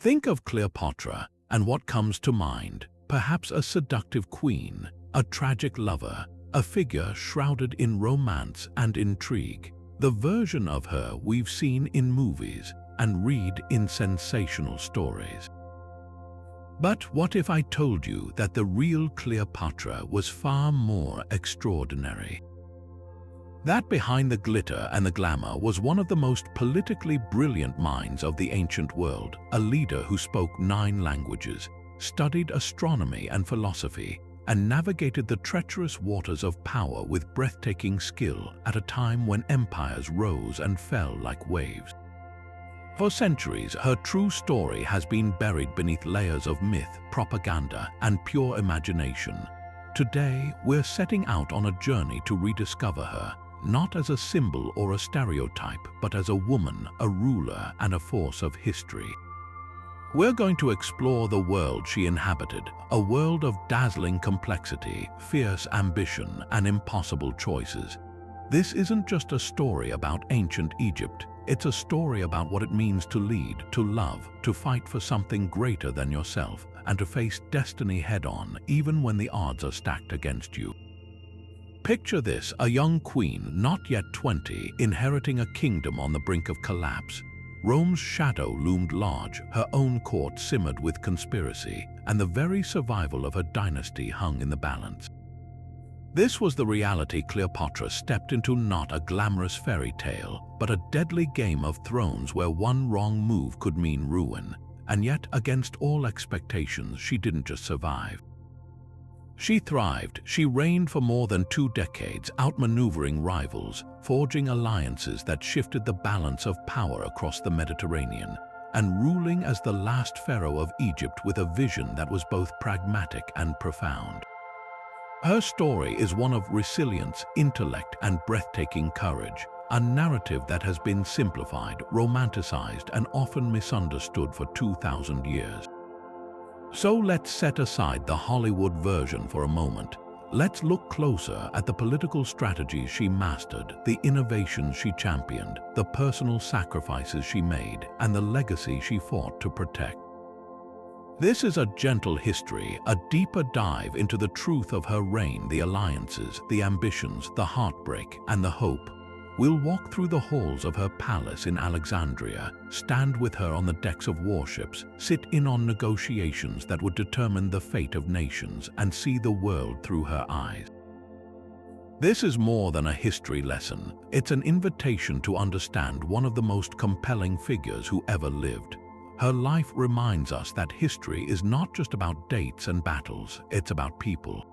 Think of Cleopatra, and what comes to mind? Perhaps a seductive queen, a tragic lover, a figure shrouded in romance and intrigue. The version of her we've seen in movies and read in sensational stories. But what if I told you that the real Cleopatra was far more extraordinary? That behind the glitter and the glamour was one of the most politically brilliant minds of the ancient world, a leader who spoke 9 languages, studied astronomy and philosophy, and navigated the treacherous waters of power with breathtaking skill at a time when empires rose and fell like waves. For centuries, her true story has been buried beneath layers of myth, propaganda, and pure imagination. Today, we're setting out on a journey to rediscover her, not as a symbol or a stereotype, but as a woman, a ruler, and a force of history. We're going to explore the world she inhabited, a world of dazzling complexity, fierce ambition, and impossible choices. This isn't just a story about ancient Egypt. It's a story about what it means to lead, to love, to fight for something greater than yourself, and to face destiny head-on, even when the odds are stacked against you. Picture this, a young queen, not yet 20, inheriting a kingdom on the brink of collapse. Rome's shadow loomed large, her own court simmered with conspiracy, and the very survival of her dynasty hung in the balance. This was the reality Cleopatra stepped into, not a glamorous fairy tale, but a deadly game of thrones where one wrong move could mean ruin. And yet, against all expectations, she didn't just survive. She thrived. She reigned for more than 2 decades, outmaneuvering rivals, forging alliances that shifted the balance of power across the Mediterranean, and ruling as the last pharaoh of Egypt with a vision that was both pragmatic and profound. Her story is one of resilience, intellect, and breathtaking courage, a narrative that has been simplified, romanticized, and often misunderstood for 2,000 years. So let's set aside the Hollywood version for a moment. Let's look closer at the political strategies she mastered, the innovations she championed, the personal sacrifices she made, and the legacy she fought to protect. This is a gentle history, a deeper dive into the truth of her reign, the alliances, the ambitions, the heartbreak, and the hope. We'll walk through the halls of her palace in Alexandria, stand with her on the decks of warships, sit in on negotiations that would determine the fate of nations, and see the world through her eyes. This is more than a history lesson. It's an invitation to understand one of the most compelling figures who ever lived. Her life reminds us that history is not just about dates and battles, it's about people.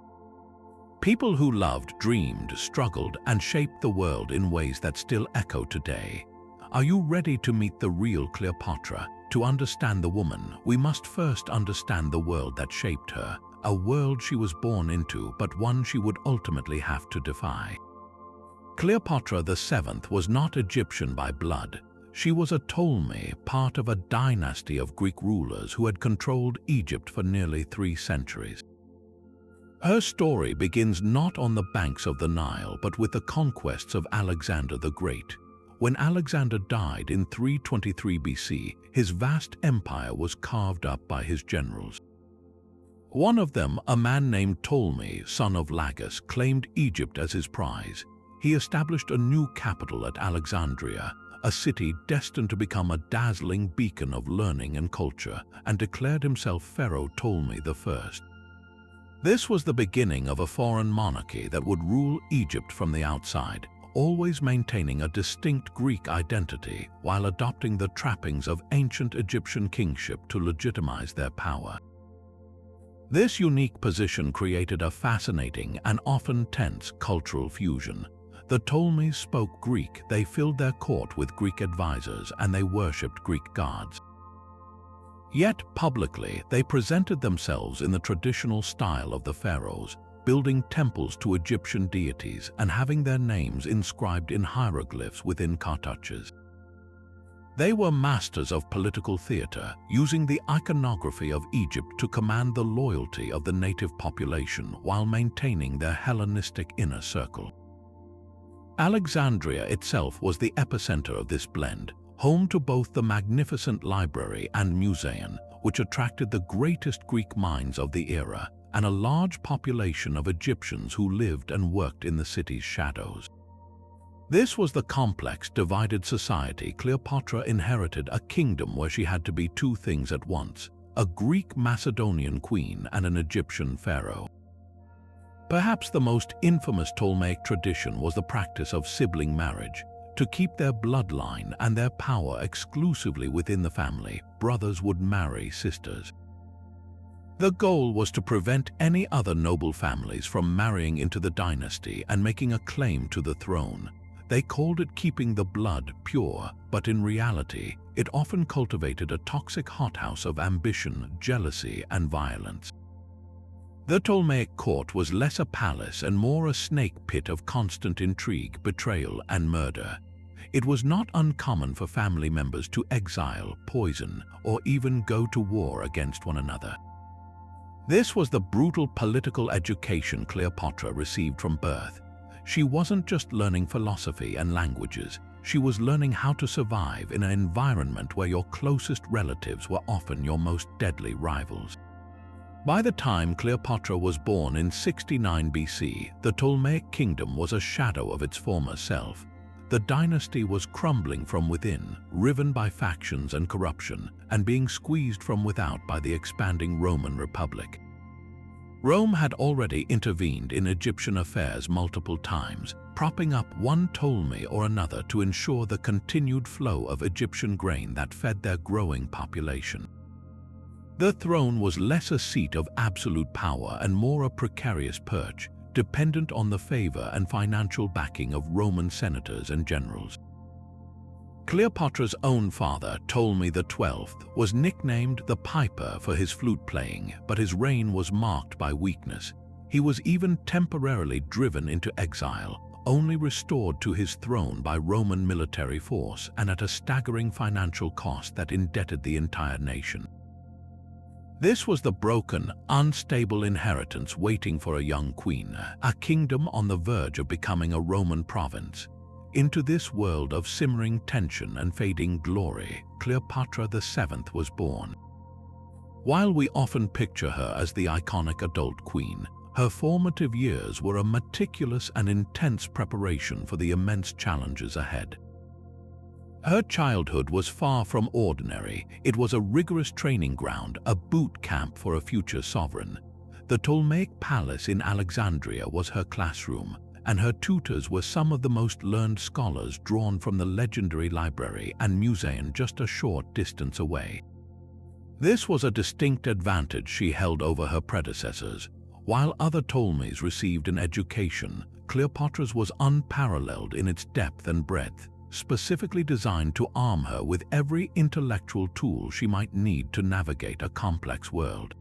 People who loved, dreamed, struggled, and shaped the world in ways that still echo today. Are you ready to meet the real Cleopatra? To understand the woman, we must first understand the world that shaped her, a world she was born into, but one she would ultimately have to defy. Cleopatra VII was not Egyptian by blood. She was a Ptolemy, part of a dynasty of Greek rulers who had controlled Egypt for nearly 3 centuries. Her story begins not on the banks of the Nile, but with the conquests of Alexander the Great. When Alexander died in 323 BC, his vast empire was carved up by his generals. One of them, a man named Ptolemy, son of Lagus, claimed Egypt as his prize. He established a new capital at Alexandria, a city destined to become a dazzling beacon of learning and culture, and declared himself Pharaoh Ptolemy I. This was the beginning of a foreign monarchy that would rule Egypt from the outside, always maintaining a distinct Greek identity while adopting the trappings of ancient Egyptian kingship to legitimize their power. This unique position created a fascinating and often tense cultural fusion. The Ptolemies spoke Greek, they filled their court with Greek advisors, and they worshipped Greek gods. Yet publicly, they presented themselves in the traditional style of the pharaohs, building temples to Egyptian deities and having their names inscribed in hieroglyphs within cartouches. They were masters of political theater, using the iconography of Egypt to command the loyalty of the native population while maintaining their Hellenistic inner circle. Alexandria itself was the epicenter of this blend, home to both the magnificent library and museum, which attracted the greatest Greek minds of the era, and a large population of Egyptians who lived and worked in the city's shadows. This was the complex, divided society. Cleopatra inherited a kingdom where she had to be two things at once: a Greek Macedonian queen and an Egyptian pharaoh. Perhaps the most infamous Ptolemaic tradition was the practice of sibling marriage. To keep their bloodline and their power exclusively within the family, brothers would marry sisters. The goal was to prevent any other noble families from marrying into the dynasty and making a claim to the throne. They called it keeping the blood pure, but in reality, it often cultivated a toxic hothouse of ambition, jealousy, and violence. The Ptolemaic court was less a palace and more a snake pit of constant intrigue, betrayal, and murder. It was not uncommon for family members to exile, poison, or even go to war against one another. This was the brutal political education Cleopatra received from birth. She wasn't just learning philosophy and languages, she was learning how to survive in an environment where your closest relatives were often your most deadly rivals. By the time Cleopatra was born in 69 BC, the Ptolemaic kingdom was a shadow of its former self. The dynasty was crumbling from within, riven by factions and corruption, and being squeezed from without by the expanding Roman Republic. Rome had already intervened in Egyptian affairs multiple times, propping up one Ptolemy or another to ensure the continued flow of Egyptian grain that fed their growing population. The throne was less a seat of absolute power and more a precarious perch, dependent on the favor and financial backing of Roman senators and generals. Cleopatra's own father, Ptolemy XII, was nicknamed the Piper for his flute playing, but his reign was marked by weakness. He was even temporarily driven into exile, only restored to his throne by Roman military force and at a staggering financial cost that indebted the entire nation. This was the broken, unstable inheritance waiting for a young queen, a kingdom on the verge of becoming a Roman province. Into this world of simmering tension and fading glory, Cleopatra VII was born. While we often picture her as the iconic adult queen, her formative years were a meticulous and intense preparation for the immense challenges ahead. Her childhood was far from ordinary. It was a rigorous training ground, a boot camp for a future sovereign. The Ptolemaic palace in Alexandria was her classroom, and her tutors were some of the most learned scholars drawn from the legendary library and museum just a short distance away. This was a distinct advantage she held over her predecessors. While other Ptolemies received an education, Cleopatra's was unparalleled in its depth and breadth, specifically designed to arm her with every intellectual tool she might need to navigate a complex world.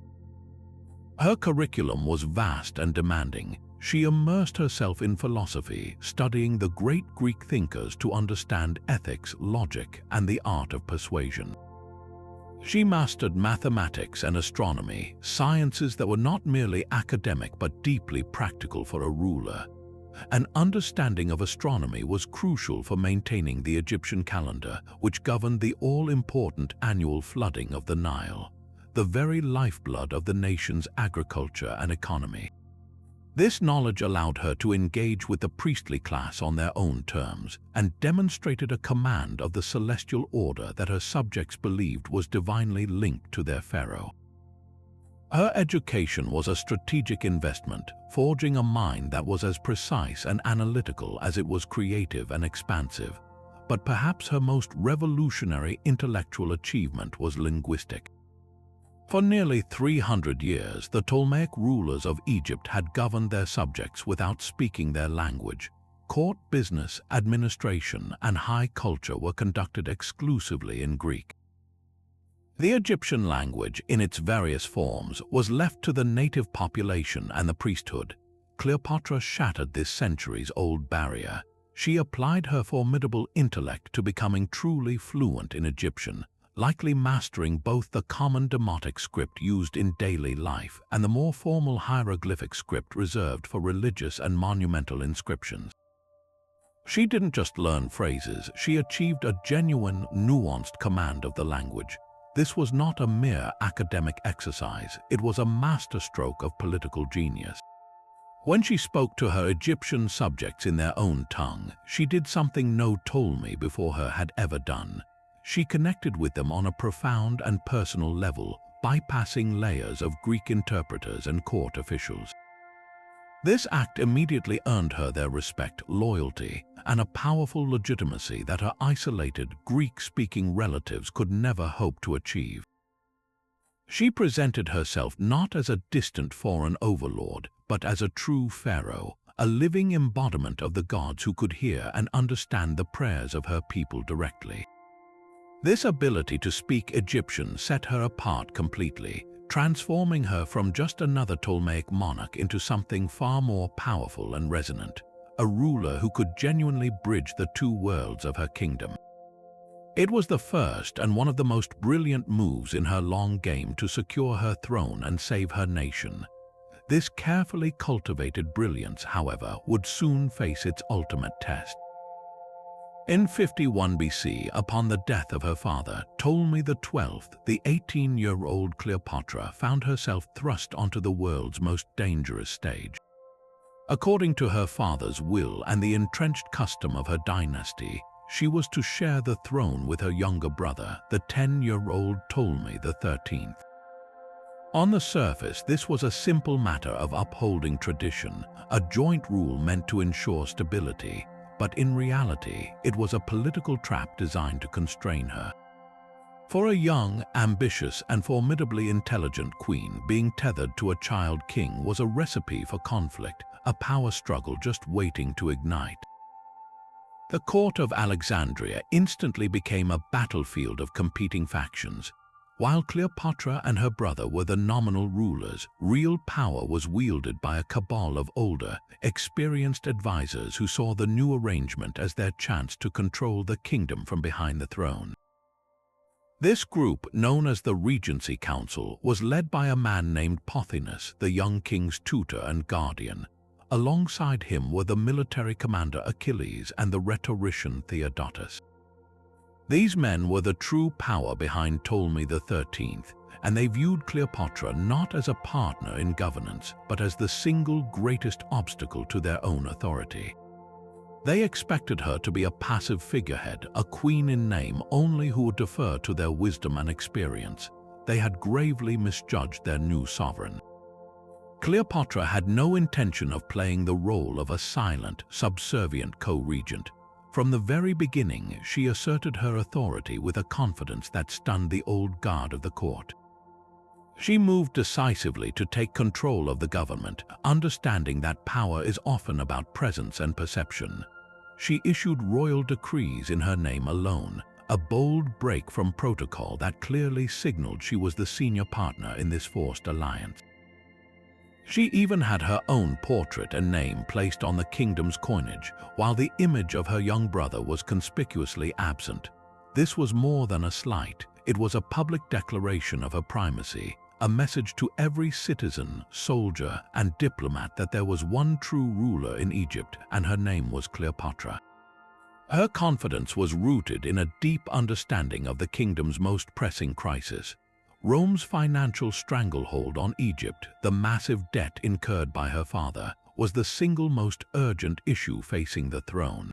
Her curriculum was vast and demanding. She immersed herself in philosophy, studying the great Greek thinkers to understand ethics, logic, and the art of persuasion. She mastered mathematics and astronomy, sciences that were not merely academic but deeply practical for a ruler. An understanding of astronomy was crucial for maintaining the Egyptian calendar, which governed the all-important annual flooding of the Nile, the very lifeblood of the nation's agriculture and economy. This knowledge allowed her to engage with the priestly class on their own terms and demonstrated a command of the celestial order that her subjects believed was divinely linked to their pharaoh. Her education was a strategic investment, forging a mind that was as precise and analytical as it was creative and expansive. But perhaps her most revolutionary intellectual achievement was linguistic. For nearly 300 years, the Ptolemaic rulers of Egypt had governed their subjects without speaking their language. Court business, administration, and high culture were conducted exclusively in Greek. The Egyptian language, in its various forms, was left to the native population and the priesthood. Cleopatra shattered this centuries-old barrier. She applied her formidable intellect to becoming truly fluent in Egyptian, likely mastering both the common demotic script used in daily life and the more formal hieroglyphic script reserved for religious and monumental inscriptions. She didn't just learn phrases, she achieved a genuine, nuanced command of the language. This was not a mere academic exercise, it was a masterstroke of political genius. When she spoke to her Egyptian subjects in their own tongue, she did something no Ptolemy before her had ever done. She connected with them on a profound and personal level, bypassing layers of Greek interpreters and court officials. This act immediately earned her their respect, loyalty, and a powerful legitimacy that her isolated, Greek-speaking relatives could never hope to achieve. She presented herself not as a distant foreign overlord, but as a true pharaoh, a living embodiment of the gods who could hear and understand the prayers of her people directly. This ability to speak Egyptian set her apart completely, transforming her from just another Ptolemaic monarch into something far more powerful and resonant, a ruler who could genuinely bridge the two worlds of her kingdom. It was the first and one of the most brilliant moves in her long game to secure her throne and save her nation. This carefully cultivated brilliance, however, would soon face its ultimate test. In 51 BC, upon the death of her father, Ptolemy XII, the 18-year-old Cleopatra found herself thrust onto the world's most dangerous stage. According to her father's will and the entrenched custom of her dynasty, she was to share the throne with her younger brother, the 10-year-old Ptolemy XIII. On the surface, this was a simple matter of upholding tradition, a joint rule meant to ensure stability, but in reality, it was a political trap designed to constrain her. For a young, ambitious, and formidably intelligent queen, being tethered to a child king was a recipe for conflict, a power struggle just waiting to ignite. The court of Alexandria instantly became a battlefield of competing factions. While Cleopatra and her brother were the nominal rulers, real power was wielded by a cabal of older, experienced advisors who saw the new arrangement as their chance to control the kingdom from behind the throne. This group, known as the Regency Council, was led by a man named Pothinus, the young king's tutor and guardian. Alongside him were the military commander Achilles and the rhetorician Theodotus. These men were the true power behind Ptolemy XIII, and they viewed Cleopatra not as a partner in governance, but as the single greatest obstacle to their own authority. They expected her to be a passive figurehead, a queen in name only who would defer to their wisdom and experience. They had gravely misjudged their new sovereign. Cleopatra had no intention of playing the role of a silent, subservient co-regent. From the very beginning, she asserted her authority with a confidence that stunned the old guard of the court. She moved decisively to take control of the government, understanding that power is often about presence and perception. She issued royal decrees in her name alone, a bold break from protocol that clearly signaled she was the senior partner in this forced alliance. She even had her own portrait and name placed on the kingdom's coinage, while the image of her young brother was conspicuously absent. This was more than a slight. It was a public declaration of her primacy, a message to every citizen, soldier, and diplomat that there was one true ruler in Egypt, and her name was Cleopatra. Her confidence was rooted in a deep understanding of the kingdom's most pressing crisis. Rome's financial stranglehold on Egypt, the massive debt incurred by her father, was the single most urgent issue facing the throne.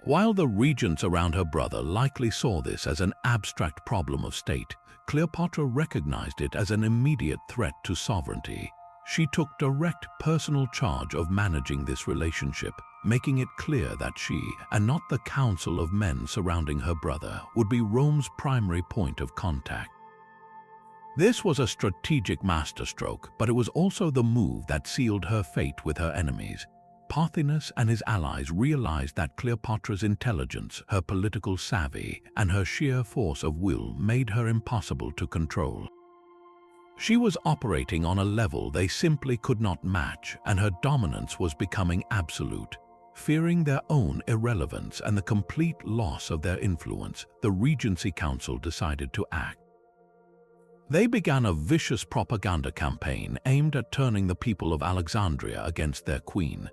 While the regents around her brother likely saw this as an abstract problem of state, Cleopatra recognized it as an immediate threat to sovereignty. She took direct personal charge of managing this relationship, making it clear that she, and not the council of men surrounding her brother, would be Rome's primary point of contact. This was a strategic masterstroke, but it was also the move that sealed her fate with her enemies. Pothinus and his allies realized that Cleopatra's intelligence, her political savvy, and her sheer force of will made her impossible to control. She was operating on a level they simply could not match, and her dominance was becoming absolute. Fearing their own irrelevance and the complete loss of their influence, the Regency Council decided to act. They began a vicious propaganda campaign aimed at turning the people of Alexandria against their queen.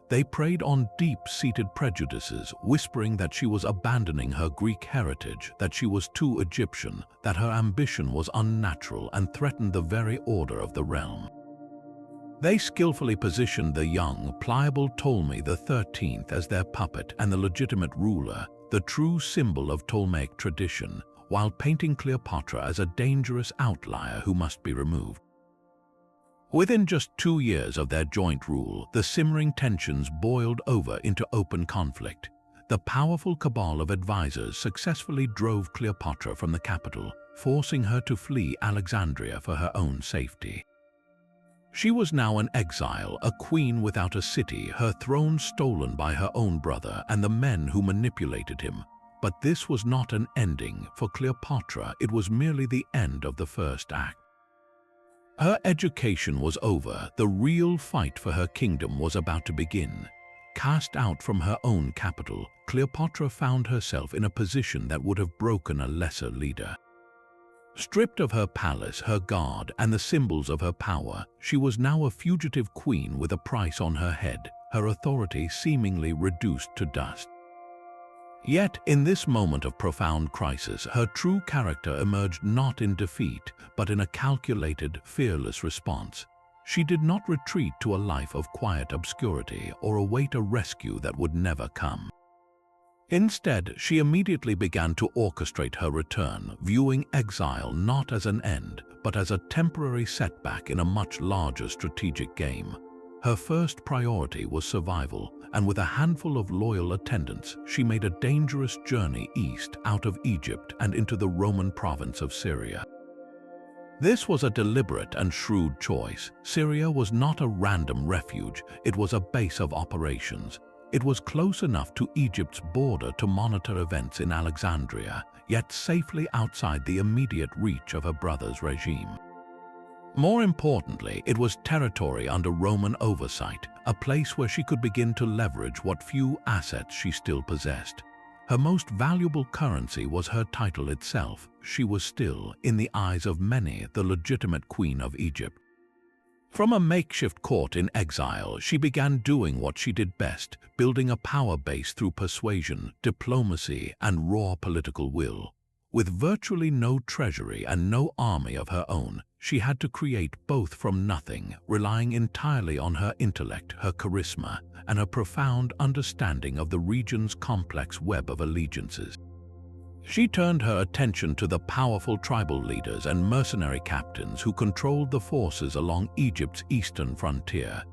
They preyed on deep-seated prejudices, whispering that she was abandoning her Greek heritage, that she was too Egyptian, that her ambition was unnatural and threatened the very order of the realm. They skillfully positioned the young, pliable Ptolemy XIII as their puppet and the legitimate ruler, the true symbol of Ptolemaic tradition, while painting Cleopatra as a dangerous outlier who must be removed. Within just 2 years of their joint rule, the simmering tensions boiled over into open conflict. The powerful cabal of advisors successfully drove Cleopatra from the capital, forcing her to flee Alexandria for her own safety. She was now an exile, a queen without a city, her throne stolen by her own brother and the men who manipulated him. But this was not an ending. For Cleopatra, it was merely the end of the first act. Her education was over. The real fight for her kingdom was about to begin. Cast out from her own capital, Cleopatra found herself in a position that would have broken a lesser leader. Stripped of her palace, her guard, and the symbols of her power, she was now a fugitive queen with a price on her head, her authority seemingly reduced to dust. Yet, in this moment of profound crisis, her true character emerged not in defeat, but in a calculated, fearless response. She did not retreat to a life of quiet obscurity or await a rescue that would never come. Instead, she immediately began to orchestrate her return, viewing exile not as an end, but as a temporary setback in a much larger strategic game. Her first priority was survival, and with a handful of loyal attendants, she made a dangerous journey east out of Egypt and into the Roman province of Syria. This was a deliberate and shrewd choice. Syria was not a random refuge, it was a base of operations. It was close enough to Egypt's border to monitor events in Alexandria, yet safely outside the immediate reach of her brother's regime. More importantly, it was territory under Roman oversight, a place where she could begin to leverage what few assets she still possessed. Her most valuable currency was her title itself. She was still, in the eyes of many, the legitimate queen of Egypt. From a makeshift court in exile, she began doing what she did best, building a power base through persuasion, diplomacy, and raw political will. With virtually no treasury and no army of her own, she had to create both from nothing, relying entirely on her intellect, her charisma, and her profound understanding of the region's complex web of allegiances. She turned her attention to the powerful tribal leaders and mercenary captains who controlled the forces along Egypt's eastern frontier.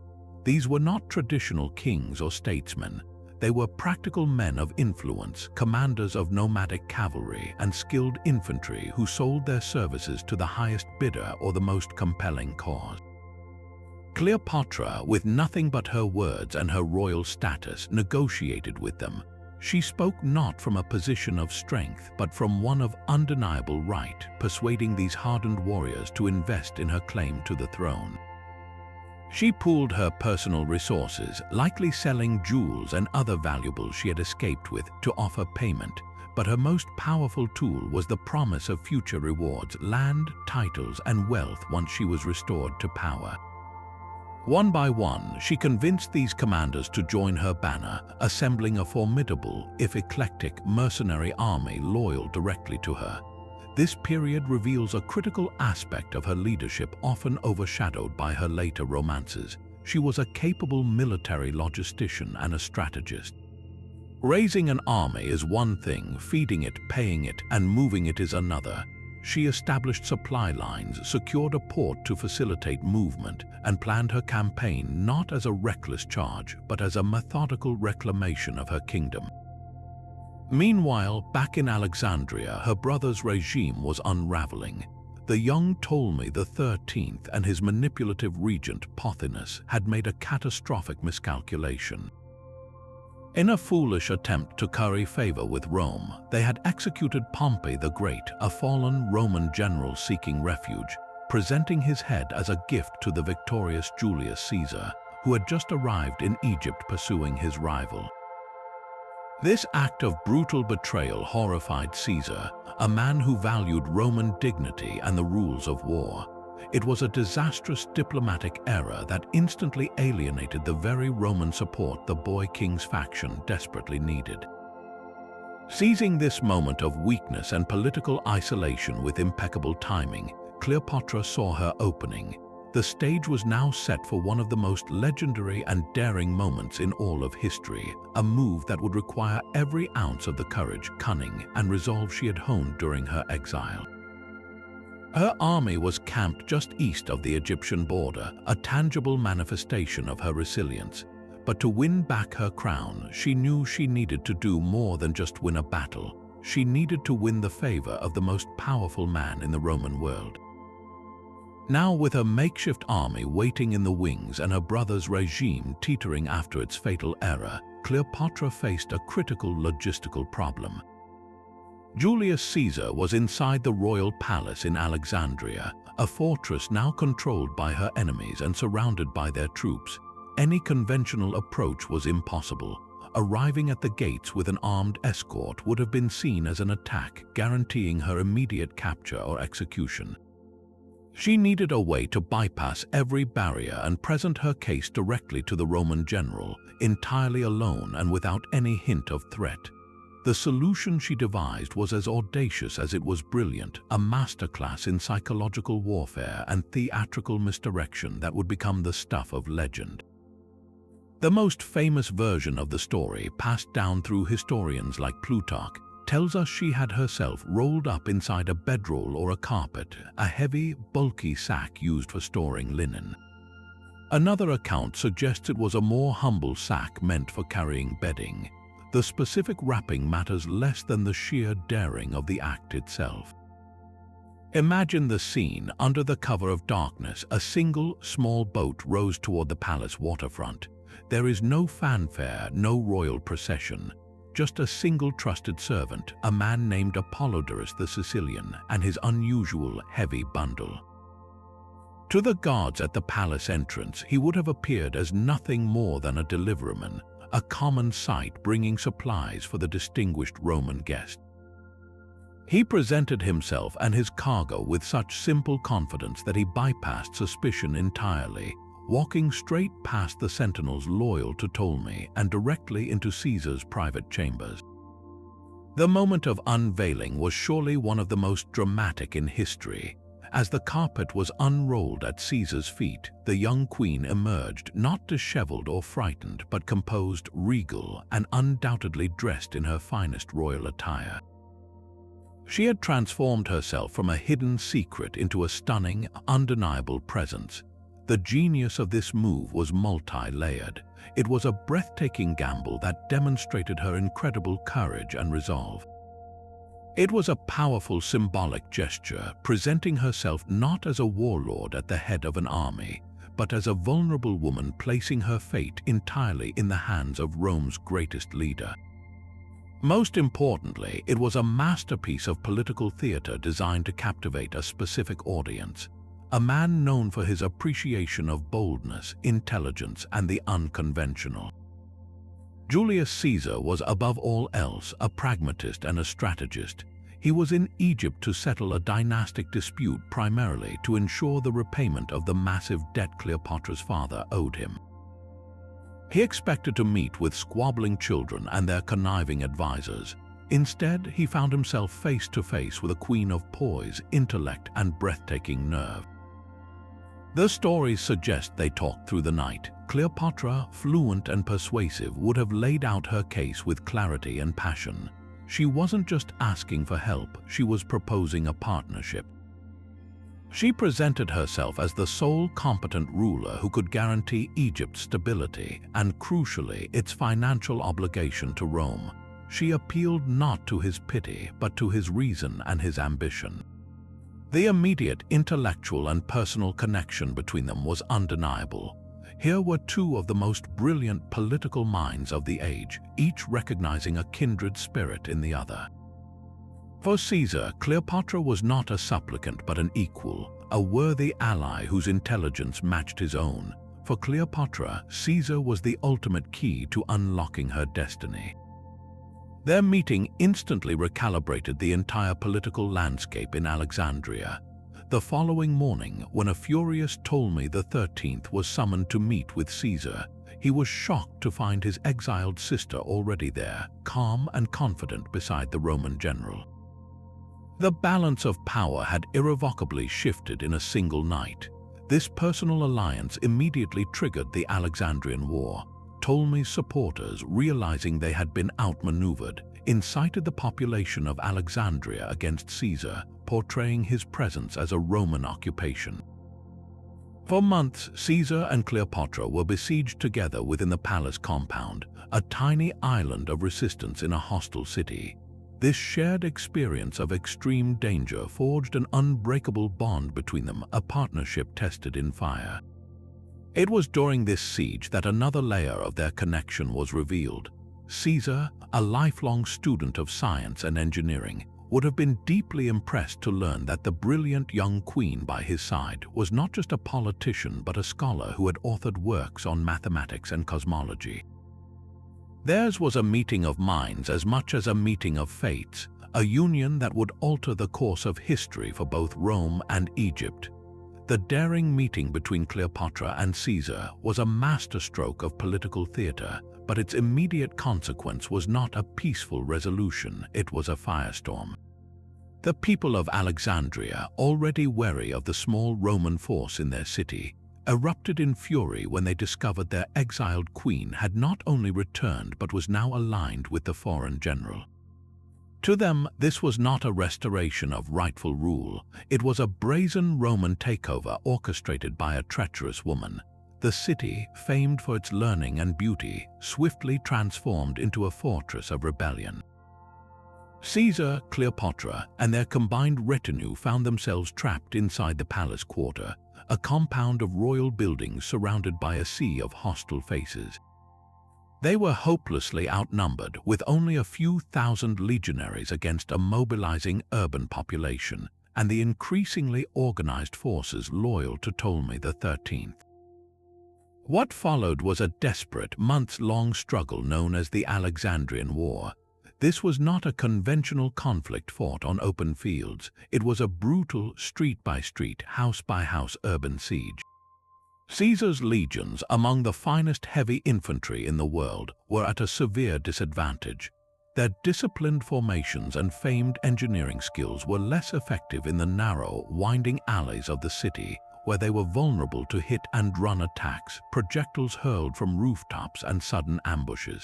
These were not traditional kings or statesmen. They were practical men of influence, commanders of nomadic cavalry and skilled infantry who sold their services to the highest bidder or the most compelling cause. Cleopatra, with nothing but her words and her royal status, negotiated with them. She spoke not from a position of strength, but from one of undeniable right, persuading these hardened warriors to invest in her claim to the throne. She pooled her personal resources, likely selling jewels and other valuables she had escaped with, to offer payment. But her most powerful tool was the promise of future rewards, land, titles, and wealth once she was restored to power. One by one, she convinced these commanders to join her banner, assembling a formidable, if eclectic, mercenary army loyal directly to her. This period reveals a critical aspect of her leadership often overshadowed by her later romances. She was a capable military logistician and a strategist. Raising an army is one thing, feeding it, paying it, and moving it is another. She established supply lines, secured a port to facilitate movement, and planned her campaign not as a reckless charge, but as a methodical reclamation of her kingdom. Meanwhile, back in Alexandria, her brother's regime was unraveling. The young Ptolemy XIII and his manipulative regent Pothinus had made a catastrophic miscalculation. In a foolish attempt to curry favor with Rome, they had executed Pompey the Great, a fallen Roman general seeking refuge, presenting his head as a gift to the victorious Julius Caesar, who had just arrived in Egypt pursuing his rival. This act of brutal betrayal horrified Caesar, a man who valued Roman dignity and the rules of war. It was a disastrous diplomatic error that instantly alienated the very Roman support the boy king's faction desperately needed. Seizing this moment of weakness and political isolation with impeccable timing, Cleopatra saw her opening. The stage was now set for one of the most legendary and daring moments in all of history, a move that would require every ounce of the courage, cunning, and resolve she had honed during her exile. Her army was camped just east of the Egyptian border, a tangible manifestation of her resilience. But to win back her crown, she knew she needed to do more than just win a battle. She needed to win the favor of the most powerful man in the Roman world. Now, with her makeshift army waiting in the wings and her brother's regime teetering after its fatal error, Cleopatra faced a critical logistical problem. Julius Caesar was inside the royal palace in Alexandria, a fortress now controlled by her enemies and surrounded by their troops. Any conventional approach was impossible. Arriving at the gates with an armed escort would have been seen as an attack, guaranteeing her immediate capture or execution. She needed a way to bypass every barrier and present her case directly to the Roman general, entirely alone and without any hint of threat. The solution she devised was as audacious as it was brilliant, a masterclass in psychological warfare and theatrical misdirection that would become the stuff of legend. The most famous version of the story, passed down through historians like Plutarch, tells us she had herself rolled up inside a bedroll or a carpet, a heavy, bulky sack used for storing linen. Another account suggests it was a more humble sack meant for carrying bedding. The specific wrapping matters less than the sheer daring of the act itself. Imagine the scene. Under the cover of darkness, a single, small boat rows toward the palace waterfront. There is no fanfare, no royal procession. Just a single trusted servant, a man named Apollodorus the Sicilian, and his unusual heavy bundle. To the guards at the palace entrance, he would have appeared as nothing more than a deliveryman, a common sight bringing supplies for the distinguished Roman guest. He presented himself and his cargo with such simple confidence that he bypassed suspicion entirely, walking straight past the sentinels loyal to Ptolemy and directly into Caesar's private chambers. The moment of unveiling was surely one of the most dramatic in history. As the carpet was unrolled at Caesar's feet, the young queen emerged, not disheveled or frightened, but composed, regal, and undoubtedly dressed in her finest royal attire. She had transformed herself from a hidden secret into a stunning, undeniable presence. The genius of this move was multi-layered. It was a breathtaking gamble that demonstrated her incredible courage and resolve. It was a powerful symbolic gesture, presenting herself not as a warlord at the head of an army, but as a vulnerable woman placing her fate entirely in the hands of Rome's greatest leader. Most importantly, it was a masterpiece of political theater designed to captivate a specific audience. A man known for his appreciation of boldness, intelligence, and the unconventional. Julius Caesar was above all else a pragmatist and a strategist. He was in Egypt to settle a dynastic dispute, primarily to ensure the repayment of the massive debt Cleopatra's father owed him. He expected to meet with squabbling children and their conniving advisors. Instead, he found himself face to face with a queen of poise, intellect, and breathtaking nerve. The stories suggest they talked through the night. Cleopatra, fluent and persuasive, would have laid out her case with clarity and passion. She wasn't just asking for help, she was proposing a partnership. She presented herself as the sole competent ruler who could guarantee Egypt's stability and, crucially, its financial obligation to Rome. She appealed not to his pity, but to his reason and his ambition. The immediate intellectual and personal connection between them was undeniable. Here were two of the most brilliant political minds of the age, each recognizing a kindred spirit in the other. For Caesar, Cleopatra was not a supplicant but an equal, a worthy ally whose intelligence matched his own. For Cleopatra, Caesar was the ultimate key to unlocking her destiny. Their meeting instantly recalibrated the entire political landscape in Alexandria. The following morning, when a furious Ptolemy XIII was summoned to meet with Caesar, he was shocked to find his exiled sister already there, calm and confident beside the Roman general. The balance of power had irrevocably shifted in a single night. This personal alliance immediately triggered the Alexandrian War. Ptolemy's supporters, realizing they had been outmaneuvered, incited the population of Alexandria against Caesar, portraying his presence as a Roman occupation. For months, Caesar and Cleopatra were besieged together within the palace compound, a tiny island of resistance in a hostile city. This shared experience of extreme danger forged an unbreakable bond between them, a partnership tested in fire. It was during this siege that another layer of their connection was revealed. Caesar, a lifelong student of science and engineering, would have been deeply impressed to learn that the brilliant young queen by his side was not just a politician but a scholar who had authored works on mathematics and cosmology. Theirs was a meeting of minds as much as a meeting of fates, a union that would alter the course of history for both Rome and Egypt. The daring meeting between Cleopatra and Caesar was a masterstroke of political theater, but its immediate consequence was not a peaceful resolution, it was a firestorm. The people of Alexandria, already wary of the small Roman force in their city, erupted in fury when they discovered their exiled queen had not only returned but was now aligned with the foreign general. To them, this was not a restoration of rightful rule, it was a brazen Roman takeover orchestrated by a treacherous woman. The city, famed for its learning and beauty, swiftly transformed into a fortress of rebellion. Caesar, Cleopatra, and their combined retinue found themselves trapped inside the palace quarter, a compound of royal buildings surrounded by a sea of hostile faces. They were hopelessly outnumbered, with only a few thousand legionaries against a mobilizing urban population and the increasingly organized forces loyal to Ptolemy XIII. What followed was a desperate, months-long struggle known as the Alexandrian War. This was not a conventional conflict fought on open fields. It was a brutal, street-by-street, house-by-house urban siege. Caesar's legions, among the finest heavy infantry in the world, were at a severe disadvantage. Their disciplined formations and famed engineering skills were less effective in the narrow, winding alleys of the city, where they were vulnerable to hit-and-run attacks, projectiles hurled from rooftops, and sudden ambushes.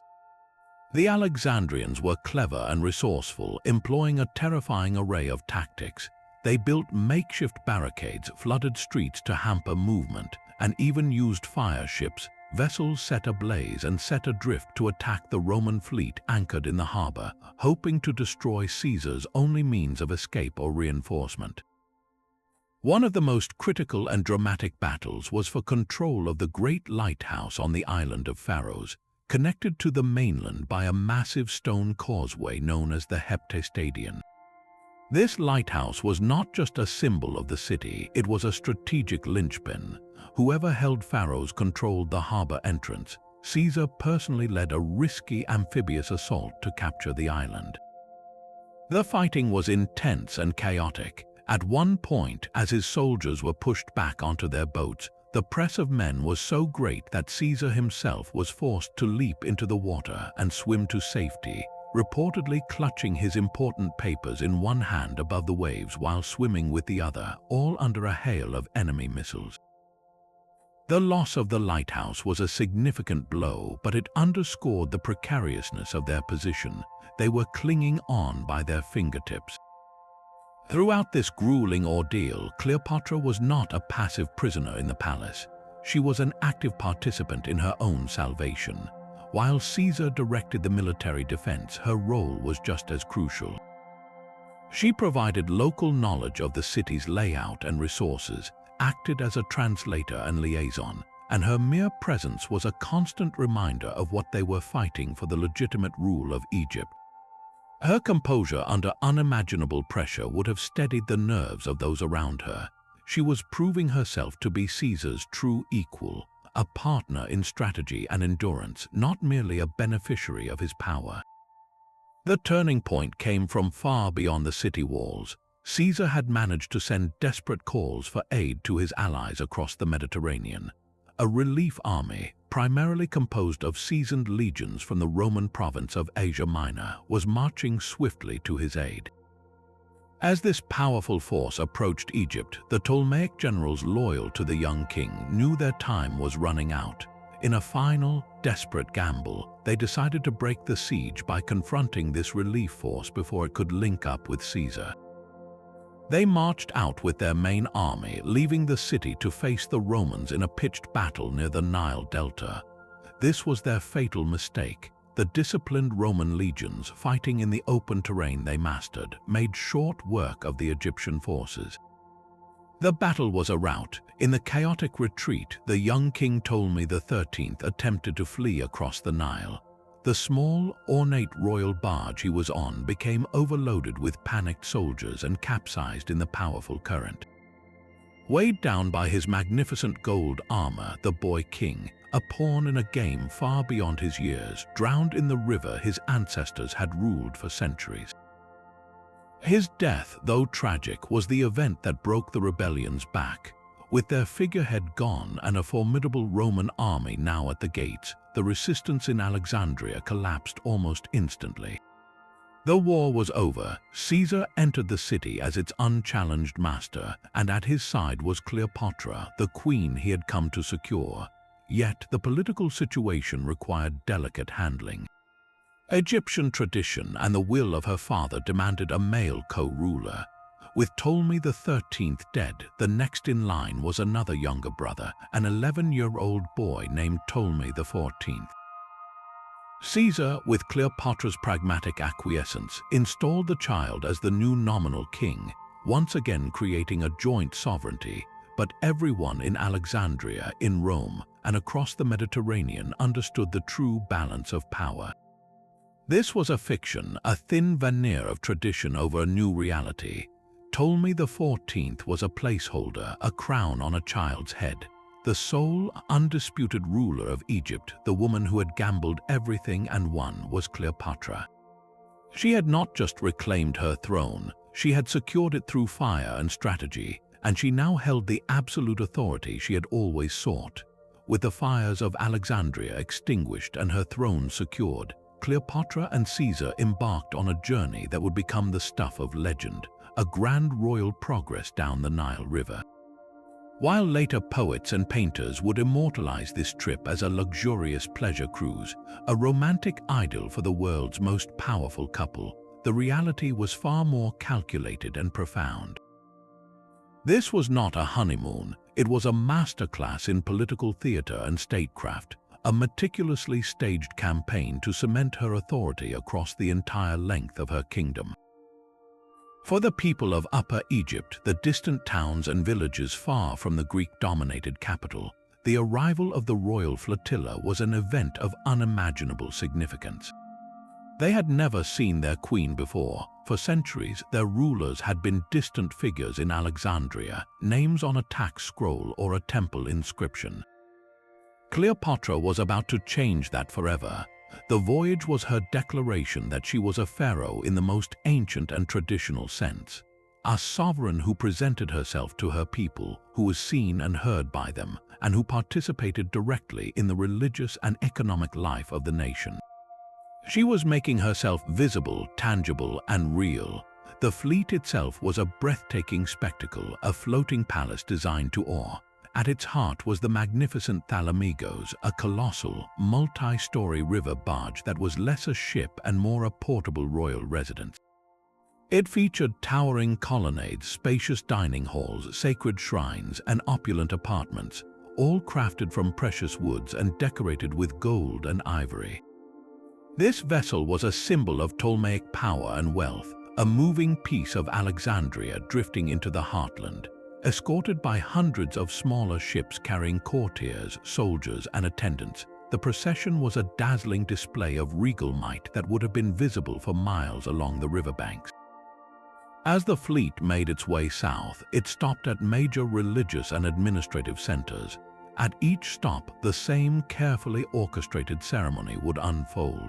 The Alexandrians were clever and resourceful, employing a terrifying array of tactics. They built makeshift barricades, flooded streets to hamper movement, and even used fire ships, vessels set ablaze and set adrift to attack the Roman fleet anchored in the harbor, hoping to destroy Caesar's only means of escape or reinforcement. One of the most critical and dramatic battles was for control of the great lighthouse on the island of Pharaohs, connected to the mainland by a massive stone causeway known as the Heptastadion. This lighthouse was not just a symbol of the city, it was a strategic linchpin. Whoever held Pharaohs controlled the harbor entrance. Caesar personally led a risky amphibious assault to capture the island. The fighting was intense and chaotic. At one point, as his soldiers were pushed back onto their boats, the press of men was so great that Caesar himself was forced to leap into the water and swim to safety, reportedly clutching his important papers in one hand above the waves while swimming with the other, all under a hail of enemy missiles. The loss of the lighthouse was a significant blow, but it underscored the precariousness of their position. They were clinging on by their fingertips. Throughout this grueling ordeal, Cleopatra was not a passive prisoner in the palace. She was an active participant in her own salvation. While Caesar directed the military defense, her role was just as crucial. She provided local knowledge of the city's layout and resources, acted as a translator and liaison, and her mere presence was a constant reminder of what they were fighting for: the legitimate rule of Egypt. Her composure under unimaginable pressure would have steadied the nerves of those around her. She was proving herself to be Caesar's true equal, a partner in strategy and endurance, not merely a beneficiary of his power. The turning point came from far beyond the city walls. Caesar had managed to send desperate calls for aid to his allies across the Mediterranean. A relief army, primarily composed of seasoned legions from the Roman province of Asia Minor, was marching swiftly to his aid. As this powerful force approached Egypt, the Ptolemaic generals loyal to the young king knew their time was running out. In a final, desperate gamble, they decided to break the siege by confronting this relief force before it could link up with Caesar. They marched out with their main army, leaving the city to face the Romans in a pitched battle near the Nile Delta. This was their fatal mistake. The disciplined Roman legions, fighting in the open terrain they mastered, made short work of the Egyptian forces. The battle was a rout. In the chaotic retreat, the young king Ptolemy XIII attempted to flee across the Nile. The small, ornate royal barge he was on became overloaded with panicked soldiers and capsized in the powerful current. Weighed down by his magnificent gold armor, the boy king, a pawn in a game far beyond his years, drowned in the river his ancestors had ruled for centuries. His death, though tragic, was the event that broke the rebellion's back. With their figurehead gone and a formidable Roman army now at the gates, the resistance in Alexandria collapsed almost instantly. The war was over. Caesar entered the city as its unchallenged master, and at his side was Cleopatra, the queen he had come to secure. Yet the political situation required delicate handling. Egyptian tradition and the will of her father demanded a male co-ruler. With Ptolemy XIII dead, the next in line was another younger brother, an 11-year-old boy named Ptolemy XIV. Caesar, with Cleopatra's pragmatic acquiescence, installed the child as the new nominal king, once again creating a joint sovereignty. But everyone in Alexandria, in Rome, and across the Mediterranean understood the true balance of power. This was a fiction, a thin veneer of tradition over a new reality. Ptolemy XIV was a placeholder, a crown on a child's head. The sole, undisputed ruler of Egypt, the woman who had gambled everything and won, was Cleopatra. She had not just reclaimed her throne, she had secured it through fire and strategy, and she now held the absolute authority she had always sought. With the fires of Alexandria extinguished and her throne secured, Cleopatra and Caesar embarked on a journey that would become the stuff of legend, a grand royal progress down the Nile River. While later poets and painters would immortalize this trip as a luxurious pleasure cruise, a romantic idyll for the world's most powerful couple, the reality was far more calculated and profound. This was not a honeymoon, it was a masterclass in political theater and statecraft, a meticulously staged campaign to cement her authority across the entire length of her kingdom. For the people of Upper Egypt, the distant towns and villages far from the Greek-dominated capital, the arrival of the royal flotilla was an event of unimaginable significance. They had never seen their queen before. For centuries, their rulers had been distant figures in Alexandria, names on a tax scroll or a temple inscription. Cleopatra was about to change that forever. The voyage was her declaration that she was a pharaoh in the most ancient and traditional sense, a sovereign who presented herself to her people, who was seen and heard by them, and who participated directly in the religious and economic life of the nation. She was making herself visible, tangible, and real. The fleet itself was a breathtaking spectacle, a floating palace designed to awe. At its heart was the magnificent Thalamigos, a colossal, multi-story river barge that was less a ship and more a portable royal residence. It featured towering colonnades, spacious dining halls, sacred shrines, and opulent apartments, all crafted from precious woods and decorated with gold and ivory. This vessel was a symbol of Ptolemaic power and wealth, a moving piece of Alexandria drifting into the heartland. Escorted by hundreds of smaller ships carrying courtiers, soldiers, and attendants, the procession was a dazzling display of regal might that would have been visible for miles along the riverbanks. As the fleet made its way south, it stopped at major religious and administrative centers. At each stop, the same carefully orchestrated ceremony would unfold.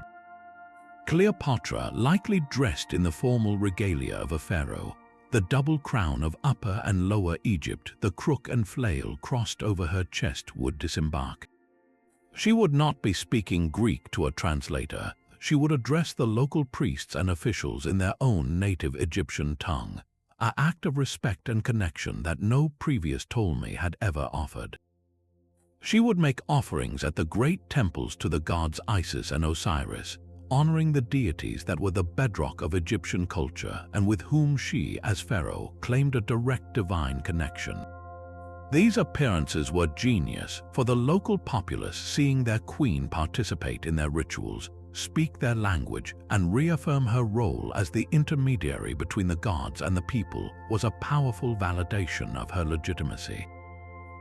Cleopatra, likely dressed in the formal regalia of a pharaoh, The double crown of Upper and Lower Egypt, the crook and flail crossed over her chest, would disembark. She would not be speaking Greek to a translator. She would address the local priests and officials in their own native Egyptian tongue, an act of respect and connection that no previous Ptolemy had ever offered. She would make offerings at the great temples to the gods Isis and Osiris, honoring the deities that were the bedrock of Egyptian culture and with whom she, as pharaoh, claimed a direct divine connection. These appearances were genius for the local populace, seeing their queen participate in their rituals, speak their language, and reaffirm her role as the intermediary between the gods and the people was a powerful validation of her legitimacy.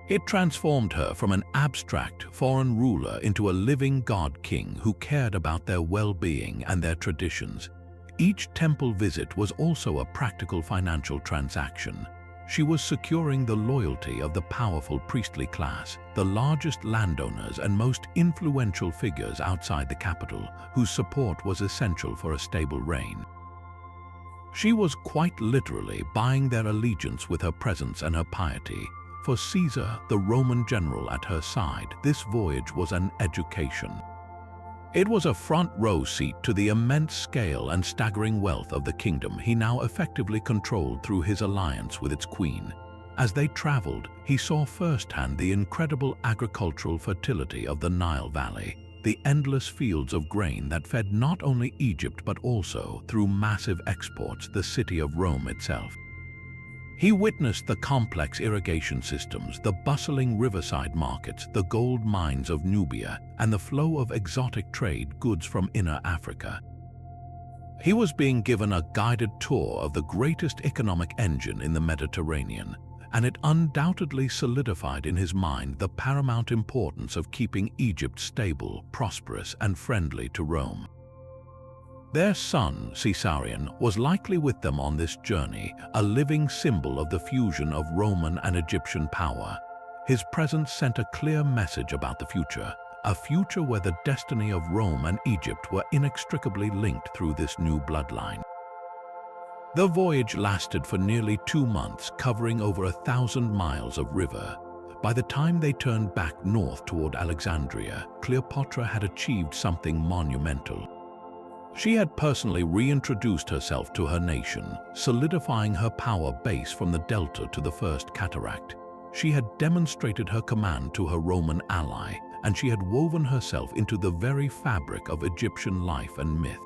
It transformed her from an abstract foreign ruler into a living god-king who cared about their well-being and their traditions. Each temple visit was also a practical financial transaction. She was securing the loyalty of the powerful priestly class, the largest landowners and most influential figures outside the capital, whose support was essential for a stable reign. She was quite literally buying their allegiance with her presence and her piety. For Caesar, the Roman general at her side, this voyage was an education. It was a front-row seat to the immense scale and staggering wealth of the kingdom he now effectively controlled through his alliance with its queen. As they traveled, he saw firsthand the incredible agricultural fertility of the Nile Valley, the endless fields of grain that fed not only Egypt but also, through massive exports, the city of Rome itself. He witnessed the complex irrigation systems, the bustling riverside markets, the gold mines of Nubia, and the flow of exotic trade goods from inner Africa. He was being given a guided tour of the greatest economic engine in the Mediterranean, and it undoubtedly solidified in his mind the paramount importance of keeping Egypt stable, prosperous, and friendly to Rome. Their son, Caesarion, was likely with them on this journey, a living symbol of the fusion of Roman and Egyptian power. His presence sent a clear message about the future, a future where the destiny of Rome and Egypt were inextricably linked through this new bloodline. The voyage lasted for nearly 2 months, covering over 1,000 miles of river. By the time they turned back north toward Alexandria, Cleopatra had achieved something monumental. She had personally reintroduced herself to her nation, solidifying her power base from the Delta to the First Cataract. She had demonstrated her command to her Roman ally, and she had woven herself into the very fabric of Egyptian life and myth.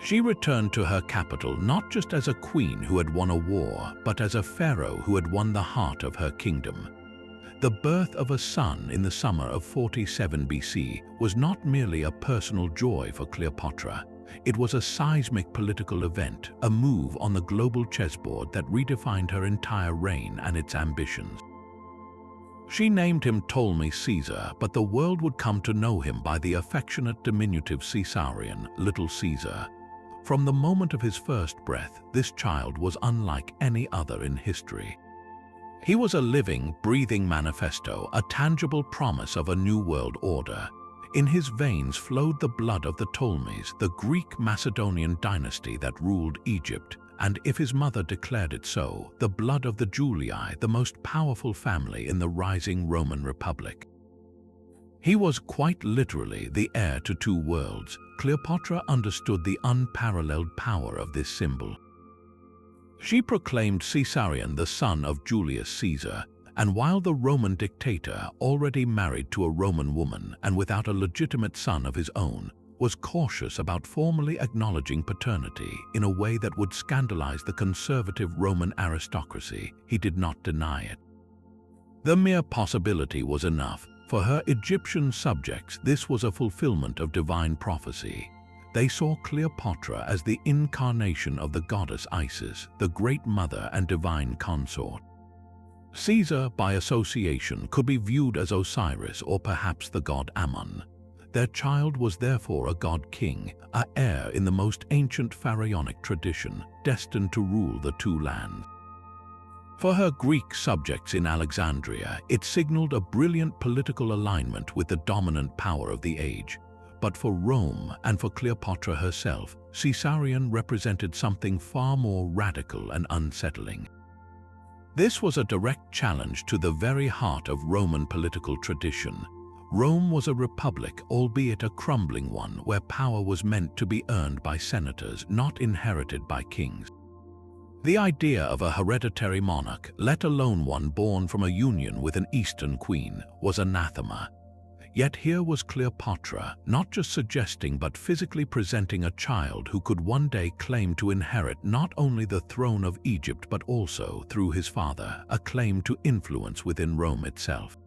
She returned to her capital not just as a queen who had won a war, but as a pharaoh who had won the heart of her kingdom. The birth of a son in the summer of 47 BC was not merely a personal joy for Cleopatra. It was a seismic political event, a move on the global chessboard that redefined her entire reign and its ambitions. She named him Ptolemy Caesar, but the world would come to know him by the affectionate diminutive Caesarion, Little Caesar. From the moment of his first breath, this child was unlike any other in history. He was a living, breathing manifesto, a tangible promise of a new world order. In his veins flowed the blood of the Ptolemies, the Greek Macedonian dynasty that ruled Egypt, and if his mother declared it so, the blood of the Julii, the most powerful family in the rising Roman Republic. He was quite literally the heir to 2 worlds. Cleopatra understood the unparalleled power of this symbol. She proclaimed Caesarion the son of Julius Caesar, and while the Roman dictator, already married to a Roman woman and without a legitimate son of his own, was cautious about formally acknowledging paternity in a way that would scandalize the conservative Roman aristocracy, he did not deny it. The mere possibility was enough. For her Egyptian subjects, this was a fulfillment of divine prophecy. They saw Cleopatra as the incarnation of the goddess Isis, the great mother and divine consort. Caesar, by association, could be viewed as Osiris or perhaps the god Ammon. Their child was therefore a god-king, an heir in the most ancient pharaonic tradition, destined to rule the 2 lands. For her Greek subjects in Alexandria, it signaled a brilliant political alignment with the dominant power of the age. but for Rome and for Cleopatra herself, Caesarion represented something far more radical and unsettling. This was a direct challenge to the very heart of Roman political tradition. Rome was a republic, albeit a crumbling one, where power was meant to be earned by senators, not inherited by kings. The idea of a hereditary monarch, let alone one born from a union with an Eastern queen, was anathema. Yet here was Cleopatra, not just suggesting but physically presenting a child who could one day claim to inherit not only the throne of Egypt but also, through his father, a claim to influence within Rome itself.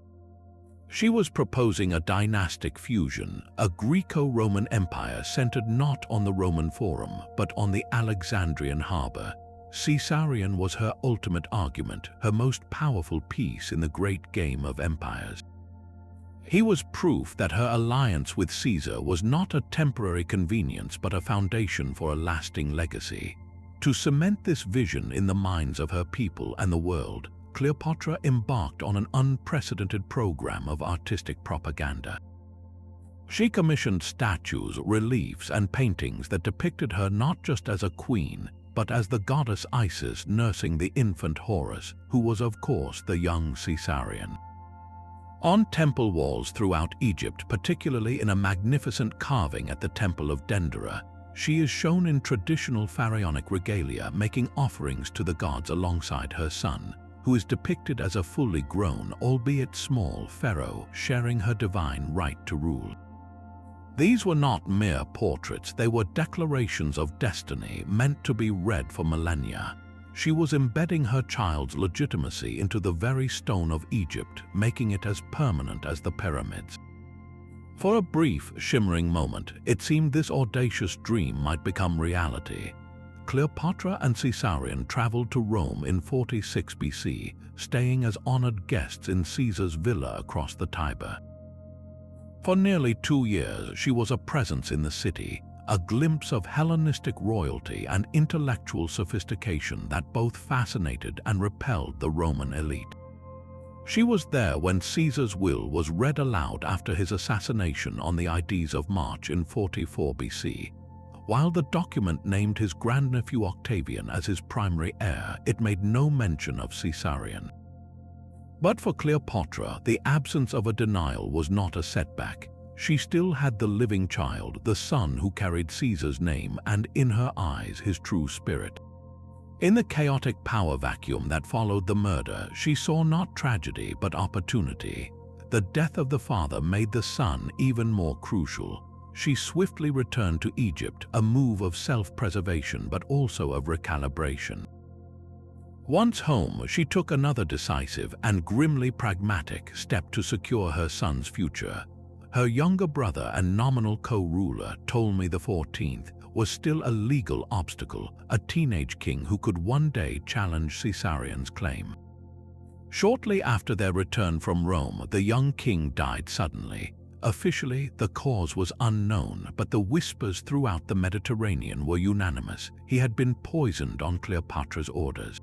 She was proposing a dynastic fusion, a Greco-Roman empire centered not on the Roman Forum but on the Alexandrian harbor. Caesarion was her ultimate argument, her most powerful piece in the great game of empires. He was proof that her alliance with Caesar was not a temporary convenience but a foundation for a lasting legacy. To cement this vision in the minds of her people and the world, Cleopatra embarked on an unprecedented program of artistic propaganda. She commissioned statues, reliefs, and paintings that depicted her not just as a queen, but as the goddess Isis nursing the infant Horus, who was of course the young Caesarion. On temple walls throughout Egypt, particularly in a magnificent carving at the Temple of Dendera, she is shown in traditional pharaonic regalia making offerings to the gods alongside her son, who is depicted as a fully grown, albeit small, pharaoh sharing her divine right to rule. These were not mere portraits, they were declarations of destiny meant to be read for millennia. She was embedding her child's legitimacy into the very stone of Egypt, making it as permanent as the pyramids. For a brief, shimmering moment, it seemed this audacious dream might become reality. Cleopatra and Caesarion traveled to Rome in 46 BC, staying as honored guests in Caesar's villa across the Tiber. For nearly 2 years, she was a presence in the city, a glimpse of Hellenistic royalty and intellectual sophistication that both fascinated and repelled the Roman elite. She was there when Caesar's will was read aloud after his assassination on the Ides of March in 44 BC. While the document named his grandnephew Octavian as his primary heir, it made no mention of Caesarion. But for Cleopatra, the absence of a denial was not a setback. She still had the living child, the son who carried Caesar's name and, in her eyes, his true spirit. In the chaotic power vacuum that followed the murder, she saw not tragedy but opportunity. The death of the father made the son even more crucial. She swiftly returned to Egypt, a move of self-preservation but also of recalibration. Once home, she took another decisive and grimly pragmatic step to secure her son's future. Her younger brother and nominal co-ruler, Ptolemy XIV, was still a legal obstacle, a teenage king who could one day challenge Caesarion's claim. Shortly after their return from Rome, the young king died suddenly. Officially, the cause was unknown, but the whispers throughout the Mediterranean were unanimous. He had been poisoned on Cleopatra's orders.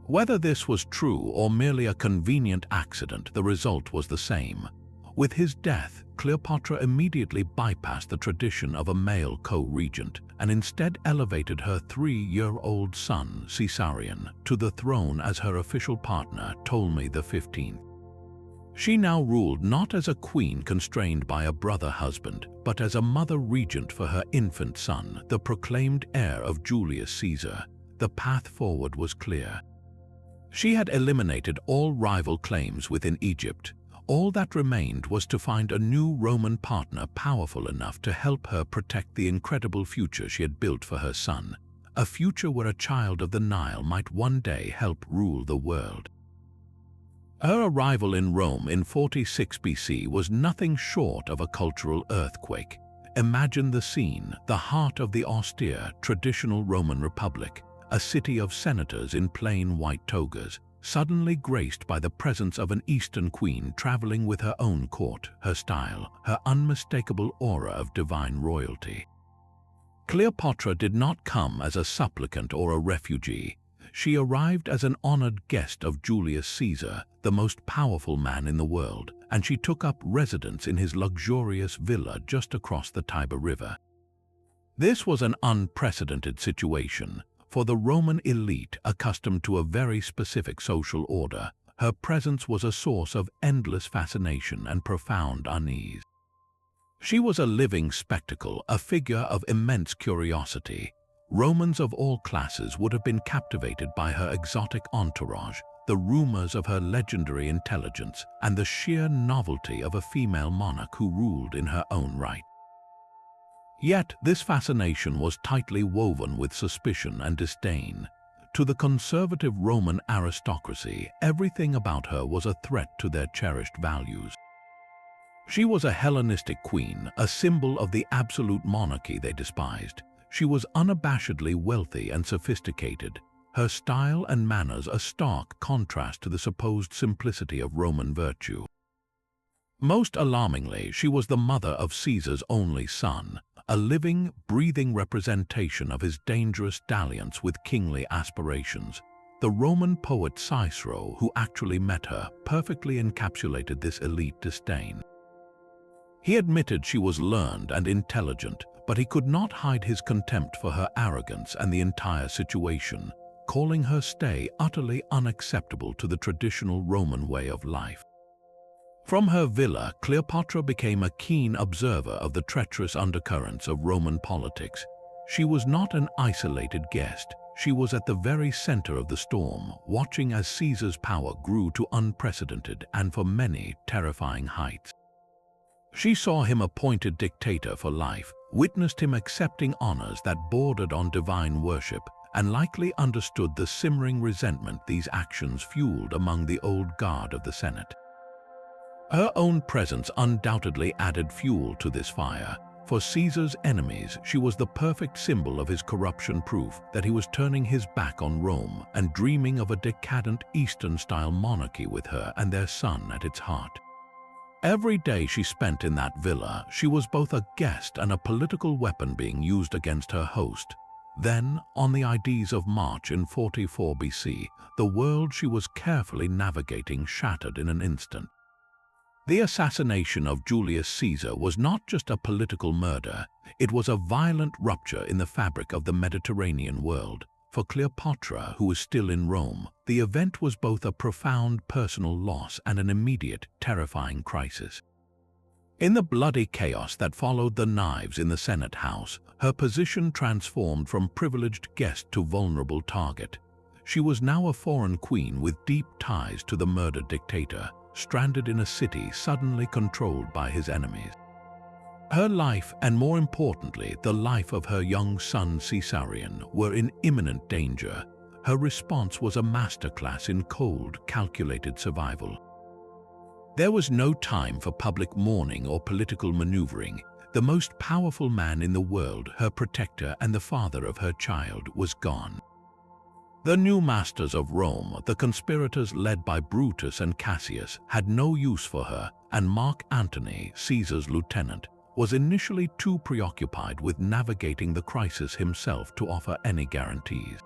Whether this was true or merely a convenient accident, the result was the same. With his death, Cleopatra immediately bypassed the tradition of a male co-regent and instead elevated her 3-year-old son, Caesarion, to the throne as her official partner, Ptolemy XV. She now ruled not as a queen constrained by a brother husband, but as a mother regent for her infant son, the proclaimed heir of Julius Caesar. The path forward was clear. She had eliminated all rival claims within Egypt. All that remained was to find a new Roman partner powerful enough to help her protect the incredible future she had built for her son, a future where a child of the Nile might one day help rule the world. Her arrival in Rome in 46 BC was nothing short of a cultural earthquake. Imagine the scene, the heart of the austere, traditional Roman Republic, a city of senators in plain white togas, suddenly graced by the presence of an Eastern queen traveling with her own court, her style, her unmistakable aura of divine royalty. Cleopatra did not come as a supplicant or a refugee. She arrived as an honored guest of Julius Caesar, the most powerful man in the world, and she took up residence in his luxurious villa just across the Tiber River. This was an unprecedented situation. For the Roman elite accustomed to a very specific social order, her presence was a source of endless fascination and profound unease. She was a living spectacle, a figure of immense curiosity. Romans of all classes would have been captivated by her exotic entourage, the rumors of her legendary intelligence, and the sheer novelty of a female monarch who ruled in her own right. Yet this fascination was tightly woven with suspicion and disdain. To the conservative Roman aristocracy, everything about her was a threat to their cherished values. She was a Hellenistic queen, a symbol of the absolute monarchy they despised. She was unabashedly wealthy and sophisticated, her style and manners a stark contrast to the supposed simplicity of Roman virtue. Most alarmingly, she was the mother of Caesar's only son, a living, breathing representation of his dangerous dalliance with kingly aspirations. The Roman poet Cicero, who actually met her, perfectly encapsulated this elite disdain. He admitted she was learned and intelligent, but he could not hide his contempt for her arrogance and the entire situation, calling her stay utterly unacceptable to the traditional Roman way of life. From her villa, Cleopatra became a keen observer of the treacherous undercurrents of Roman politics. She was not an isolated guest. She was at the very center of the storm, watching as Caesar's power grew to unprecedented and for many terrifying heights. She saw him appointed dictator for life, witnessed him accepting honors that bordered on divine worship, and likely understood the simmering resentment these actions fueled among the old guard of the Senate. Her own presence undoubtedly added fuel to this fire. For Caesar's enemies, she was the perfect symbol of his corruption, proof that he was turning his back on Rome and dreaming of a decadent Eastern-style monarchy with her and their son at its heart. Every day she spent in that villa, she was both a guest and a political weapon being used against her host. Then, on the Ides of March in 44 BC, the world she was carefully navigating shattered in an instant. The assassination of Julius Caesar was not just a political murder, it was a violent rupture in the fabric of the Mediterranean world. For Cleopatra, who was still in Rome, the event was both a profound personal loss and an immediate, terrifying crisis. In the bloody chaos that followed the knives in the Senate House, her position transformed from privileged guest to vulnerable target. She was now a foreign queen with deep ties to the murdered dictator, stranded in a city suddenly controlled by his enemies. Her life, and more importantly, the life of her young son Caesarion, were in imminent danger. Her response was a masterclass in cold, calculated survival. There was no time for public mourning or political maneuvering. The most powerful man in the world, her protector and the father of her child, was gone. The new masters of Rome, the conspirators led by Brutus and Cassius, had no use for her, and Mark Antony, Caesar's lieutenant, was initially too preoccupied with navigating the crisis himself to offer any guarantees.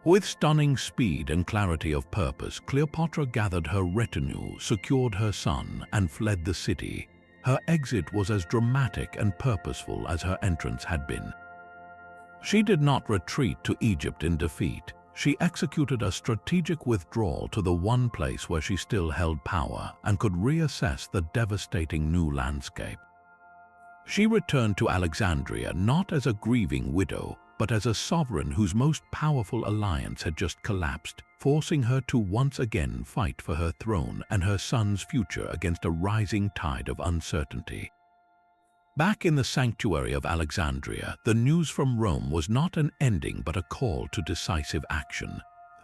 With stunning speed and clarity of purpose, Cleopatra gathered her retinue, secured her son, and fled the city. Her exit was as dramatic and purposeful as her entrance had been. She did not retreat to Egypt in defeat. She executed a strategic withdrawal to the one place where she still held power and could reassess the devastating new landscape. She returned to Alexandria not as a grieving widow, but as a sovereign whose most powerful alliance had just collapsed, forcing her to once again fight for her throne and her son's future against a rising tide of uncertainty. Back in the sanctuary of Alexandria, the news from Rome was not an ending but a call to decisive action.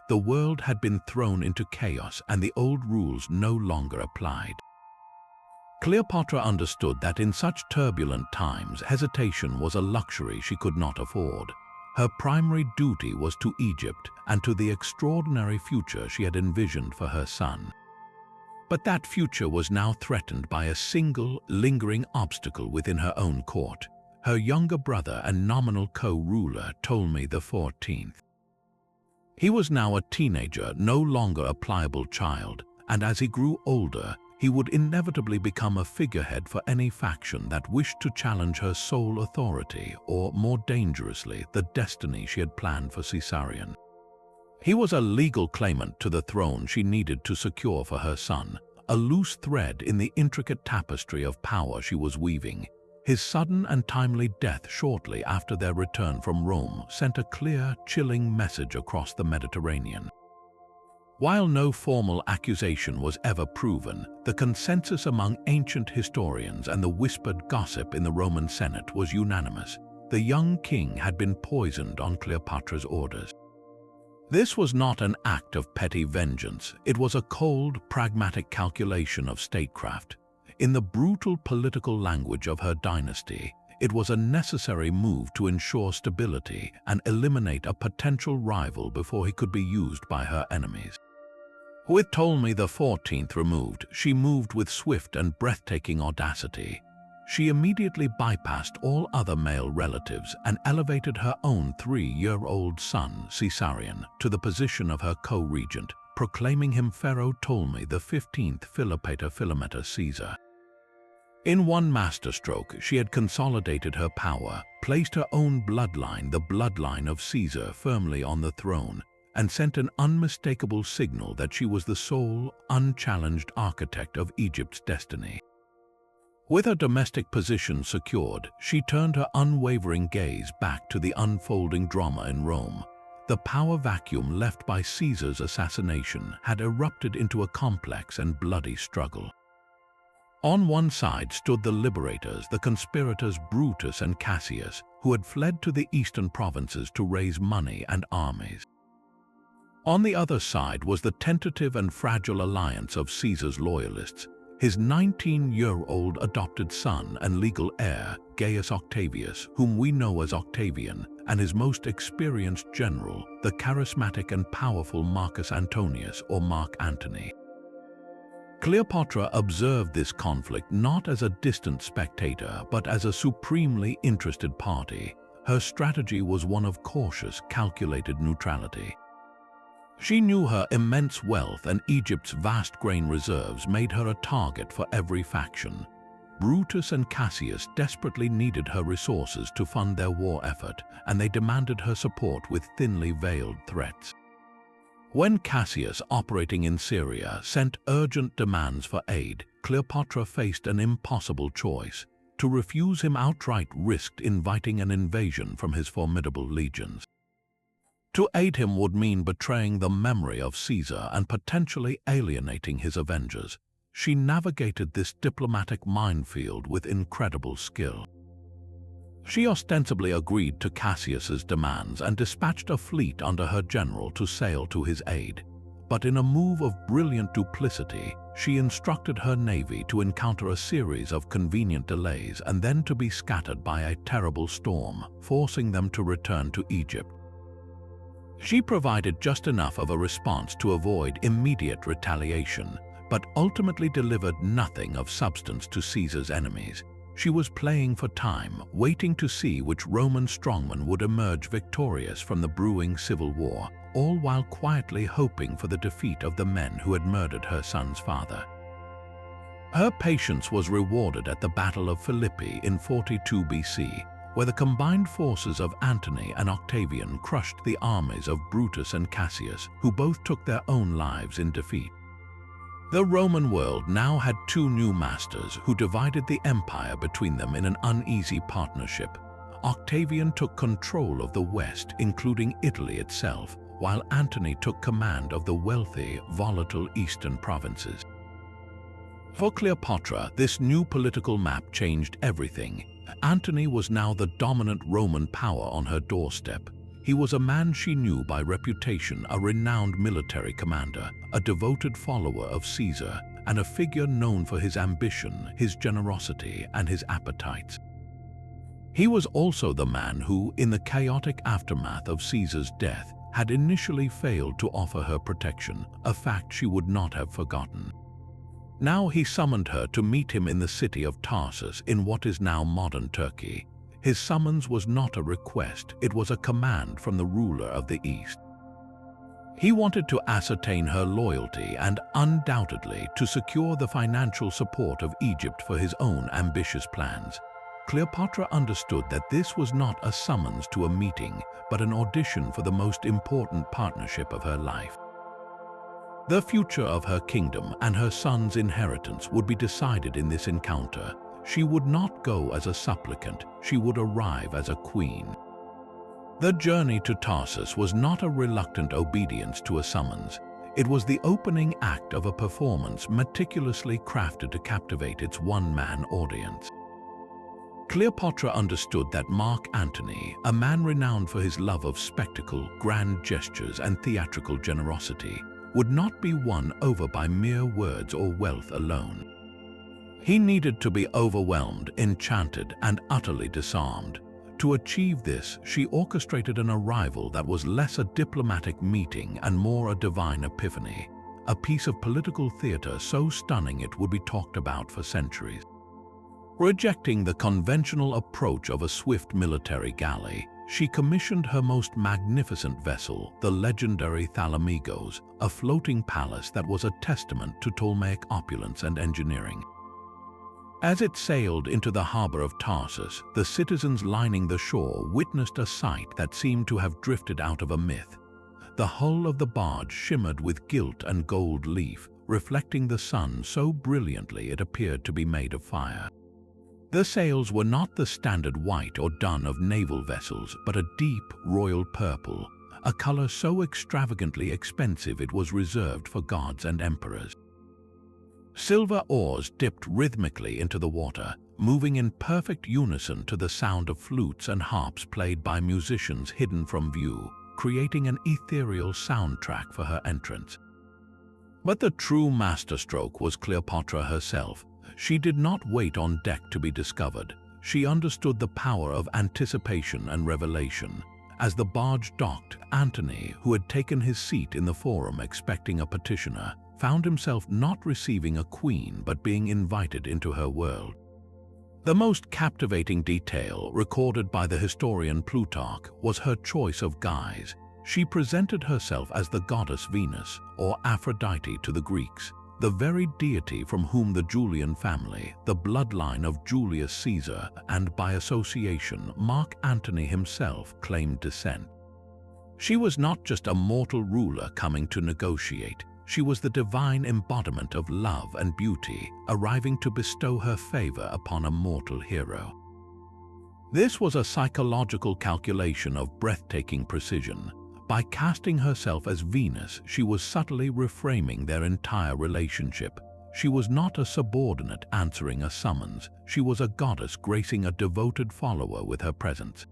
The world had been thrown into chaos and the old rules no longer applied. Cleopatra understood that in such turbulent times, hesitation was a luxury she could not afford. Her primary duty was to Egypt and to the extraordinary future she had envisioned for her son. But that future was now threatened by a single, lingering obstacle within her own court, her younger brother and nominal co-ruler, Ptolemy XIV. He was now a teenager, no longer a pliable child, and as he grew older, he would inevitably become a figurehead for any faction that wished to challenge her sole authority or, more dangerously, the destiny she had planned for Caesarion. He was a legal claimant to the throne she needed to secure for her son, a loose thread in the intricate tapestry of power she was weaving. His sudden and timely death shortly after their return from Rome sent a clear, chilling message across the Mediterranean. While no formal accusation was ever proven, the consensus among ancient historians and the whispered gossip in the Roman Senate was unanimous. The young king had been poisoned on Cleopatra's orders. This was not an act of petty vengeance, it was a cold, pragmatic calculation of statecraft. In the brutal political language of her dynasty, it was a necessary move to ensure stability and eliminate a potential rival before he could be used by her enemies. With Ptolemy XIV removed, she moved with swift and breathtaking audacity. She immediately bypassed all other male relatives and elevated her own 3-year-old son, Caesarion, to the position of her co-regent, proclaiming him Pharaoh Ptolemy XV Philopator Caesar. In one masterstroke, she had consolidated her power, placed her own bloodline, the bloodline of Caesar, firmly on the throne, and sent an unmistakable signal that she was the sole, unchallenged architect of Egypt's destiny. With her domestic position secured, she turned her unwavering gaze back to the unfolding drama in Rome. The power vacuum left by Caesar's assassination had erupted into a complex and bloody struggle. On one side stood the liberators, the conspirators Brutus and Cassius, who had fled to the eastern provinces to raise money and armies. On the other side was the tentative and fragile alliance of Caesar's loyalists, his 19-year-old adopted son and legal heir, Gaius Octavius, whom we know as Octavian, and his most experienced general, the charismatic and powerful Marcus Antonius or Mark Antony. Cleopatra observed this conflict not as a distant spectator, but as a supremely interested party. Her strategy was one of cautious, calculated neutrality. She knew her immense wealth and Egypt's vast grain reserves made her a target for every faction. Brutus and Cassius desperately needed her resources to fund their war effort, and they demanded her support with thinly veiled threats. When Cassius, operating in Syria, sent urgent demands for aid, Cleopatra faced an impossible choice. To refuse him outright risked inviting an invasion from his formidable legions. To aid him would mean betraying the memory of Caesar and potentially alienating his avengers. She navigated this diplomatic minefield with incredible skill. She ostensibly agreed to Cassius's demands and dispatched a fleet under her general to sail to his aid. But in a move of brilliant duplicity, she instructed her navy to encounter a series of convenient delays and then to be scattered by a terrible storm, forcing them to return to Egypt. She provided just enough of a response to avoid immediate retaliation, but ultimately delivered nothing of substance to Caesar's enemies. She was playing for time, waiting to see which Roman strongman would emerge victorious from the brewing civil war, all while quietly hoping for the defeat of the men who had murdered her son's father. Her patience was rewarded at the Battle of Philippi in 42 BC, where the combined forces of Antony and Octavian crushed the armies of Brutus and Cassius, who both took their own lives in defeat. The Roman world now had two new masters who divided the empire between them in an uneasy partnership. Octavian took control of the West, including Italy itself, while Antony took command of the wealthy, volatile eastern provinces. For Cleopatra, this new political map changed everything. Antony was now the dominant Roman power on her doorstep. He was a man she knew by reputation, a renowned military commander, a devoted follower of Caesar, and a figure known for his ambition, his generosity, and his appetites. He was also the man who, in the chaotic aftermath of Caesar's death, had initially failed to offer her protection, a fact she would not have forgotten. Now he summoned her to meet him in the city of Tarsus in what is now modern Turkey. His summons was not a request, it was a command from the ruler of the East. He wanted to ascertain her loyalty and undoubtedly to secure the financial support of Egypt for his own ambitious plans. Cleopatra understood that this was not a summons to a meeting, but an audition for the most important partnership of her life. The future of her kingdom and her son's inheritance would be decided in this encounter. She would not go as a supplicant, she would arrive as a queen. The journey to Tarsus was not a reluctant obedience to a summons. It was the opening act of a performance meticulously crafted to captivate its one-man audience. Cleopatra understood that Mark Antony, a man renowned for his love of spectacle, grand gestures, and theatrical generosity, would not be won over by mere words or wealth alone. He needed to be overwhelmed, enchanted, and utterly disarmed. To achieve this, she orchestrated an arrival that was less a diplomatic meeting and more a divine epiphany, a piece of political theater so stunning it would be talked about for centuries. Rejecting the conventional approach of a swift military galley, she commissioned her most magnificent vessel, the legendary Ptolemaic, a floating palace that was a testament to Ptolemaic opulence and engineering. As it sailed into the harbor of Tarsus, the citizens lining the shore witnessed a sight that seemed to have drifted out of a myth. The hull of the barge shimmered with gilt and gold leaf, reflecting the sun so brilliantly it appeared to be made of fire. The sails were not the standard white or dun of naval vessels, but a deep royal purple, a color so extravagantly expensive it was reserved for gods and emperors. Silver oars dipped rhythmically into the water, moving in perfect unison to the sound of flutes and harps played by musicians hidden from view, creating an ethereal soundtrack for her entrance. But the true masterstroke was Cleopatra herself. She did not wait on deck to be discovered. She understood the power of anticipation and revelation. As the barge docked, Antony, who had taken his seat in the forum expecting a petitioner, found himself not receiving a queen but being invited into her world. The most captivating detail, recorded by the historian Plutarch, was her choice of guise. She presented herself as the goddess Venus, or Aphrodite to the Greeks, the very deity from whom the Julian family, the bloodline of Julius Caesar, and by association Mark Antony himself, claimed descent. She was not just a mortal ruler coming to negotiate. She was the divine embodiment of love and beauty, arriving to bestow her favor upon a mortal hero. This was a psychological calculation of breathtaking precision. By casting herself as Venus, she was subtly reframing their entire relationship. She was not a subordinate answering a summons. She was a goddess gracing a devoted follower with her presence.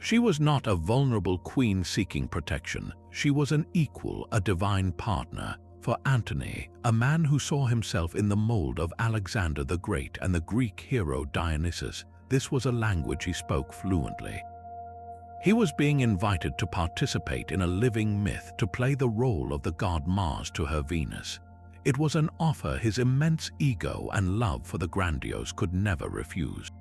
She was not a vulnerable queen seeking protection. She was an equal, a divine partner. For Antony, a man who saw himself in the mold of Alexander the Great and the Greek hero Dionysus, this was a language he spoke fluently. He was being invited to participate in a living myth, to play the role of the god Mars to her Venus. It was an offer his immense ego and love for the grandiose could never refuse.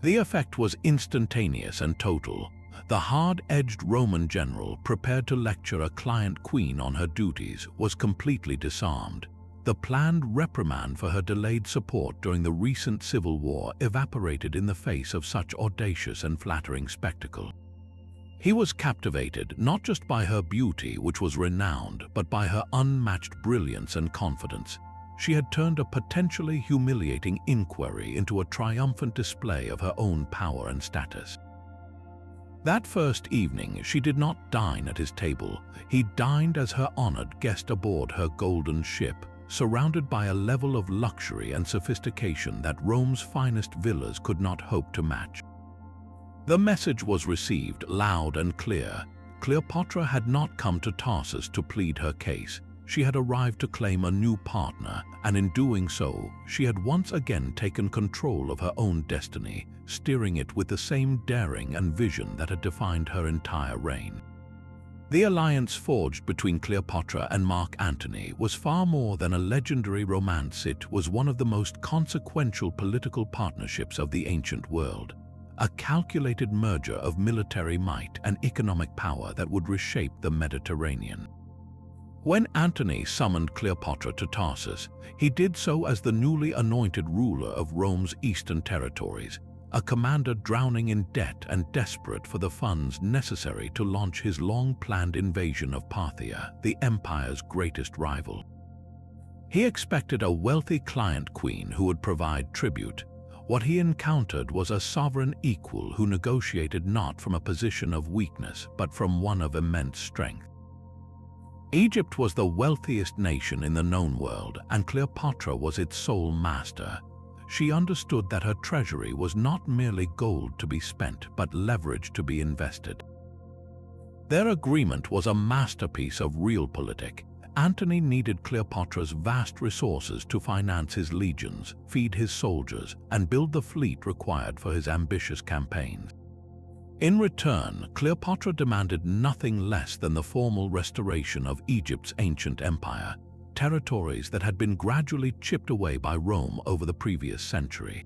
The effect was instantaneous and total. The hard-edged Roman general, prepared to lecture a client queen on her duties, was completely disarmed. The planned reprimand for her delayed support during the recent civil war evaporated in the face of such audacious and flattering spectacle. He was captivated not just by her beauty, which was renowned, but by her unmatched brilliance and confidence. She had turned a potentially humiliating inquiry into a triumphant display of her own power and status. That first evening, she did not dine at his table. He dined as her honored guest aboard her golden ship, surrounded by a level of luxury and sophistication that Rome's finest villas could not hope to match. The message was received loud and clear. Cleopatra had not come to Tarsus to plead her case. She had arrived to claim a new partner, and in doing so, she had once again taken control of her own destiny, steering it with the same daring and vision that had defined her entire reign. The alliance forged between Cleopatra and Mark Antony was far more than a legendary romance. It was one of the most consequential political partnerships of the ancient world. a calculated merger of military might and economic power that would reshape the Mediterranean. When Antony summoned Cleopatra to Tarsus, he did so as the newly anointed ruler of Rome's eastern territories, a commander drowning in debt and desperate for the funds necessary to launch his long-planned invasion of Parthia, the empire's greatest rival. He expected a wealthy client queen who would provide tribute. What he encountered was a sovereign equal who negotiated not from a position of weakness but from one of immense strength. Egypt was the wealthiest nation in the known world, and Cleopatra was its sole master. She understood that her treasury was not merely gold to be spent, but leverage to be invested. Their agreement was a masterpiece of realpolitik. Antony needed Cleopatra's vast resources to finance his legions, feed his soldiers, and build the fleet required for his ambitious campaigns. In return, Cleopatra demanded nothing less than the formal restoration of Egypt's ancient empire, territories that had been gradually chipped away by Rome over the previous century.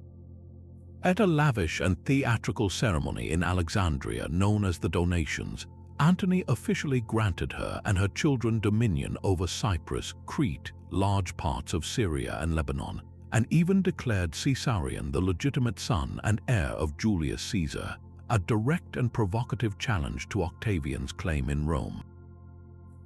At a lavish and theatrical ceremony in Alexandria known as the Donations, Antony officially granted her and her children dominion over Cyprus, Crete, large parts of Syria and Lebanon, and even declared Caesarion the legitimate son and heir of Julius Caesar, a direct and provocative challenge to Octavian's claim in Rome.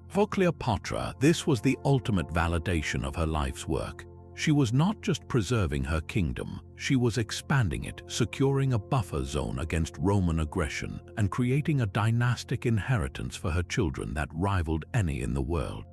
For Cleopatra, this was the ultimate validation of her life's work. She was not just preserving her kingdom, she was expanding it, securing a buffer zone against Roman aggression, and creating a dynastic inheritance for her children that rivaled any in the world.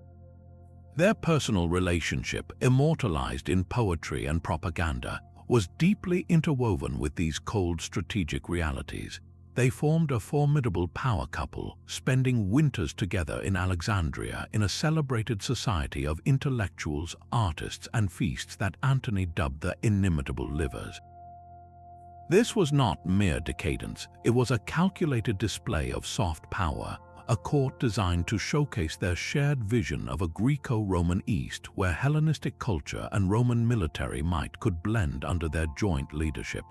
Their personal relationship, immortalized in poetry and propaganda, was deeply interwoven with these cold strategic realities. They formed a formidable power couple, spending winters together in Alexandria in a celebrated society of intellectuals, artists, and feasts that Antony dubbed the inimitable livers. This was not mere decadence, it was a calculated display of soft power, a court designed to showcase their shared vision of a Greco-Roman East where Hellenistic culture and Roman military might could blend under their joint leadership.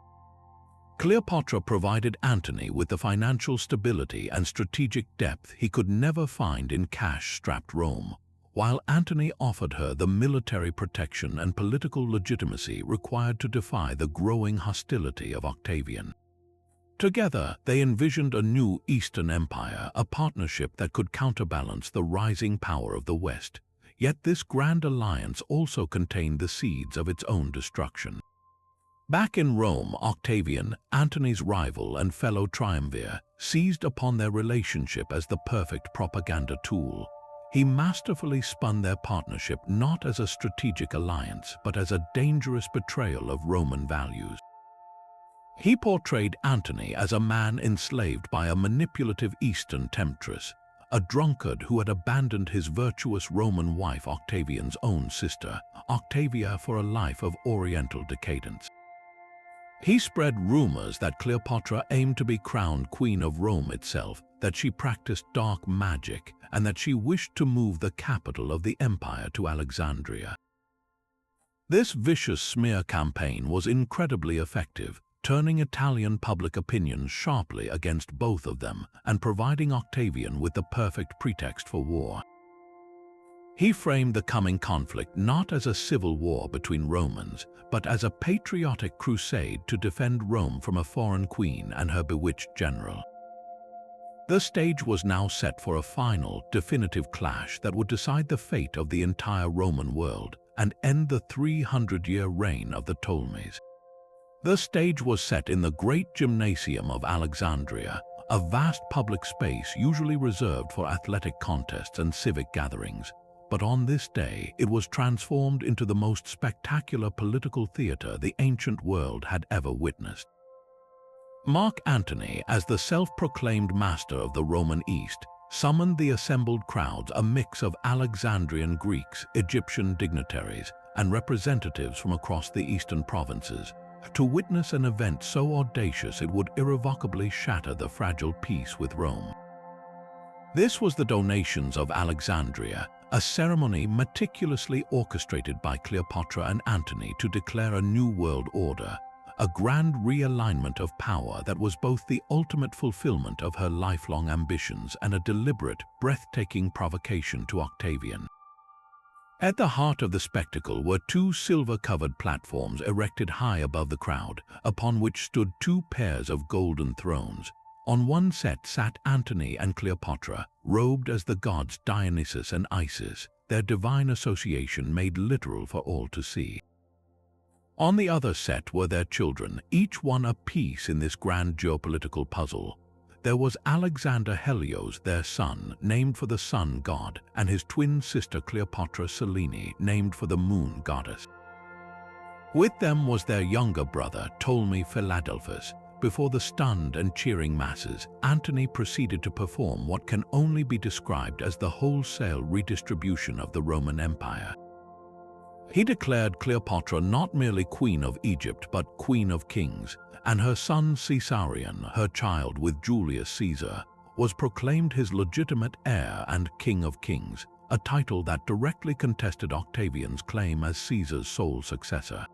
Cleopatra provided Antony with the financial stability and strategic depth he could never find in cash-strapped Rome, while Antony offered her the military protection and political legitimacy required to defy the growing hostility of Octavian. Together, they envisioned a new Eastern Empire, a partnership that could counterbalance the rising power of the West. Yet this grand alliance also contained the seeds of its own destruction. Back in Rome, Octavian, Antony's rival and fellow triumvir, seized upon their relationship as the perfect propaganda tool. He masterfully spun their partnership not as a strategic alliance, but as a dangerous betrayal of Roman values. He portrayed Antony as a man enslaved by a manipulative Eastern temptress, a drunkard who had abandoned his virtuous Roman wife Octavian's own sister, Octavia, for a life of Oriental decadence. He spread rumors that Cleopatra aimed to be crowned Queen of Rome itself, that she practiced dark magic, and that she wished to move the capital of the empire to Alexandria. This vicious smear campaign was incredibly effective, turning Italian public opinion sharply against both of them and providing Octavian with the perfect pretext for war. He framed the coming conflict not as a civil war between Romans, but as a patriotic crusade to defend Rome from a foreign queen and her bewitched general. The stage was now set for a final, definitive clash that would decide the fate of the entire Roman world and end the 300-year reign of the Ptolemies. The stage was set in the Great Gymnasium of Alexandria, a vast public space usually reserved for athletic contests and civic gatherings. But on this day, it was transformed into the most spectacular political theater the ancient world had ever witnessed. Mark Antony, as the self-proclaimed master of the Roman East, summoned the assembled crowds, a mix of Alexandrian Greeks, Egyptian dignitaries, and representatives from across the eastern provinces, to witness an event so audacious it would irrevocably shatter the fragile peace with Rome. This was the Donations of Alexandria, a ceremony meticulously orchestrated by Cleopatra and Antony to declare a new world order, a grand realignment of power that was both the ultimate fulfillment of her lifelong ambitions and a deliberate, breathtaking provocation to Octavian. At the heart of the spectacle were two silver-covered platforms erected high above the crowd, upon which stood two pairs of golden thrones. On one set sat Antony and Cleopatra, robed as the gods Dionysus and Isis, their divine association made literal for all to see. On the other set were their children, each one a piece in this grand geopolitical puzzle. There was Alexander Helios, their son, named for the sun god, and his twin sister Cleopatra Selene, named for the moon goddess. With them was their younger brother, Ptolemy Philadelphus. Before the stunned and cheering masses, Antony proceeded to perform what can only be described as the wholesale redistribution of the Roman Empire. He declared Cleopatra not merely Queen of Egypt but Queen of Kings, and her son Caesarion, her child with Julius Caesar, was proclaimed his legitimate heir and King of Kings, a title that directly contested Octavian's claim as Caesar's sole successor.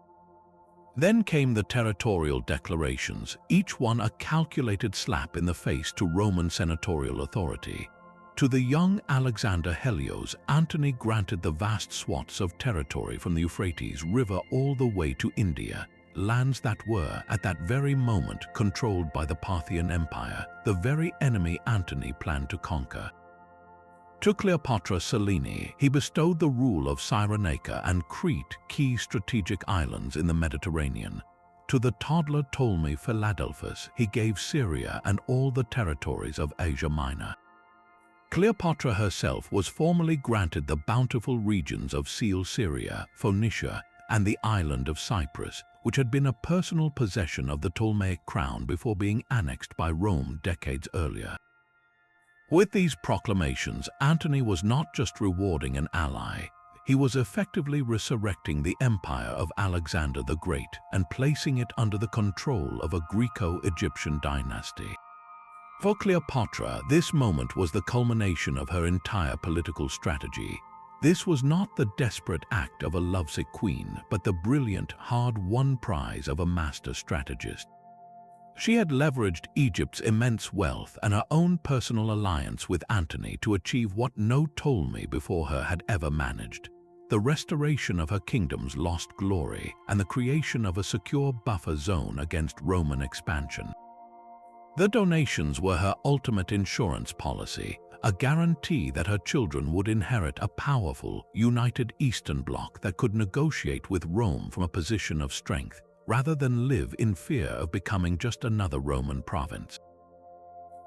Then came the territorial declarations, each one a calculated slap in the face to Roman senatorial authority. To the young Alexander Helios, Antony granted the vast swaths of territory from the Euphrates River all the way to India, lands that were, at that very moment, controlled by the Parthian Empire, the very enemy Antony planned to conquer. To Cleopatra Selene, he bestowed the rule of Cyrenaica and Crete, key strategic islands in the Mediterranean. To the toddler Ptolemy Philadelphus, he gave Syria and all the territories of Asia Minor. Cleopatra herself was formally granted the bountiful regions of Syria, Phoenicia, and the island of Cyprus, which had been a personal possession of the Ptolemaic crown before being annexed by Rome decades earlier. With these proclamations, Antony was not just rewarding an ally, he was effectively resurrecting the empire of Alexander the Great and placing it under the control of a Greco-Egyptian dynasty. For Cleopatra, this moment was the culmination of her entire political strategy. This was not the desperate act of a lovesick queen, but the brilliant, hard-won prize of a master strategist. She had leveraged Egypt's immense wealth and her own personal alliance with Antony to achieve what no Ptolemy before her had ever managed: the restoration of her kingdom's lost glory and the creation of a secure buffer zone against Roman expansion. The donations were her ultimate insurance policy, a guarantee that her children would inherit a powerful, united Eastern Bloc that could negotiate with Rome from a position of strength, rather than live in fear of becoming just another Roman province.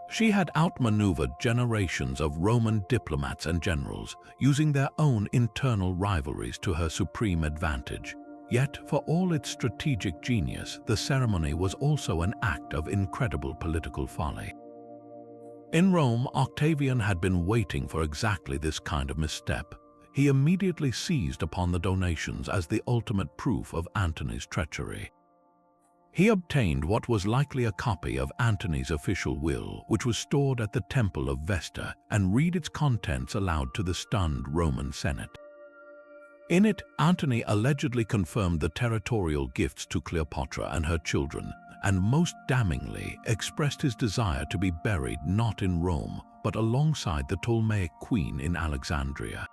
She had outmaneuvered generations of Roman diplomats and generals, using their own internal rivalries to her supreme advantage. Yet, for all its strategic genius, the ceremony was also an act of incredible political folly. In Rome, Octavian had been waiting for exactly this kind of misstep. He immediately seized upon the donations as the ultimate proof of Antony's treachery. He obtained what was likely a copy of Antony's official will, which was stored at the Temple of Vesta, and read its contents aloud to the stunned Roman Senate. In it, Antony allegedly confirmed the territorial gifts to Cleopatra and her children, and most damningly expressed his desire to be buried not in Rome, but alongside the Ptolemaic queen in Alexandria.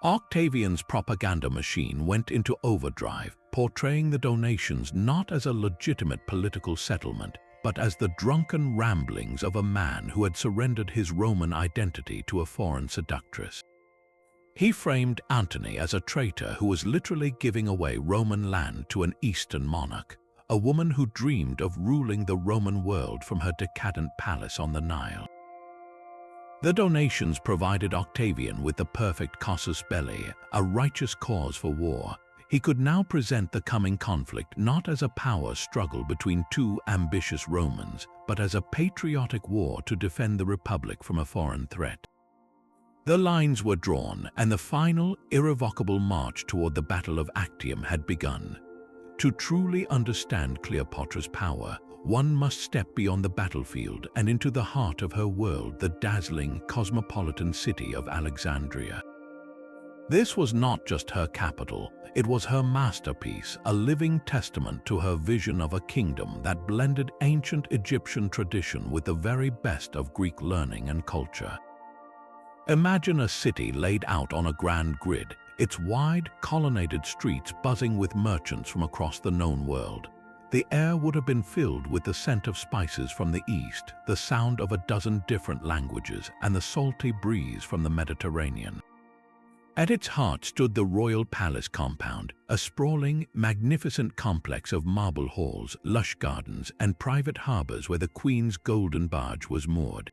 Octavian's propaganda machine went into overdrive, portraying the donations not as a legitimate political settlement, but as the drunken ramblings of a man who had surrendered his Roman identity to a foreign seductress. He framed Antony as a traitor who was literally giving away Roman land to an Eastern monarch, a woman who dreamed of ruling the Roman world from her decadent palace on the Nile. The donations provided Octavian with the perfect casus belli, a righteous cause for war. He could now present the coming conflict not as a power struggle between two ambitious Romans, but as a patriotic war to defend the Republic from a foreign threat. The lines were drawn, and the final, irrevocable march toward the Battle of Actium had begun. To truly understand Cleopatra's power, one must step beyond the battlefield and into the heart of her world, the dazzling, cosmopolitan city of Alexandria. This was not just her capital, It was her masterpiece, a living testament to her vision of a kingdom that blended ancient Egyptian tradition with the very best of Greek learning and culture. Imagine a city laid out on a grand grid, its wide, colonnaded streets buzzing with merchants from across the known world. The air would have been filled with the scent of spices from the east, the sound of a dozen different languages, and the salty breeze from the Mediterranean. At its heart stood the royal palace compound, a sprawling, magnificent complex of marble halls, lush gardens, and private harbors where the queen's golden barge was moored.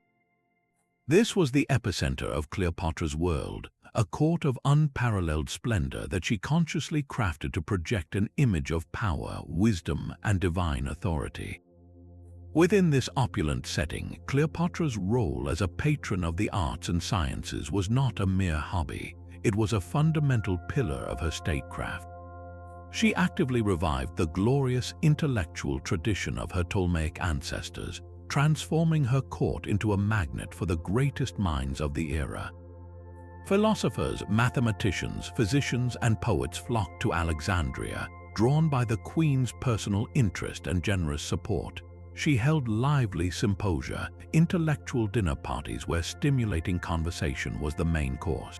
This was the epicenter of Cleopatra's world, a court of unparalleled splendor that she consciously crafted to project an image of power, wisdom, and divine authority. Within this opulent setting, Cleopatra's role as a patron of the arts and sciences was not a mere hobby. It was a fundamental pillar of her statecraft. She actively revived the glorious intellectual tradition of her Ptolemaic ancestors, transforming her court into a magnet for the greatest minds of the era. Philosophers, mathematicians, physicians, and poets flocked to Alexandria, drawn by the queen's personal interest and generous support. She held lively symposia, intellectual dinner parties where stimulating conversation was the main course.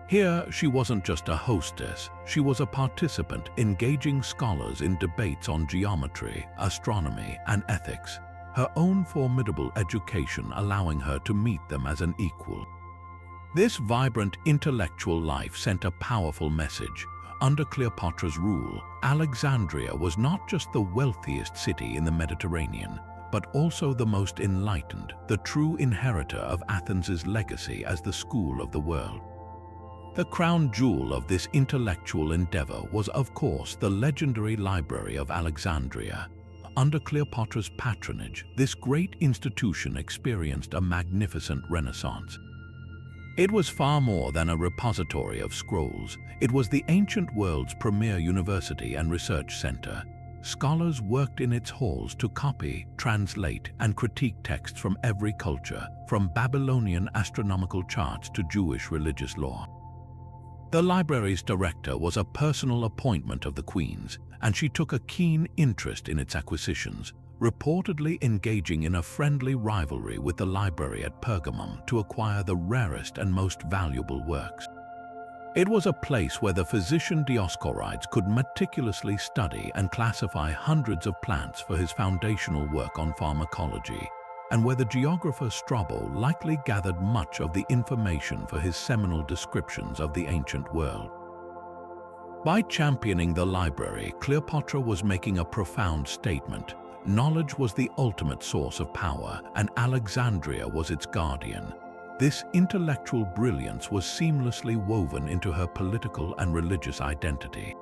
Here, she wasn't just a hostess, she was a participant, engaging scholars in debates on geometry, astronomy, and ethics, her own formidable education allowing her to meet them as an equal. This vibrant intellectual life sent a powerful message. Under Cleopatra's rule, Alexandria was not just the wealthiest city in the Mediterranean, but also the most enlightened, the true inheritor of Athens' legacy as the school of the world. The crown jewel of this intellectual endeavor was, of course, the legendary Library of Alexandria. Under Cleopatra's patronage, this great institution experienced a magnificent renaissance. It was far more than a repository of scrolls. It was the ancient world's premier university and research center. Scholars worked in its halls to copy, translate, and critique texts from every culture, from Babylonian astronomical charts to Jewish religious law. The library's director was a personal appointment of the Queen's, and she took a keen interest in its acquisitions, reportedly engaging in a friendly rivalry with the library at Pergamum to acquire the rarest and most valuable works. It was a place where the physician Dioscorides could meticulously study and classify hundreds of plants for his foundational work on pharmacology, and where the geographer Strabo likely gathered much of the information for his seminal descriptions of the ancient world. By championing the library, Cleopatra was making a profound statement. Knowledge was the ultimate source of power, and Alexandria was its guardian. This intellectual brilliance was seamlessly woven into her political and religious identity.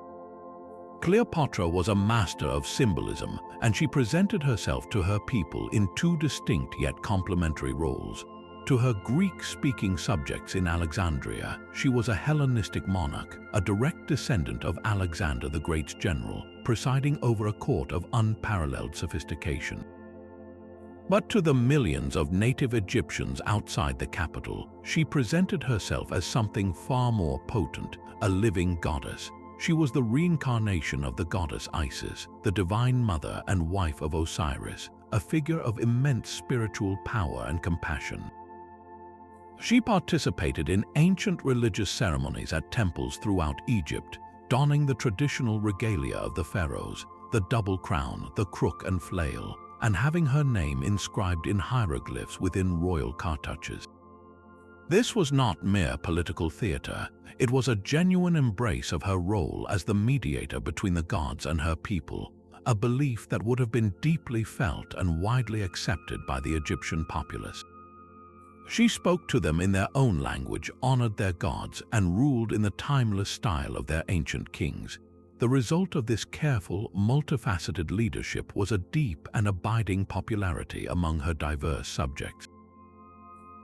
Cleopatra was a master of symbolism, and she presented herself to her people in two distinct yet complementary roles. To her Greek-speaking subjects in Alexandria, she was a Hellenistic monarch, a direct descendant of Alexander the Great's general, presiding over a court of unparalleled sophistication. But to the millions of native Egyptians outside the capital, she presented herself as something far more potent, a living goddess. She was the reincarnation of the goddess Isis, the divine mother and wife of Osiris, a figure of immense spiritual power and compassion. She participated in ancient religious ceremonies at temples throughout Egypt, donning the traditional regalia of the pharaohs, the double crown, the crook and flail, and having her name inscribed in hieroglyphs within royal cartouches. This was not mere political theater. It was a genuine embrace of her role as the mediator between the gods and her people, a belief that would have been deeply felt and widely accepted by the Egyptian populace. She spoke to them in their own language, honored their gods, and ruled in the timeless style of their ancient kings. The result of this careful, multifaceted leadership was a deep and abiding popularity among her diverse subjects.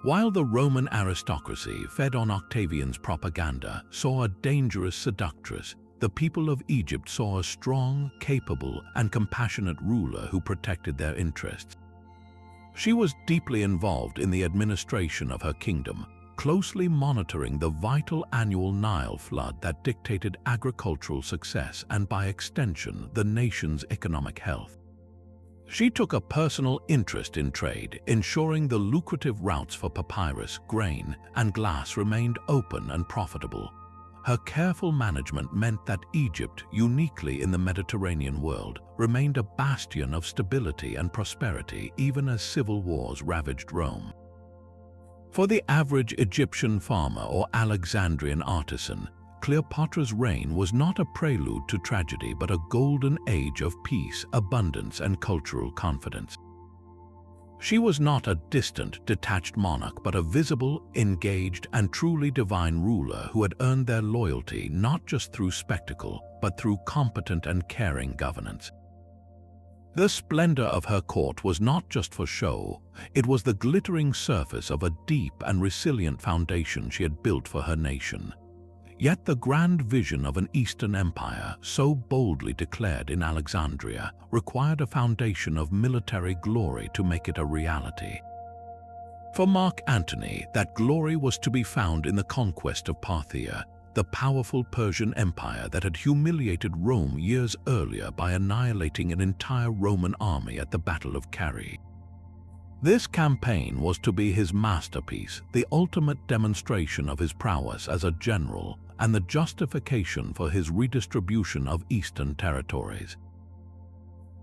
While the Roman aristocracy, fed on Octavian's propaganda, saw a dangerous seductress, the people of Egypt saw a strong, capable, and compassionate ruler who protected their interests. She was deeply involved in the administration of her kingdom, closely monitoring the vital annual Nile flood that dictated agricultural success and, by extension, the nation's economic health. She took a personal interest in trade, ensuring the lucrative routes for papyrus, grain, and glass remained open and profitable. Her careful management meant that Egypt, uniquely in the Mediterranean world, remained a bastion of stability and prosperity even as civil wars ravaged Rome. For the average Egyptian farmer or Alexandrian artisan, Cleopatra's reign was not a prelude to tragedy but a golden age of peace, abundance, and cultural confidence. She was not a distant, detached monarch but a visible, engaged, and truly divine ruler who had earned their loyalty not just through spectacle but through competent and caring governance. The splendor of her court was not just for show, it was the glittering surface of a deep and resilient foundation she had built for her nation. Yet the grand vision of an Eastern empire, so boldly declared in Alexandria, required a foundation of military glory to make it a reality. For Mark Antony, that glory was to be found in the conquest of Parthia, the powerful Persian empire that had humiliated Rome years earlier by annihilating an entire Roman army at the Battle of Carrhae. This campaign was to be his masterpiece, the ultimate demonstration of his prowess as a general and the justification for his redistribution of eastern territories.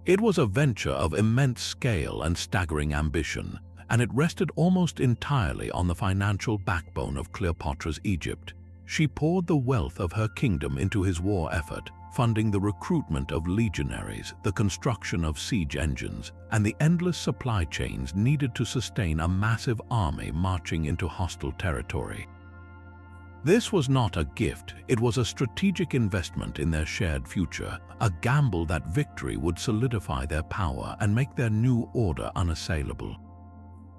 It was a venture of immense scale and staggering ambition, and it rested almost entirely on the financial backbone of Cleopatra's Egypt. She poured the wealth of her kingdom into his war effort, funding the recruitment of legionaries, the construction of siege engines, and the endless supply chains needed to sustain a massive army marching into hostile territory. This was not a gift, it was a strategic investment in their shared future, a gamble that victory would solidify their power and make their new order unassailable.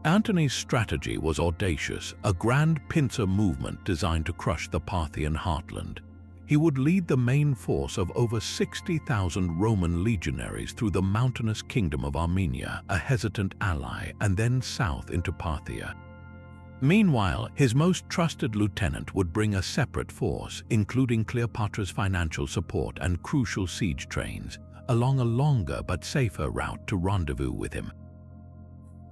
Antony's strategy was audacious, a grand pincer movement designed to crush the Parthian heartland. He would lead the main force of over 60,000 Roman legionaries through the mountainous kingdom of Armenia, a hesitant ally, and then south into Parthia. Meanwhile, his most trusted lieutenant would bring a separate force, including Cleopatra's financial support and crucial siege trains, along a longer but safer route to rendezvous with him.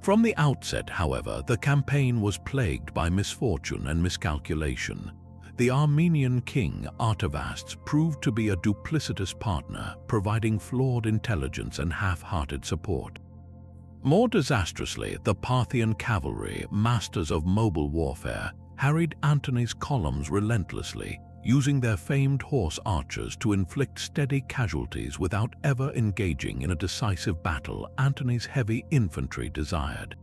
From the outset, however, the campaign was plagued by misfortune and miscalculation. The Armenian king, Artavasdes, proved to be a duplicitous partner, providing flawed intelligence and half-hearted support. More disastrously, the Parthian cavalry, masters of mobile warfare, harried Antony's columns relentlessly, using their famed horse archers to inflict steady casualties without ever engaging in a decisive battle Antony's heavy infantry desired.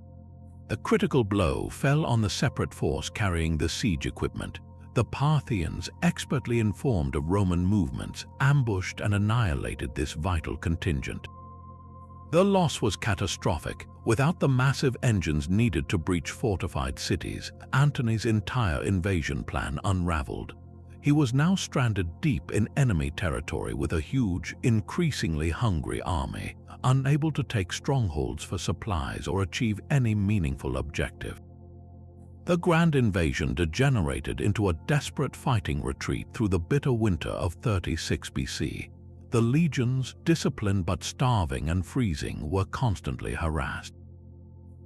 The critical blow fell on the separate force carrying the siege equipment. The Parthians, expertly informed of Roman movements, ambushed and annihilated this vital contingent. The loss was catastrophic. Without the massive engines needed to breach fortified cities, Antony's entire invasion plan unraveled. He was now stranded deep in enemy territory with a huge, increasingly hungry army, unable to take strongholds for supplies or achieve any meaningful objective. The grand invasion degenerated into a desperate fighting retreat through the bitter winter of 36 BC. The legions, disciplined but starving and freezing, were constantly harassed.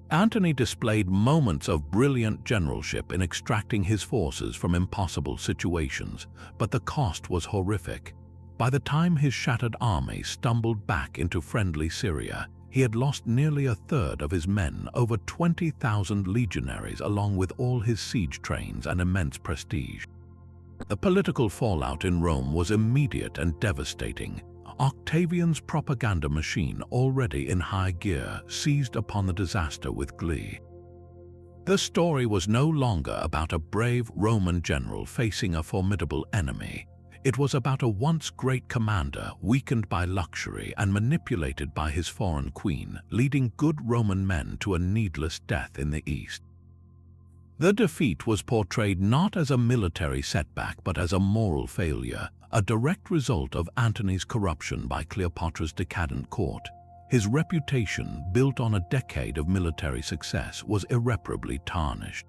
Antony displayed moments of brilliant generalship in extracting his forces from impossible situations, but the cost was horrific. By the time his shattered army stumbled back into friendly Syria, he had lost nearly a third of his men, over 20,000 legionaries, along with all his siege trains and immense prestige. The political fallout in Rome was immediate and devastating. Octavian's propaganda machine, already in high gear, seized upon the disaster with glee. The story was no longer about a brave Roman general facing a formidable enemy. It was about a once great commander weakened by luxury and manipulated by his foreign queen, leading good Roman men to a needless death in the east. The defeat was portrayed not as a military setback but as a moral failure, a direct result of Antony's corruption by Cleopatra's decadent court. His reputation, built on a decade of military success, was irreparably tarnished.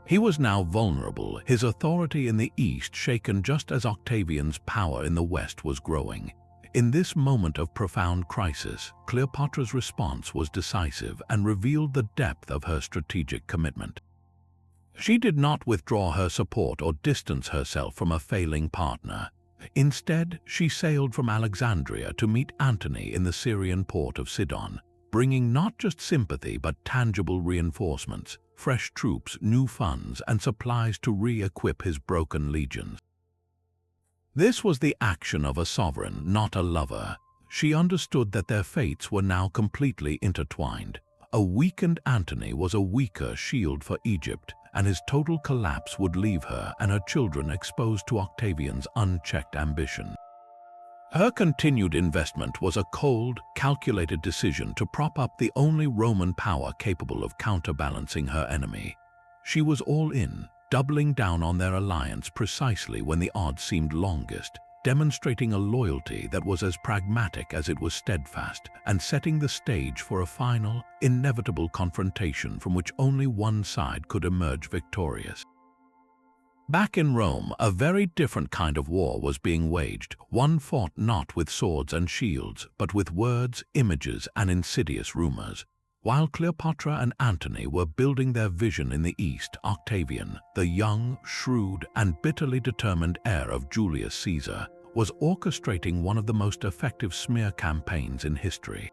He was now vulnerable, his authority in the east shaken just as Octavian's power in the west was growing. In this moment of profound crisis, Cleopatra's response was decisive and revealed the depth of her strategic commitment. She did not withdraw her support or distance herself from a failing partner. Instead, she sailed from Alexandria to meet Antony in the Syrian port of Sidon, bringing not just sympathy but tangible reinforcements, fresh troops, new funds, and supplies to re-equip his broken legions. This was the action of a sovereign, not a lover. She understood that their fates were now completely intertwined. A weakened Antony was a weaker shield for Egypt, and his total collapse would leave her and her children exposed to Octavian's unchecked ambition. Her continued investment was a cold, calculated decision to prop up the only Roman power capable of counterbalancing her enemy. She was all in, doubling down on their alliance precisely when the odds seemed longest, demonstrating a loyalty that was as pragmatic as it was steadfast, and setting the stage for a final, inevitable confrontation from which only one side could emerge victorious. Back in Rome, a very different kind of war was being waged, one fought not with swords and shields, but with words, images, and insidious rumors. While Cleopatra and Antony were building their vision in the east, Octavian, the young, shrewd, and bitterly determined heir of Julius Caesar, was orchestrating one of the most effective smear campaigns in history.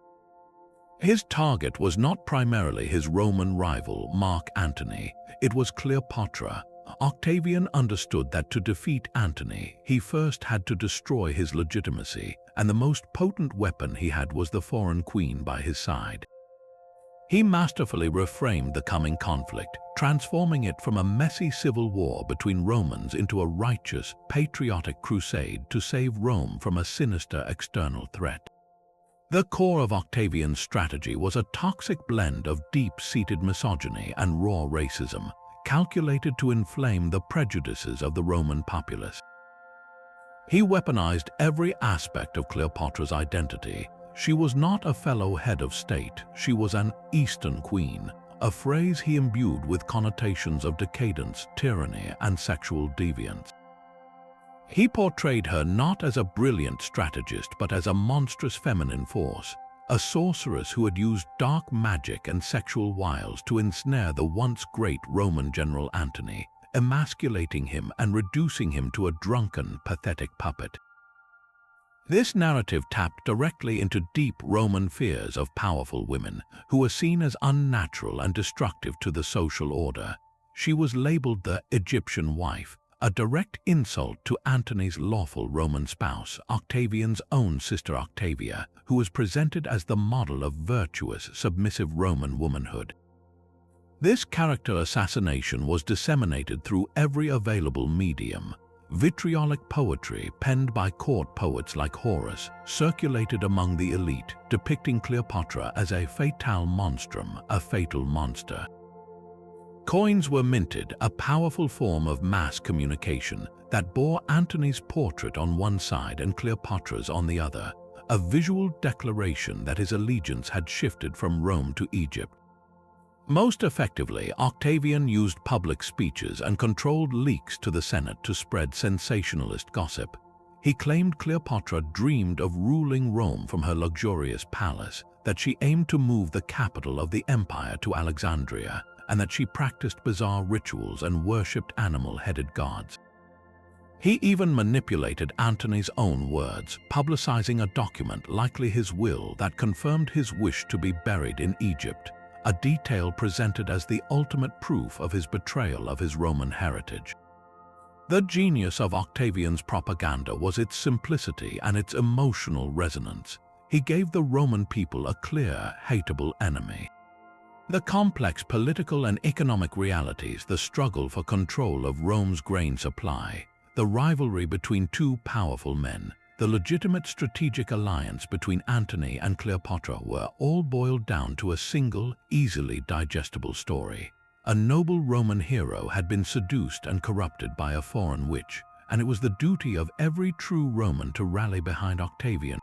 His target was not primarily his Roman rival, Mark Antony. It was Cleopatra. Octavian understood that to defeat Antony, he first had to destroy his legitimacy, and the most potent weapon he had was the foreign queen by his side. He masterfully reframed the coming conflict, transforming it from a messy civil war between Romans into a righteous, patriotic crusade to save Rome from a sinister external threat. The core of Octavian's strategy was a toxic blend of deep-seated misogyny and raw racism, calculated to inflame the prejudices of the Roman populace. He weaponized every aspect of Cleopatra's identity. She was not a fellow head of state, she was an Eastern queen, a phrase he imbued with connotations of decadence, tyranny, and sexual deviance. He portrayed her not as a brilliant strategist but as a monstrous feminine force, a sorceress who had used dark magic and sexual wiles to ensnare the once great Roman general Antony, emasculating him and reducing him to a drunken, pathetic puppet. This narrative tapped directly into deep Roman fears of powerful women, who were seen as unnatural and destructive to the social order. She was labeled the Egyptian wife, a direct insult to Antony's lawful Roman spouse, Octavian's own sister Octavia, who was presented as the model of virtuous, submissive Roman womanhood. This character assassination was disseminated through every available medium. Vitriolic poetry, penned by court poets like Horace, circulated among the elite, depicting Cleopatra as a fatale monstrum, a fatal monster. Coins were minted, a powerful form of mass communication that bore Antony's portrait on one side and Cleopatra's on the other, a visual declaration that his allegiance had shifted from Rome to Egypt. Most effectively, Octavian used public speeches and controlled leaks to the Senate to spread sensationalist gossip. He claimed Cleopatra dreamed of ruling Rome from her luxurious palace, that she aimed to move the capital of the empire to Alexandria, and that she practiced bizarre rituals and worshipped animal-headed gods. He even manipulated Antony's own words, publicizing a document, likely his will, that confirmed his wish to be buried in Egypt, a detail presented as the ultimate proof of his betrayal of his Roman heritage. The genius of Octavian's propaganda was its simplicity and its emotional resonance. He gave the Roman people a clear, hateable enemy. The complex political and economic realities, the struggle for control of Rome's grain supply, the rivalry between two powerful men, the legitimate strategic alliance between Antony and Cleopatra were all boiled down to a single, easily digestible story. A noble Roman hero had been seduced and corrupted by a foreign witch, and it was the duty of every true Roman to rally behind Octavian.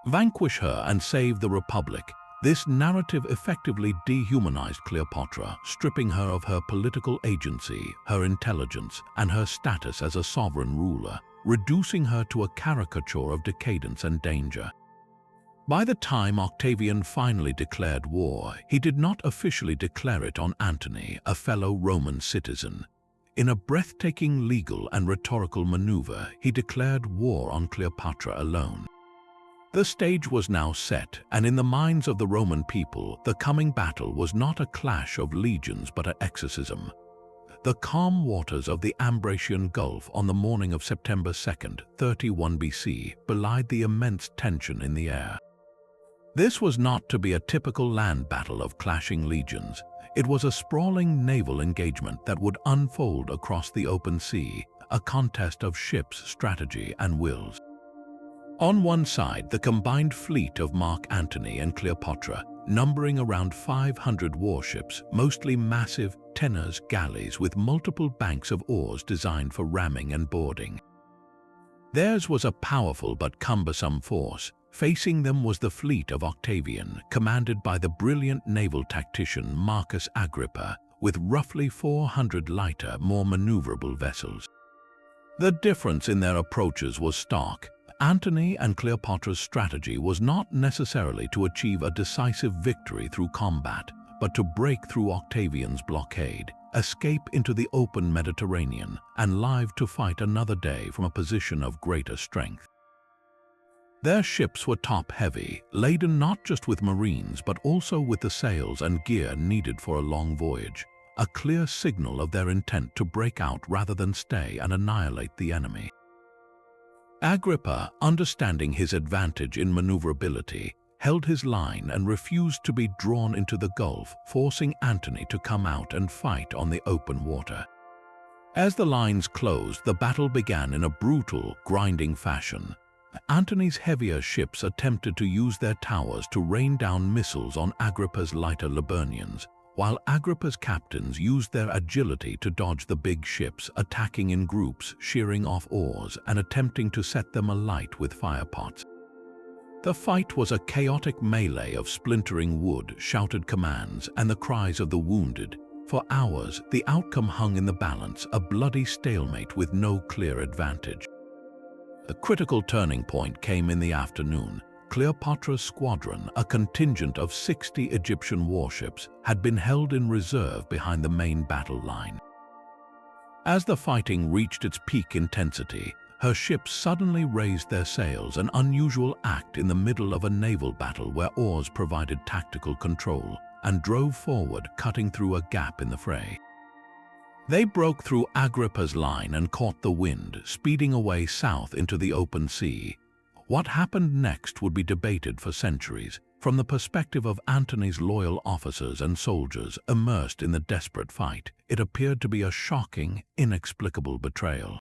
Vanquish her and save the Republic. This narrative effectively dehumanized Cleopatra, stripping her of her political agency, her intelligence, and her status as a sovereign ruler, reducing her to a caricature of decadence and danger. By the time Octavian finally declared war, he did not officially declare it on Antony, a fellow Roman citizen. In a breathtaking legal and rhetorical maneuver, he declared war on Cleopatra alone. The stage was now set, and in the minds of the Roman people, the coming battle was not a clash of legions but an exorcism. The calm waters of the Ambracian Gulf on the morning of September 2nd, 31 BC, belied the immense tension in the air. This was not to be a typical land battle of clashing legions. It was a sprawling naval engagement that would unfold across the open sea, a contest of ships, strategy, and wills. On one side, the combined fleet of Mark Antony and Cleopatra, numbering around 500 warships, mostly massive tenors galleys with multiple banks of oars designed for ramming and boarding. Theirs was a powerful but cumbersome force. Facing them was the fleet of Octavian, commanded by the brilliant naval tactician Marcus Agrippa, with roughly 400 lighter, more maneuverable vessels. The difference in their approaches was stark. Antony and Cleopatra's strategy was not necessarily to achieve a decisive victory through combat, but to break through Octavian's blockade, escape into the open Mediterranean, and live to fight another day from a position of greater strength. Their ships were top-heavy, laden not just with marines but also with the sails and gear needed for a long voyage, a clear signal of their intent to break out rather than stay and annihilate the enemy. Agrippa, understanding his advantage in maneuverability, held his line and refused to be drawn into the Gulf, forcing Antony to come out and fight on the open water. As the lines closed, the battle began in a brutal, grinding fashion. Antony's heavier ships attempted to use their towers to rain down missiles on Agrippa's lighter Liburnians, while Agrippa's captains used their agility to dodge the big ships, attacking in groups, shearing off oars, and attempting to set them alight with firepots. The fight was a chaotic melee of splintering wood, shouted commands, and the cries of the wounded. For hours, the outcome hung in the balance, a bloody stalemate with no clear advantage. The critical turning point came in the afternoon. Cleopatra's squadron, a contingent of 60 Egyptian warships, had been held in reserve behind the main battle line. As the fighting reached its peak intensity, her ships suddenly raised their sails, an unusual act in the middle of a naval battle where oars provided tactical control, and drove forward, cutting through a gap in the fray. They broke through Agrippa's line and caught the wind, speeding away south into the open sea. What happened next would be debated for centuries, from the perspective of Antony's loyal officers and soldiers immersed in the desperate fight. It appeared to be a shocking, inexplicable betrayal.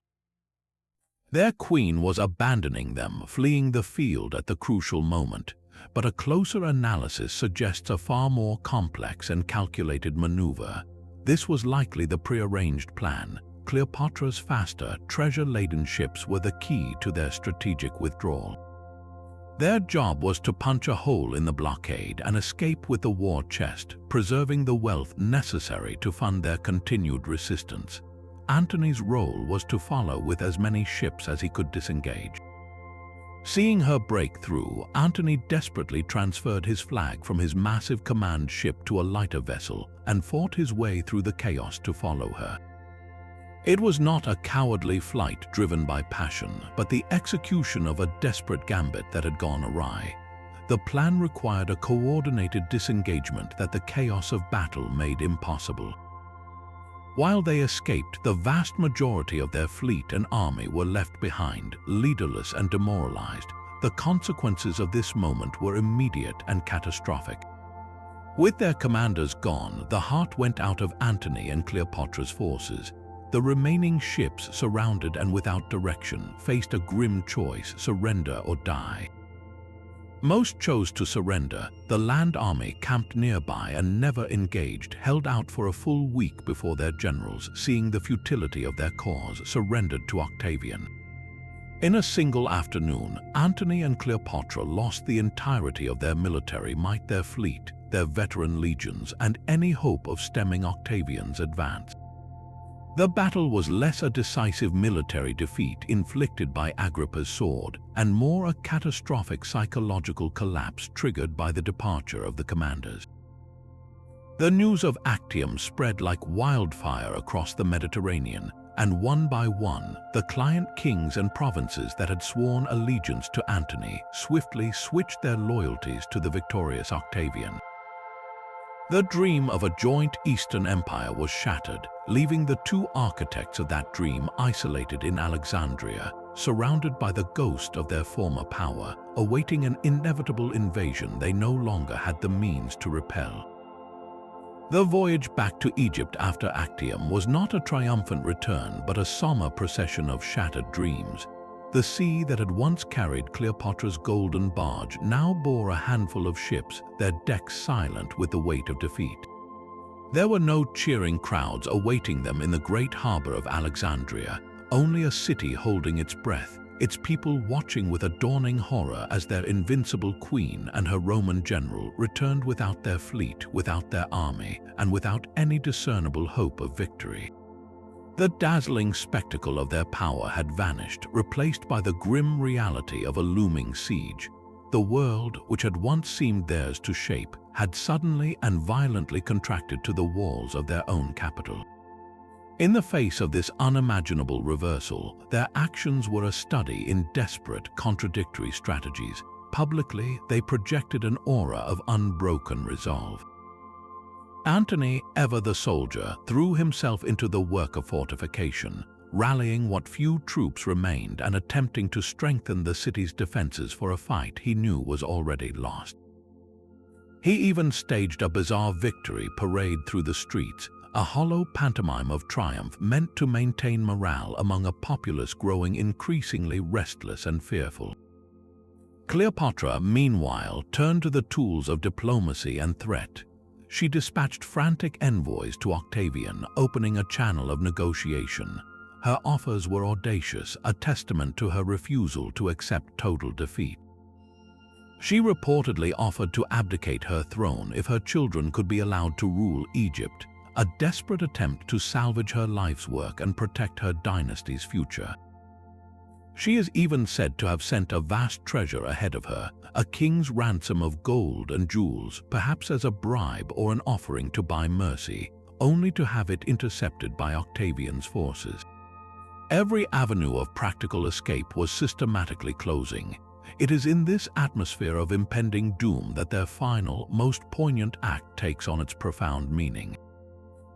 Their queen was abandoning them, fleeing the field at the crucial moment, but a closer analysis suggests a far more complex and calculated maneuver. This was likely the prearranged plan. Cleopatra's faster, treasure-laden ships were the key to their strategic withdrawal. Their job was to punch a hole in the blockade and escape with the war chest, preserving the wealth necessary to fund their continued resistance. Antony's role was to follow with as many ships as he could disengage. Seeing her break through, Antony desperately transferred his flag from his massive command ship to a lighter vessel and fought his way through the chaos to follow her. It was not a cowardly flight driven by passion, but the execution of a desperate gambit that had gone awry. The plan required a coordinated disengagement that the chaos of battle made impossible. While they escaped, the vast majority of their fleet and army were left behind, leaderless and demoralized. The consequences of this moment were immediate and catastrophic. With their commanders gone, the heart went out of Antony and Cleopatra's forces. The remaining ships, surrounded and without direction, faced a grim choice: surrender or die. Most chose to surrender. The land army, camped nearby and never engaged, held out for a full week before their generals, seeing the futility of their cause, surrendered to Octavian. In a single afternoon, Antony and Cleopatra lost the entirety of their military might, their fleet, their veteran legions, and any hope of stemming Octavian's advance. The battle was less a decisive military defeat inflicted by Agrippa's sword, and more a catastrophic psychological collapse triggered by the departure of the commanders. The news of Actium spread like wildfire across the Mediterranean, and one by one, the client kings and provinces that had sworn allegiance to Antony swiftly switched their loyalties to the victorious Octavian. The dream of a joint Eastern Empire was shattered, leaving the two architects of that dream isolated in Alexandria, surrounded by the ghost of their former power, awaiting an inevitable invasion they no longer had the means to repel. The voyage back to Egypt after Actium was not a triumphant return but a somber procession of shattered dreams. The sea that had once carried Cleopatra's golden barge now bore a handful of ships, their decks silent with the weight of defeat. There were no cheering crowds awaiting them in the great harbor of Alexandria, only a city holding its breath, its people watching with a dawning horror as their invincible queen and her Roman general returned without their fleet, without their army, and without any discernible hope of victory. The dazzling spectacle of their power had vanished, replaced by the grim reality of a looming siege. The world, which had once seemed theirs to shape, had suddenly and violently contracted to the walls of their own capital. In the face of this unimaginable reversal, their actions were a study in desperate, contradictory strategies. Publicly, they projected an aura of unbroken resolve. Antony, ever the soldier, threw himself into the work of fortification, rallying what few troops remained and attempting to strengthen the city's defenses for a fight he knew was already lost. He even staged a bizarre victory parade through the streets, a hollow pantomime of triumph meant to maintain morale among a populace growing increasingly restless and fearful. Cleopatra, meanwhile, turned to the tools of diplomacy and threat. She dispatched frantic envoys to Octavian, opening a channel of negotiation. Her offers were audacious, a testament to her refusal to accept total defeat. She reportedly offered to abdicate her throne if her children could be allowed to rule Egypt, a desperate attempt to salvage her life's work and protect her dynasty's future. She is even said to have sent a vast treasure ahead of her, a king's ransom of gold and jewels, perhaps as a bribe or an offering to buy mercy, only to have it intercepted by Octavian's forces. Every avenue of practical escape was systematically closing. It is in this atmosphere of impending doom that their final, most poignant act takes on its profound meaning.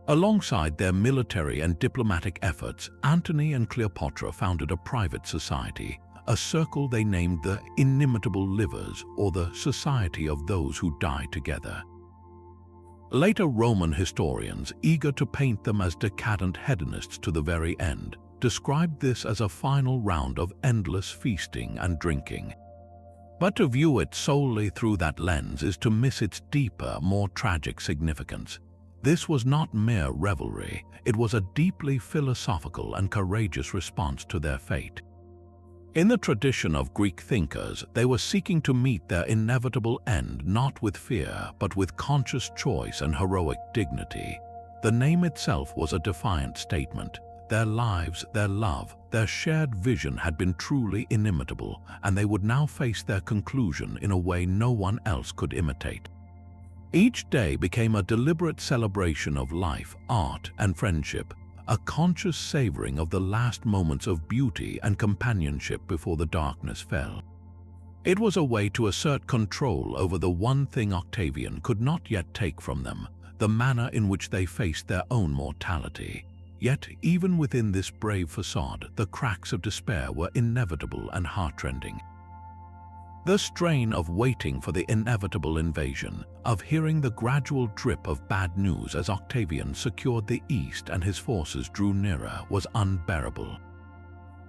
Alongside their military and diplomatic efforts, Antony and Cleopatra founded a private society, a circle they named the Inimitable Livers, or the Society of Those Who Die Together. Later Roman historians, eager to paint them as decadent hedonists to the very end, described this as a final round of endless feasting and drinking. But to view it solely through that lens is to miss its deeper, more tragic significance. This was not mere revelry, it was a deeply philosophical and courageous response to their fate. In the tradition of Greek thinkers, they were seeking to meet their inevitable end not with fear, but with conscious choice and heroic dignity. The name itself was a defiant statement. Their lives, their love, their shared vision had been truly inimitable, and they would now face their conclusion in a way no one else could imitate. Each day became a deliberate celebration of life, art, and friendship, a conscious savoring of the last moments of beauty and companionship before the darkness fell. It was a way to assert control over the one thing Octavian could not yet take from them, the manner in which they faced their own mortality. Yet, even within this brave facade, the cracks of despair were inevitable and heartrending. The strain of waiting for the inevitable invasion, of hearing the gradual drip of bad news as Octavian secured the east and his forces drew nearer, was unbearable.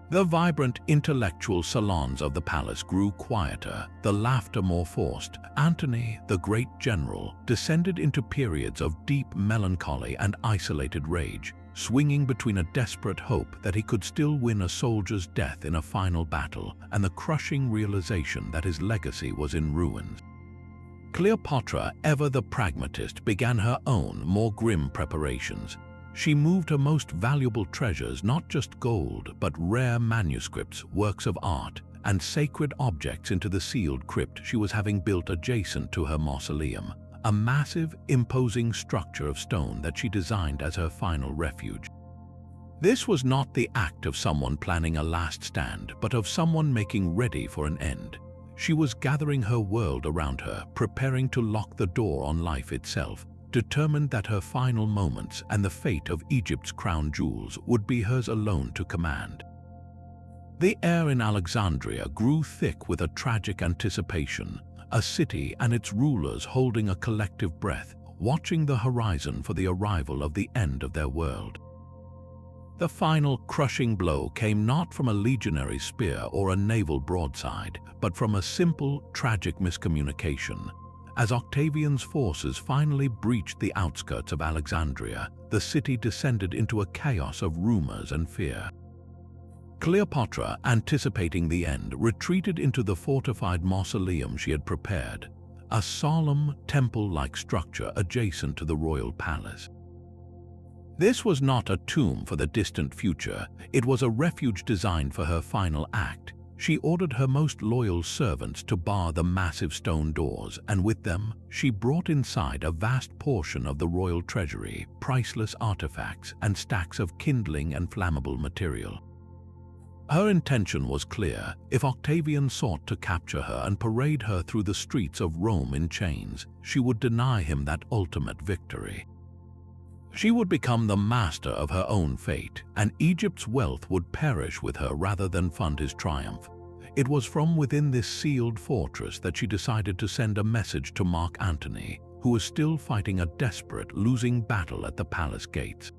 The vibrant intellectual salons of the palace grew quieter, the laughter more forced. Antony, the great general, descended into periods of deep melancholy and isolated rage, swinging between a desperate hope that he could still win a soldier's death in a final battle and the crushing realization that his legacy was in ruins. Cleopatra, ever the pragmatist, began her own, more grim preparations. She moved her most valuable treasures, not just gold, but rare manuscripts, works of art, and sacred objects into the sealed crypt she was having built adjacent to her mausoleum, a massive, imposing structure of stone that she designed as her final refuge. This was not the act of someone planning a last stand, but of someone making ready for an end. She was gathering her world around her, preparing to lock the door on life itself, determined that her final moments and the fate of Egypt's crown jewels would be hers alone to command. The air in Alexandria grew thick with a tragic anticipation, a city and its rulers holding a collective breath, watching the horizon for the arrival of the end of their world. The final crushing blow came not from a legionary spear or a naval broadside, but from a simple, tragic miscommunication. As Octavian's forces finally breached the outskirts of Alexandria, the city descended into a chaos of rumors and fear. Cleopatra, anticipating the end, retreated into the fortified mausoleum she had prepared, a solemn, temple-like structure adjacent to the royal palace. This was not a tomb for the distant future, it was a refuge designed for her final act. She ordered her most loyal servants to bar the massive stone doors, and with them, she brought inside a vast portion of the royal treasury, priceless artifacts, and stacks of kindling and flammable material. Her intention was clear. If Octavian sought to capture her and parade her through the streets of Rome in chains, she would deny him that ultimate victory. She would become the master of her own fate, and Egypt's wealth would perish with her rather than fund his triumph. It was from within this sealed fortress that she decided to send a message to Mark Antony, who was still fighting a desperate, losing battle at the palace gates.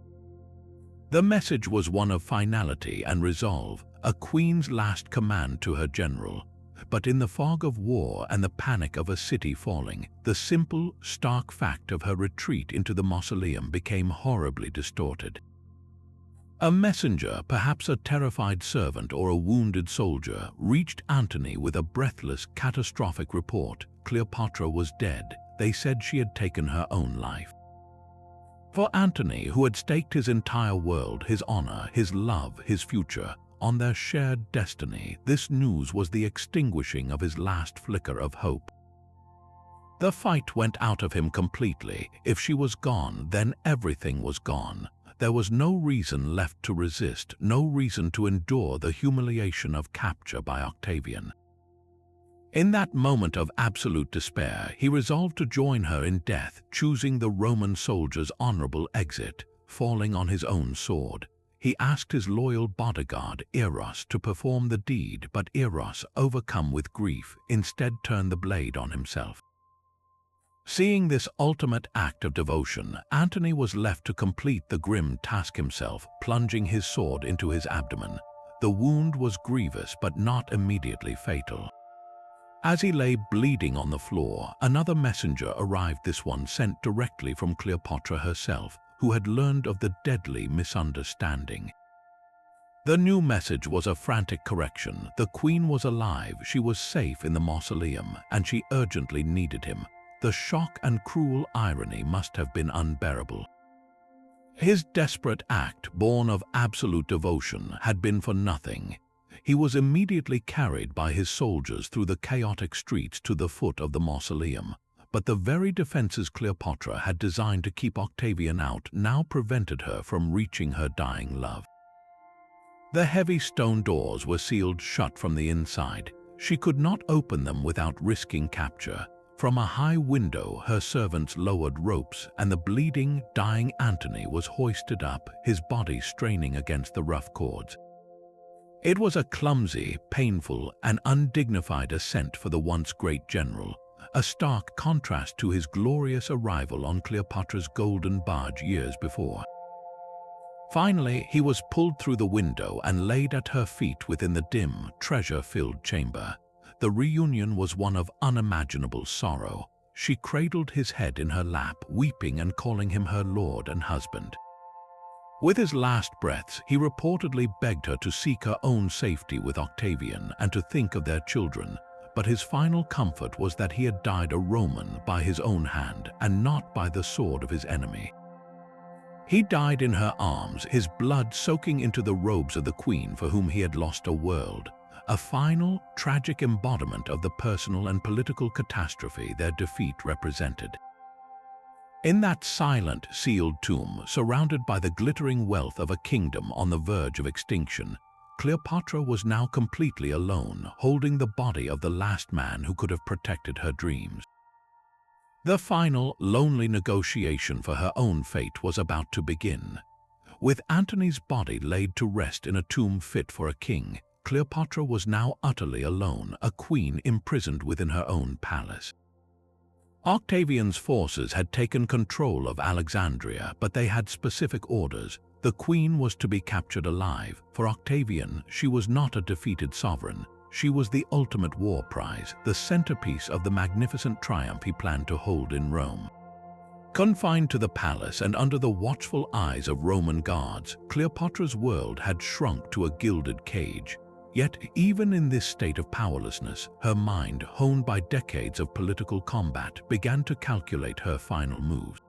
The message was one of finality and resolve, a queen's last command to her general. But in the fog of war and the panic of a city falling, the simple, stark fact of her retreat into the mausoleum became horribly distorted. A messenger, perhaps a terrified servant or a wounded soldier, reached Antony with a breathless, catastrophic report. Cleopatra was dead. They said she had taken her own life. For Antony, who had staked his entire world, his honor, his love, his future, on their shared destiny, this news was the extinguishing of his last flicker of hope. The fight went out of him completely. If she was gone, then everything was gone. There was no reason left to resist, no reason to endure the humiliation of capture by Octavian. In that moment of absolute despair, he resolved to join her in death, choosing the Roman soldier's honorable exit, falling on his own sword. He asked his loyal bodyguard, Eros, to perform the deed, but Eros, overcome with grief, instead turned the blade on himself. Seeing this ultimate act of devotion, Antony was left to complete the grim task himself, plunging his sword into his abdomen. The wound was grievous but not immediately fatal. As he lay bleeding on the floor, another messenger arrived, this one sent directly from Cleopatra herself, who had learned of the deadly misunderstanding. The new message was a frantic correction. The queen was alive, she was safe in the mausoleum, and she urgently needed him. The shock and cruel irony must have been unbearable. His desperate act, born of absolute devotion, had been for nothing. He was immediately carried by his soldiers through the chaotic streets to the foot of the mausoleum. But the very defenses Cleopatra had designed to keep Octavian out now prevented her from reaching her dying love. The heavy stone doors were sealed shut from the inside. She could not open them without risking capture. From a high window, her servants lowered ropes, and the bleeding, dying Antony was hoisted up, his body straining against the rough cords. It was a clumsy, painful, and undignified ascent for the once great general, a stark contrast to his glorious arrival on Cleopatra's golden barge years before. Finally, he was pulled through the window and laid at her feet within the dim, treasure-filled chamber. The reunion was one of unimaginable sorrow. She cradled his head in her lap, weeping and calling him her lord and husband. With his last breaths, he reportedly begged her to seek her own safety with Octavian and to think of their children, but his final comfort was that he had died a Roman by his own hand and not by the sword of his enemy. He died in her arms, his blood soaking into the robes of the queen for whom he had lost a world, a final, tragic embodiment of the personal and political catastrophe their defeat represented. In that silent, sealed tomb, surrounded by the glittering wealth of a kingdom on the verge of extinction, Cleopatra was now completely alone, holding the body of the last man who could have protected her dreams. The final, lonely negotiation for her own fate was about to begin. With Antony's body laid to rest in a tomb fit for a king, Cleopatra was now utterly alone, a queen imprisoned within her own palace. Octavian's forces had taken control of Alexandria, but they had specific orders. The queen was to be captured alive. For Octavian, she was not a defeated sovereign. She was the ultimate war prize, the centerpiece of the magnificent triumph he planned to hold in Rome. Confined to the palace and under the watchful eyes of Roman guards, Cleopatra's world had shrunk to a gilded cage. Yet, even in this state of powerlessness, her mind, honed by decades of political combat, began to calculate her final moves.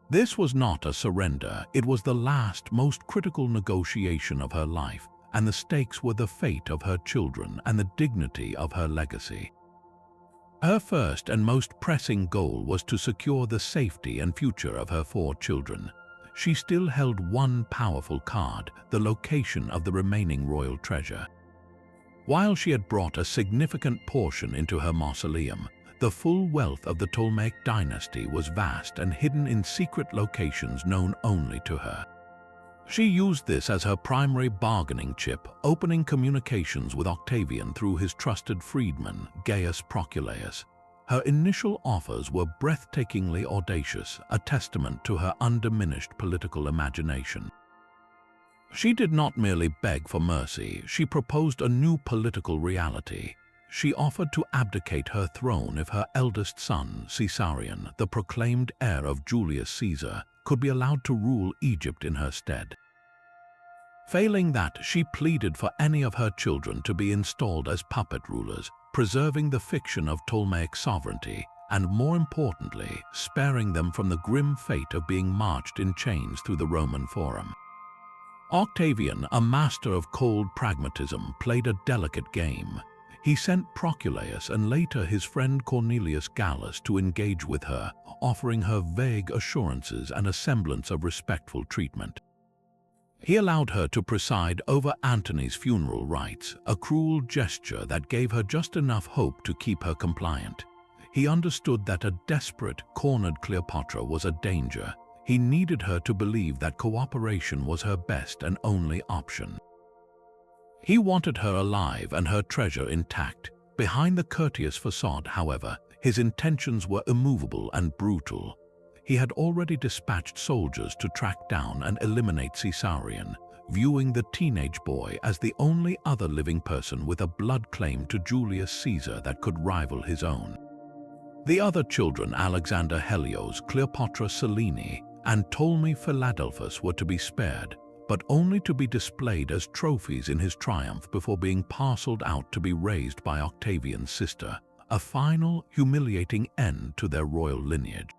This was not a surrender, it was the last, most critical negotiation of her life, and the stakes were the fate of her children and the dignity of her legacy. Her first and most pressing goal was to secure the safety and future of her 4 children. She still held one powerful card, the location of the remaining royal treasure. While she had brought a significant portion into her mausoleum, the full wealth of the Ptolemaic dynasty was vast and hidden in secret locations known only to her. She used this as her primary bargaining chip, opening communications with Octavian through his trusted freedman, Gaius Proculaeus. Her initial offers were breathtakingly audacious, a testament to her undiminished political imagination. She did not merely beg for mercy, she proposed a new political reality. She offered to abdicate her throne if her eldest son, Caesarion, the proclaimed heir of Julius Caesar, could be allowed to rule Egypt in her stead. Failing that, she pleaded for any of her children to be installed as puppet rulers, preserving the fiction of Ptolemaic sovereignty, and more importantly, sparing them from the grim fate of being marched in chains through the Roman Forum. Octavian, a master of cold pragmatism, played a delicate game. He sent Proculaeus and later his friend Cornelius Gallus to engage with her, offering her vague assurances and a semblance of respectful treatment. He allowed her to preside over Antony's funeral rites, a cruel gesture that gave her just enough hope to keep her compliant. He understood that a desperate, cornered Cleopatra was a danger. He needed her to believe that cooperation was her best and only option. He wanted her alive and her treasure intact. Behind the courteous facade, however, his intentions were immovable and brutal. He had already dispatched soldiers to track down and eliminate Caesarion, viewing the teenage boy as the only other living person with a blood claim to Julius Caesar that could rival his own. The other children, Alexander Helios, Cleopatra Selene, and Ptolemy Philadelphus, were to be spared, but only to be displayed as trophies in his triumph before being parceled out to be raised by Octavian's sister, a final, humiliating end to their royal lineage.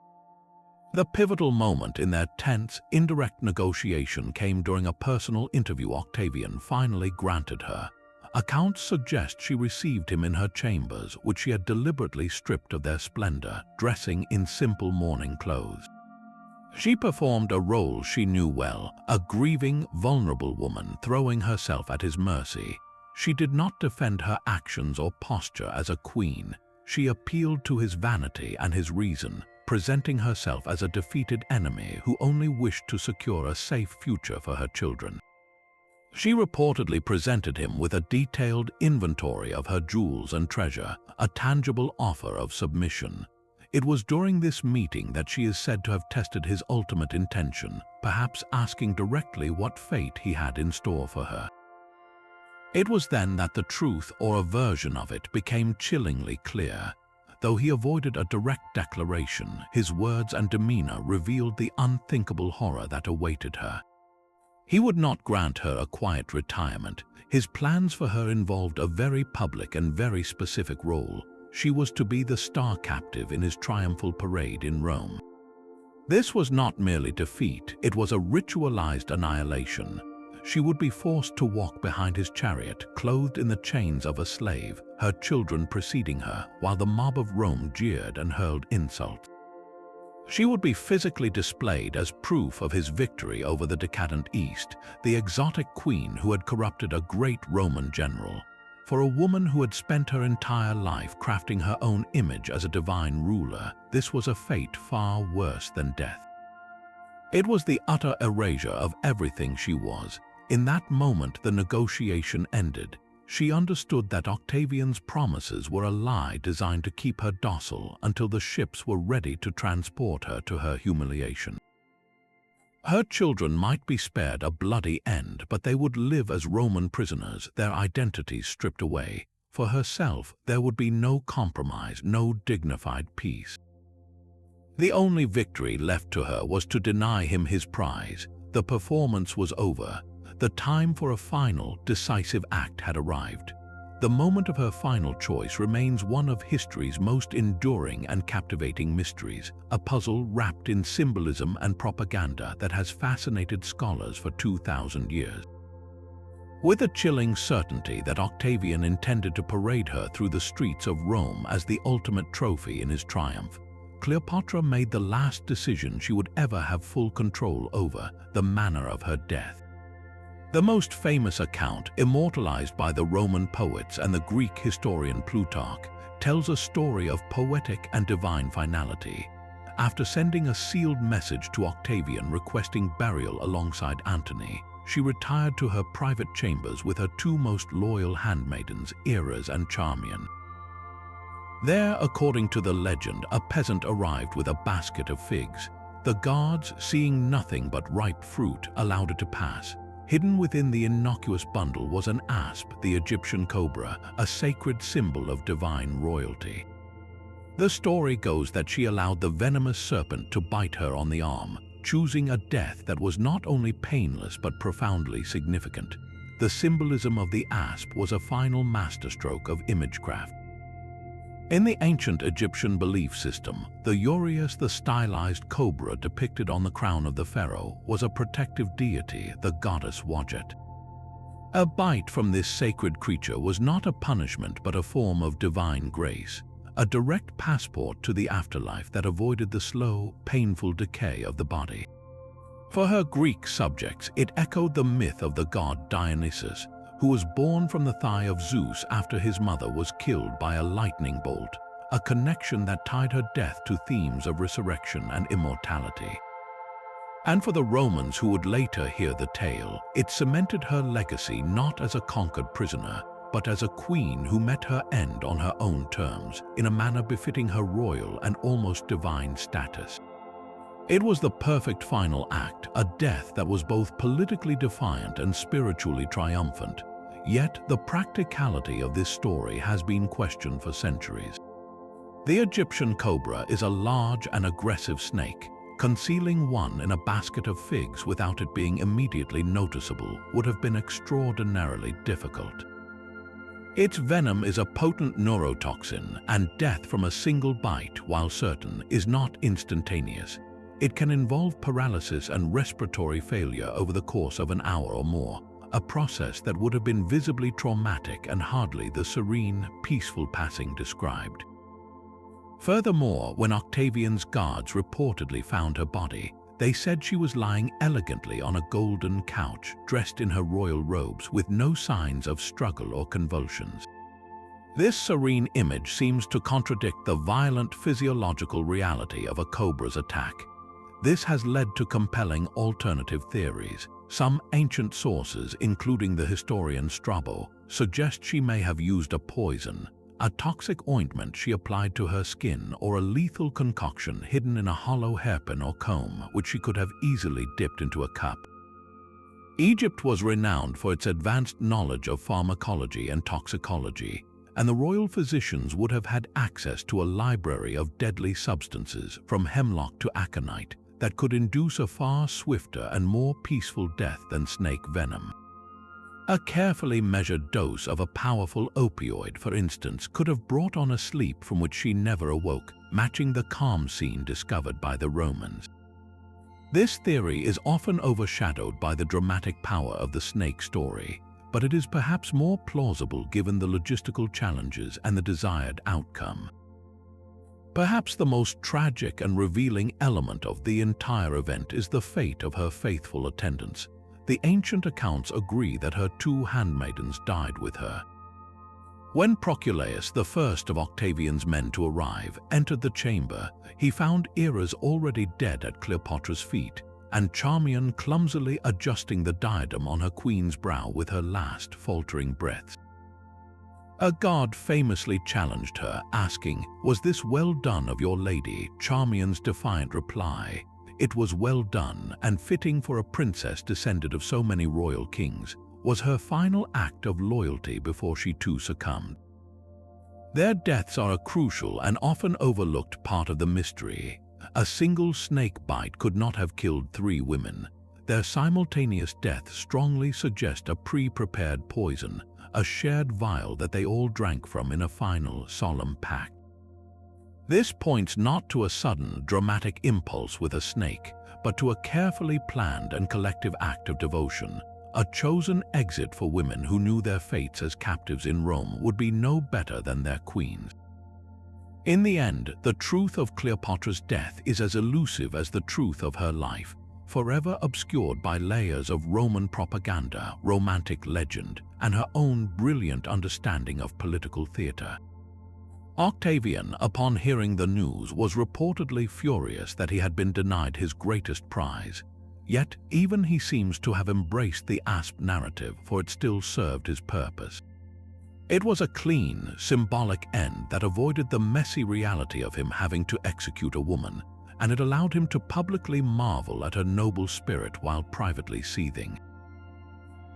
The pivotal moment in their tense, indirect negotiation came during a personal interview Octavian finally granted her. Accounts suggest she received him in her chambers, which she had deliberately stripped of their splendor, dressing in simple mourning clothes. She performed a role she knew well, a grieving, vulnerable woman throwing herself at his mercy. She did not defend her actions or posture as a queen. She appealed to his vanity and his reason, presenting herself as a defeated enemy who only wished to secure a safe future for her children. She reportedly presented him with a detailed inventory of her jewels and treasure, a tangible offer of submission. It was during this meeting that she is said to have tested his ultimate intention, perhaps asking directly what fate he had in store for her. It was then that the truth, or a version of it, became chillingly clear. Though he avoided a direct declaration, his words and demeanor revealed the unthinkable horror that awaited her. He would not grant her a quiet retirement. His plans for her involved a very public and very specific role. She was to be the star captive in his triumphal parade in Rome. This was not merely defeat, it was a ritualized annihilation. She would be forced to walk behind his chariot, clothed in the chains of a slave, her children preceding her, while the mob of Rome jeered and hurled insults. She would be physically displayed as proof of his victory over the decadent East, the exotic queen who had corrupted a great Roman general. For a woman who had spent her entire life crafting her own image as a divine ruler, this was a fate far worse than death. It was the utter erasure of everything she was. In that moment, the negotiation ended. She understood that Octavian's promises were a lie designed to keep her docile until the ships were ready to transport her to her humiliation. Her children might be spared a bloody end, but they would live as Roman prisoners, their identities stripped away. For herself, there would be no compromise, no dignified peace. The only victory left to her was to deny him his prize. The performance was over. The time for a final, decisive act had arrived. The moment of her final choice remains one of history's most enduring and captivating mysteries, a puzzle wrapped in symbolism and propaganda that has fascinated scholars for 2,000 years. With a chilling certainty that Octavian intended to parade her through the streets of Rome as the ultimate trophy in his triumph, Cleopatra made the last decision she would ever have full control over: the manner of her death. The most famous account, immortalized by the Roman poets and the Greek historian Plutarch, tells a story of poetic and divine finality. After sending a sealed message to Octavian requesting burial alongside Antony, she retired to her private chambers with her two most loyal handmaidens, Eras and Charmian. There, according to the legend, a peasant arrived with a basket of figs. The guards, seeing nothing but ripe fruit, allowed it to pass. Hidden within the innocuous bundle was an asp, the Egyptian cobra, a sacred symbol of divine royalty. The story goes that she allowed the venomous serpent to bite her on the arm, choosing a death that was not only painless but profoundly significant. The symbolism of the asp was a final masterstroke of imagecraft. In the ancient Egyptian belief system, the uraeus, the stylized cobra depicted on the crown of the pharaoh, was a protective deity, the goddess Wadjet. A bite from this sacred creature was not a punishment but a form of divine grace, a direct passport to the afterlife that avoided the slow, painful decay of the body. For her Greek subjects, it echoed the myth of the god Dionysus, who was born from the thigh of Zeus after his mother was killed by a lightning bolt, a connection that tied her death to themes of resurrection and immortality. And for the Romans who would later hear the tale, it cemented her legacy not as a conquered prisoner, but as a queen who met her end on her own terms, in a manner befitting her royal and almost divine status. It was the perfect final act, a death that was both politically defiant and spiritually triumphant. Yet, the practicality of this story has been questioned for centuries. The Egyptian cobra is a large and aggressive snake. Concealing one in a basket of figs without it being immediately noticeable would have been extraordinarily difficult. Its venom is a potent neurotoxin, and death from a single bite, while certain, is not instantaneous. It can involve paralysis and respiratory failure over the course of an hour or more, a process that would have been visibly traumatic and hardly the serene, peaceful passing described. Furthermore, when Octavian's guards reportedly found her body, they said she was lying elegantly on a golden couch, dressed in her royal robes, with no signs of struggle or convulsions. This serene image seems to contradict the violent physiological reality of a cobra's attack. This has led to compelling alternative theories. Some ancient sources, including the historian Strabo, suggest she may have used a poison, a toxic ointment she applied to her skin, or a lethal concoction hidden in a hollow hairpin or comb, which she could have easily dipped into a cup. Egypt was renowned for its advanced knowledge of pharmacology and toxicology, and the royal physicians would have had access to a library of deadly substances, from hemlock to aconite, that could induce a far swifter and more peaceful death than snake venom. A carefully measured dose of a powerful opioid, for instance, could have brought on a sleep from which she never awoke, matching the calm scene discovered by the Romans. This theory is often overshadowed by the dramatic power of the snake story, but it is perhaps more plausible given the logistical challenges and the desired outcome. Perhaps the most tragic and revealing element of the entire event is the fate of her faithful attendants. The ancient accounts agree that her 2 handmaidens died with her. When Proculaeus, the first of Octavian's men to arrive, entered the chamber, he found Eras already dead at Cleopatra's feet, and Charmian clumsily adjusting the diadem on her queen's brow with her last faltering breaths. A guard famously challenged her, asking, "Was this well done of your lady?" Charmian's defiant reply, "It was well done and fitting for a princess descended of so many royal kings," was her final act of loyalty before she too succumbed. Their deaths are a crucial and often overlooked part of the mystery. A single snake bite could not have killed 3 women. Their simultaneous death strongly suggests a pre-prepared poison, a shared vial that they all drank from in a final, solemn pact. This points not to a sudden, dramatic impulse with a snake, but to a carefully planned and collective act of devotion, a chosen exit for women who knew their fates as captives in Rome would be no better than their queens. In the end, the truth of Cleopatra's death is as elusive as the truth of her life, forever obscured by layers of Roman propaganda, romantic legend, and her own brilliant understanding of political theater. Octavian, upon hearing the news, was reportedly furious that he had been denied his greatest prize. Yet, even he seems to have embraced the asp narrative, for it still served his purpose. It was a clean, symbolic end that avoided the messy reality of him having to execute a woman, and it allowed him to publicly marvel at her noble spirit while privately seething.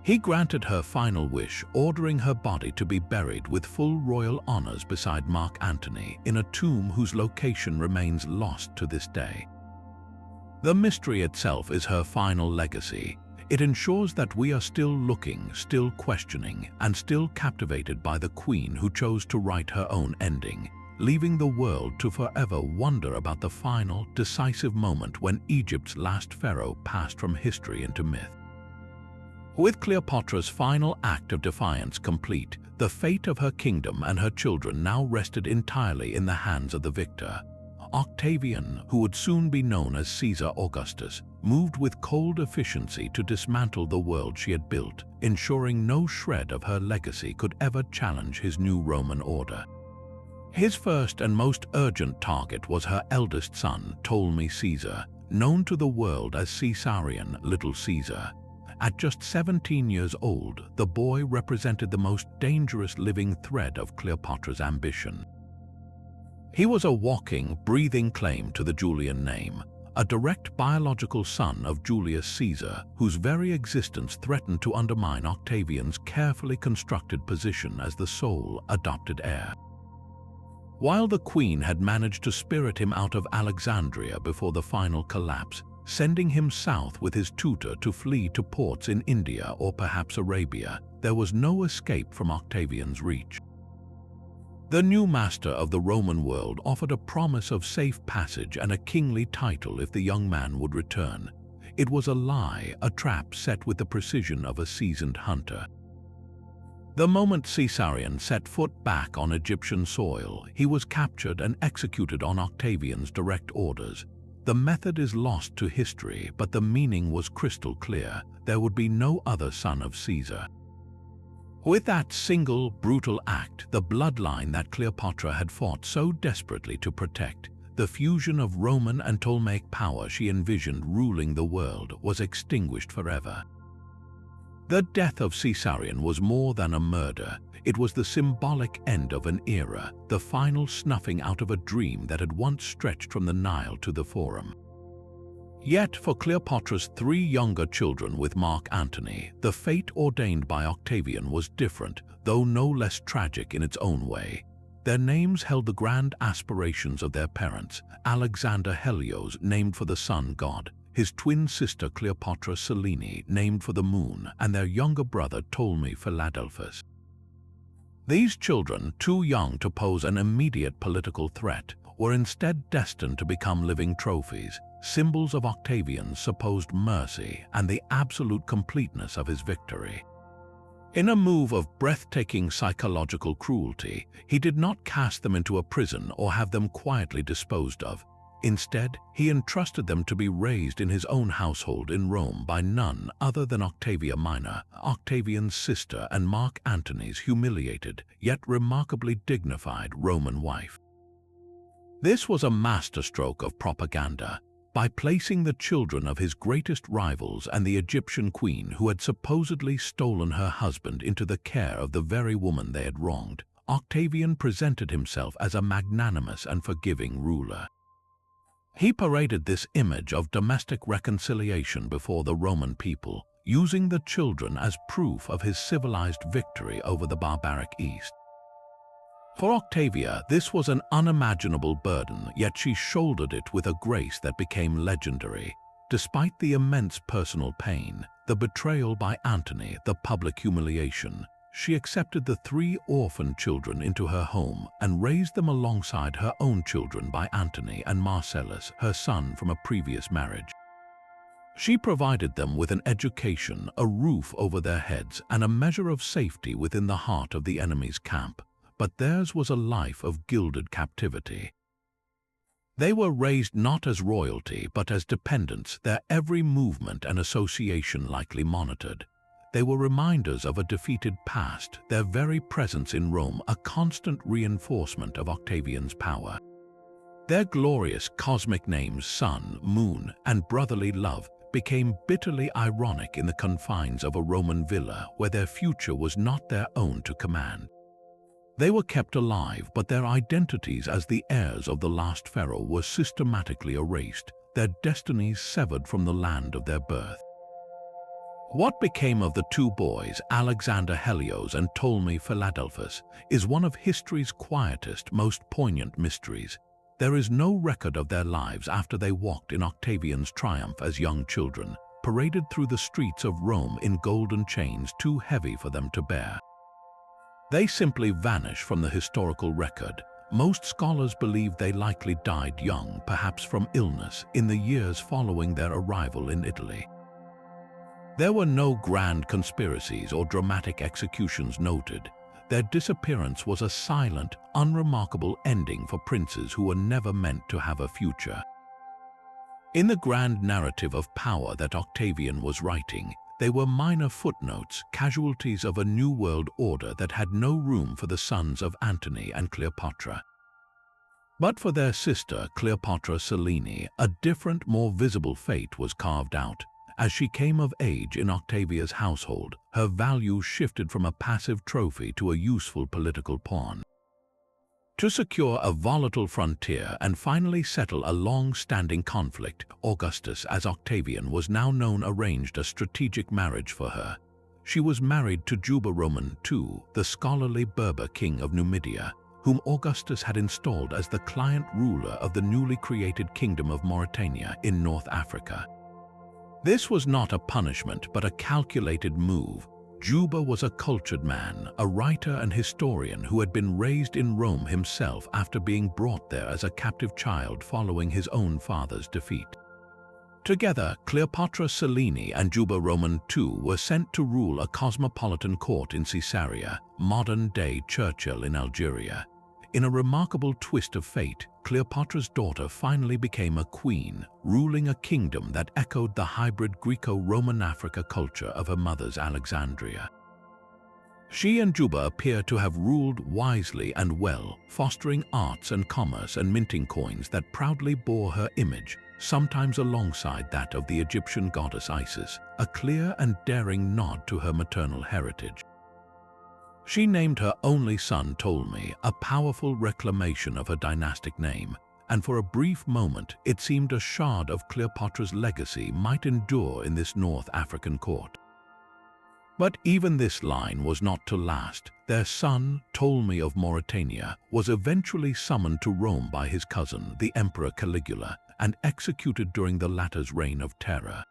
He granted her final wish, ordering her body to be buried with full royal honors beside Mark Antony in a tomb whose location remains lost to this day. The mystery itself is her final legacy. It ensures that we are still looking, still questioning, and still captivated by the queen who chose to write her own ending, leaving the world to forever wonder about the final, decisive moment when Egypt's last pharaoh passed from history into myth. With Cleopatra's final act of defiance complete, the fate of her kingdom and her children now rested entirely in the hands of the victor. Octavian, who would soon be known as Caesar Augustus, moved with cold efficiency to dismantle the world she had built, ensuring no shred of her legacy could ever challenge his new Roman order. His first and most urgent target was her eldest son, Ptolemy Caesar, known to the world as Caesarion Little Caesar. At just 17 years old, the boy represented the most dangerous living thread of Cleopatra's ambition. He was a walking, breathing claim to the Julian name, a direct biological son of Julius Caesar, whose very existence threatened to undermine Octavian's carefully constructed position as the sole adopted heir. While the queen had managed to spirit him out of Alexandria before the final collapse, sending him south with his tutor to flee to ports in India or perhaps Arabia, there was no escape from Octavian's reach. The new master of the Roman world offered a promise of safe passage and a kingly title if the young man would return. It was a lie, a trap set with the precision of a seasoned hunter. The moment Caesarion set foot back on Egyptian soil, he was captured and executed on Octavian's direct orders. The method is lost to history, but the meaning was crystal clear. There would be no other son of Caesar. With that single, brutal act, the bloodline that Cleopatra had fought so desperately to protect, the fusion of Roman and Ptolemaic power she envisioned ruling the world, was extinguished forever. The death of Caesarion was more than a murder. It was the symbolic end of an era, the final snuffing out of a dream that had once stretched from the Nile to the Forum. Yet for Cleopatra's 3 younger children with Mark Antony, the fate ordained by Octavian was different, though no less tragic in its own way. Their names held the grand aspirations of their parents: Alexander Helios, named for the sun god, his twin sister Cleopatra Selene, named for the moon, and their younger brother Ptolemy Philadelphus. These children, too young to pose an immediate political threat, were instead destined to become living trophies, symbols of Octavian's supposed mercy and the absolute completeness of his victory. In a move of breathtaking psychological cruelty, he did not cast them into a prison or have them quietly disposed of. Instead, he entrusted them to be raised in his own household in Rome by none other than Octavia Minor, Octavian's sister and Mark Antony's humiliated, yet remarkably dignified Roman wife. This was a masterstroke of propaganda. By placing the children of his greatest rivals and the Egyptian queen who had supposedly stolen her husband into the care of the very woman they had wronged, Octavian presented himself as a magnanimous and forgiving ruler. He paraded this image of domestic reconciliation before the Roman people, using the children as proof of his civilized victory over the barbaric East. For Octavia, this was an unimaginable burden, yet she shouldered it with a grace that became legendary. Despite the immense personal pain, the betrayal by Antony, the public humiliation, she accepted the 3 orphan children into her home and raised them alongside her own children by Antony and Marcellus, her son from a previous marriage. She provided them with an education, a roof over their heads, and a measure of safety within the heart of the enemy's camp. But theirs was a life of gilded captivity. They were raised not as royalty but as dependents, their every movement and association likely monitored. They were reminders of a defeated past, their very presence in Rome a constant reinforcement of Octavian's power. Their glorious cosmic names, sun, moon, and brotherly love, became bitterly ironic in the confines of a Roman villa where their future was not their own to command. They were kept alive, but their identities as the heirs of the last pharaoh were systematically erased, their destinies severed from the land of their birth. What became of the 2 boys, Alexander Helios and Ptolemy Philadelphus, is one of history's quietest, most poignant mysteries. There is no record of their lives after they walked in Octavian's triumph as young children, paraded through the streets of Rome in golden chains too heavy for them to bear. They simply vanish from the historical record. Most scholars believe they likely died young, perhaps from illness, in the years following their arrival in Italy. There were no grand conspiracies or dramatic executions noted. Their disappearance was a silent, unremarkable ending for princes who were never meant to have a future. In the grand narrative of power that Octavian was writing, they were minor footnotes, casualties of a new world order that had no room for the sons of Antony and Cleopatra. But for their sister, Cleopatra Selene, a different, more visible fate was carved out. As she came of age in Octavia's household, her value shifted from a passive trophy to a useful political pawn. To secure a volatile frontier and finally settle a long-standing conflict, Augustus, as Octavian was now known, arranged a strategic marriage for her. She was married to Juba Roman II, the scholarly Berber king of Numidia, whom Augustus had installed as the client ruler of the newly created Kingdom of Mauritania in North Africa. This was not a punishment but a calculated move. Juba was a cultured man, a writer and historian who had been raised in Rome himself after being brought there as a captive child following his own father's defeat. Together, Cleopatra Selene and Juba Roman II were sent to rule a cosmopolitan court in Caesarea, modern-day Churchill in Algeria. In a remarkable twist of fate, Cleopatra's daughter finally became a queen, ruling a kingdom that echoed the hybrid Greco-Roman Africa culture of her mother's Alexandria. She and Juba appear to have ruled wisely and well, fostering arts and commerce and minting coins that proudly bore her image, sometimes alongside that of the Egyptian goddess Isis, a clear and daring nod to her maternal heritage. She named her only son Ptolemy, a powerful reclamation of her dynastic name, and for a brief moment it seemed a shard of Cleopatra's legacy might endure in this North African court. But even this line was not to last. Their son, Ptolemy of Mauritania, was eventually summoned to Rome by his cousin, the Emperor Caligula, and executed during the latter's reign of terror.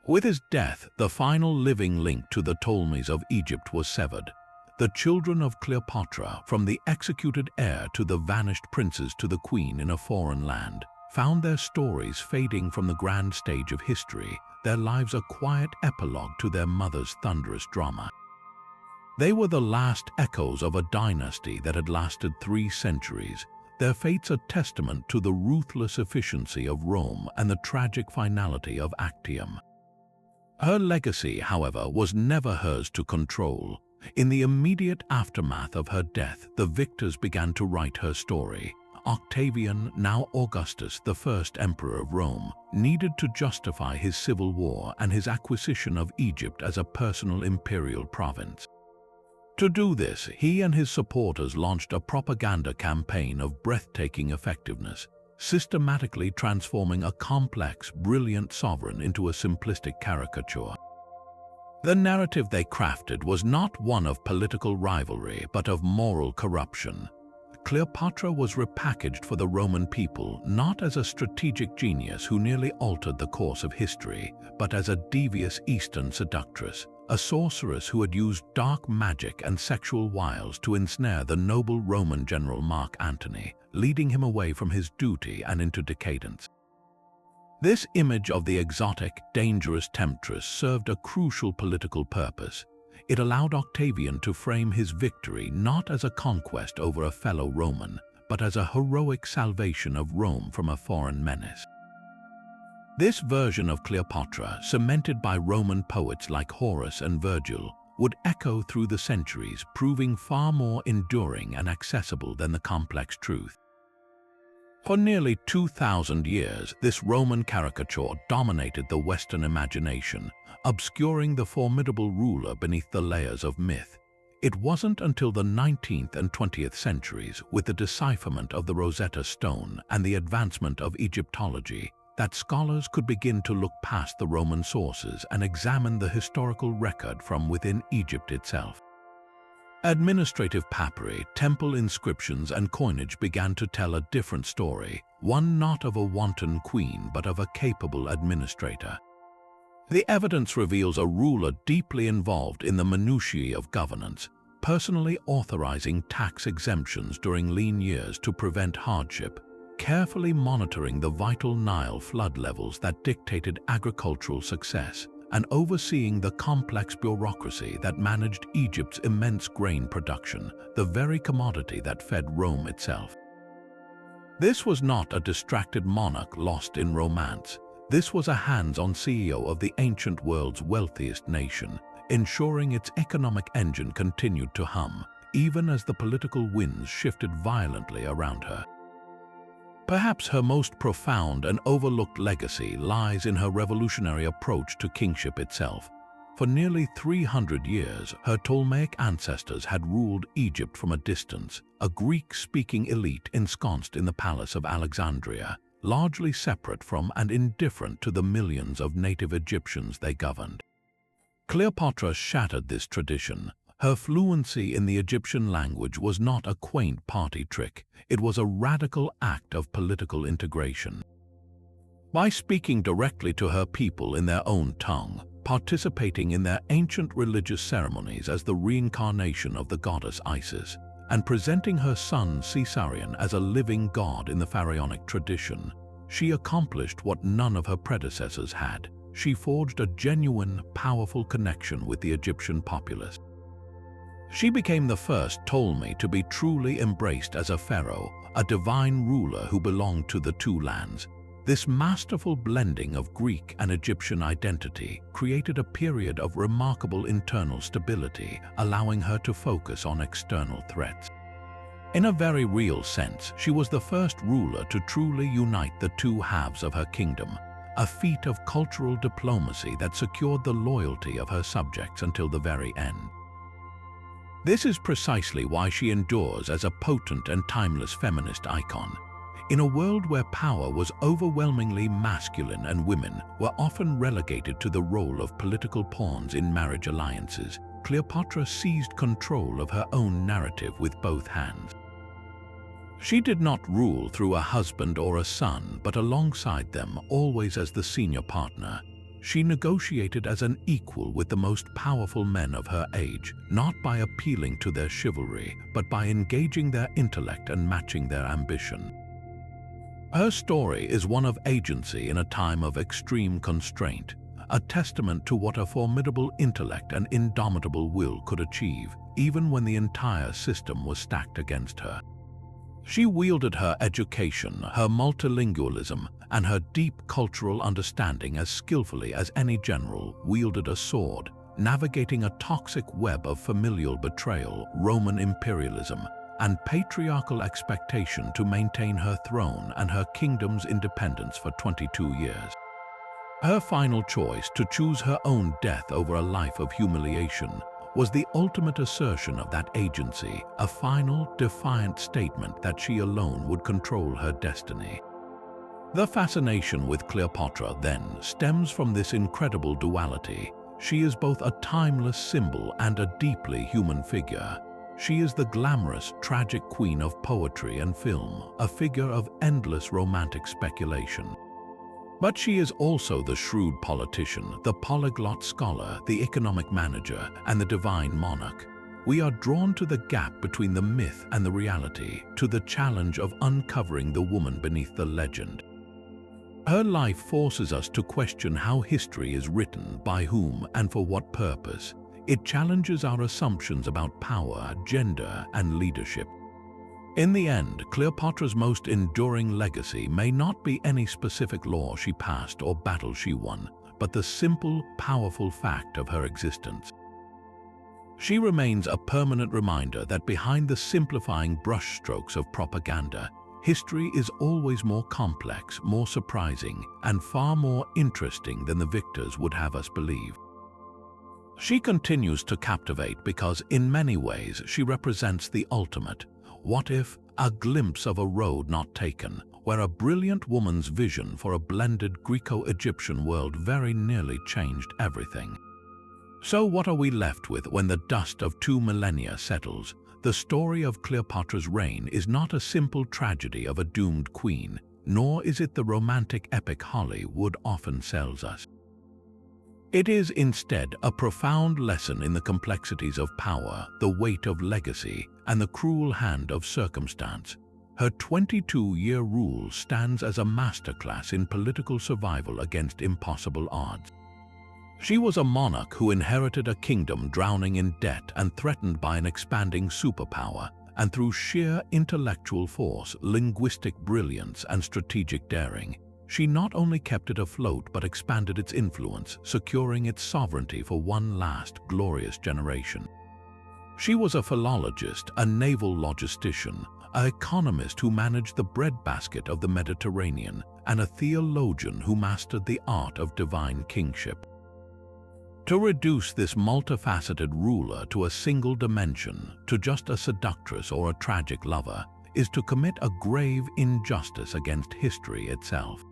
With his death, the final living link to the Ptolemies of Egypt was severed. The children of Cleopatra, from the executed heir to the vanished princes to the queen in a foreign land, found their stories fading from the grand stage of history, their lives a quiet epilogue to their mother's thunderous drama. They were the last echoes of a dynasty that had lasted 3 centuries, their fates a testament to the ruthless efficiency of Rome and the tragic finality of Actium. Her legacy, however, was never hers to control. In the immediate aftermath of her death, the victors began to write her story. Octavian, now Augustus, the first emperor of Rome, needed to justify his civil war and his acquisition of Egypt as a personal imperial province. To do this, he and his supporters launched a propaganda campaign of breathtaking effectiveness, systematically transforming a complex, brilliant sovereign into a simplistic caricature. The narrative they crafted was not one of political rivalry, but of moral corruption. Cleopatra was repackaged for the Roman people not as a strategic genius who nearly altered the course of history, but as a devious Eastern seductress, a sorceress who had used dark magic and sexual wiles to ensnare the noble Roman general Mark Antony, leading him away from his duty and into decadence. This image of the exotic, dangerous temptress served a crucial political purpose. It allowed Octavian to frame his victory not as a conquest over a fellow Roman, but as a heroic salvation of Rome from a foreign menace. This version of Cleopatra, cemented by Roman poets like Horace and Virgil, would echo through the centuries, proving far more enduring and accessible than the complex truth. For nearly 2,000 years, this Roman caricature dominated the Western imagination, obscuring the formidable ruler beneath the layers of myth. It wasn't until the 19th and 20th centuries, with the decipherment of the Rosetta Stone and the advancement of Egyptology, that scholars could begin to look past the Roman sources and examine the historical record from within Egypt itself. Administrative papyri, temple inscriptions, and coinage began to tell a different story, one not of a wanton queen but of a capable administrator. The evidence reveals a ruler deeply involved in the minutiae of governance, personally authorizing tax exemptions during lean years to prevent hardship, carefully monitoring the vital Nile flood levels that dictated agricultural success, and overseeing the complex bureaucracy that managed Egypt's immense grain production, the very commodity that fed Rome itself. This was not a distracted monarch lost in romance. This was a hands-on CEO of the ancient world's wealthiest nation, ensuring its economic engine continued to hum, even as the political winds shifted violently around her. Perhaps her most profound and overlooked legacy lies in her revolutionary approach to kingship itself. For nearly 300 years, her Ptolemaic ancestors had ruled Egypt from a distance, a Greek-speaking elite ensconced in the Palace of Alexandria, largely separate from and indifferent to the millions of native Egyptians they governed. Cleopatra shattered this tradition. Her fluency in the Egyptian language was not a quaint party trick, it was a radical act of political integration. By speaking directly to her people in their own tongue, participating in their ancient religious ceremonies as the reincarnation of the goddess Isis, and presenting her son Caesarion as a living god in the pharaonic tradition, she accomplished what none of her predecessors had. She forged a genuine, powerful connection with the Egyptian populace. She became the first Ptolemy to be truly embraced as a pharaoh, a divine ruler who belonged to the two lands. This masterful blending of Greek and Egyptian identity created a period of remarkable internal stability, allowing her to focus on external threats. In a very real sense, she was the first ruler to truly unite the two halves of her kingdom, a feat of cultural diplomacy that secured the loyalty of her subjects until the very end. This is precisely why she endures as a potent and timeless feminist icon. In a world where power was overwhelmingly masculine and women were often relegated to the role of political pawns in marriage alliances, Cleopatra seized control of her own narrative with both hands. She did not rule through a husband or a son, but alongside them, always as the senior partner. She negotiated as an equal with the most powerful men of her age, not by appealing to their chivalry, but by engaging their intellect and matching their ambition. Her story is one of agency in a time of extreme constraint, a testament to what a formidable intellect and indomitable will could achieve, even when the entire system was stacked against her. She wielded her education, her multilingualism, and her deep cultural understanding as skillfully as any general wielded a sword, navigating a toxic web of familial betrayal, Roman imperialism, and patriarchal expectation to maintain her throne and her kingdom's independence for 22 years. Her final choice to choose her own death over a life of humiliation was the ultimate assertion of that agency, a final, defiant statement that she alone would control her destiny. The fascination with Cleopatra, then, stems from this incredible duality. She is both a timeless symbol and a deeply human figure. She is the glamorous, tragic queen of poetry and film, a figure of endless romantic speculation. But she is also the shrewd politician, the polyglot scholar, the economic manager, and the divine monarch. We are drawn to the gap between the myth and the reality, to the challenge of uncovering the woman beneath the legend. Her life forces us to question how history is written, by whom, and for what purpose. It challenges our assumptions about power, gender, and leadership. In the end, Cleopatra's most enduring legacy may not be any specific law she passed or battle she won, but the simple, powerful fact of her existence. She remains a permanent reminder that behind the simplifying brushstrokes of propaganda, history is always more complex, more surprising, and far more interesting than the victors would have us believe. She continues to captivate because, in many ways, she represents the ultimate what if, a glimpse of a road not taken, where a brilliant woman's vision for a blended Greco-Egyptian world very nearly changed everything. So what are we left with when the dust of 2 millennia settles? The story of Cleopatra's reign is not a simple tragedy of a doomed queen, nor is it the romantic epic Hollywood often sells us. It is instead a profound lesson in the complexities of power, the weight of legacy, and the cruel hand of circumstance. Her 22-year rule stands as a masterclass in political survival against impossible odds. She was a monarch who inherited a kingdom drowning in debt and threatened by an expanding superpower, and through sheer intellectual force, linguistic brilliance, and strategic daring, she not only kept it afloat but expanded its influence, securing its sovereignty for one last glorious generation. She was a philologist, a naval logistician, an economist who managed the breadbasket of the Mediterranean, and a theologian who mastered the art of divine kingship. To reduce this multifaceted ruler to a single dimension, to just a seductress or a tragic lover, is to commit a grave injustice against history itself.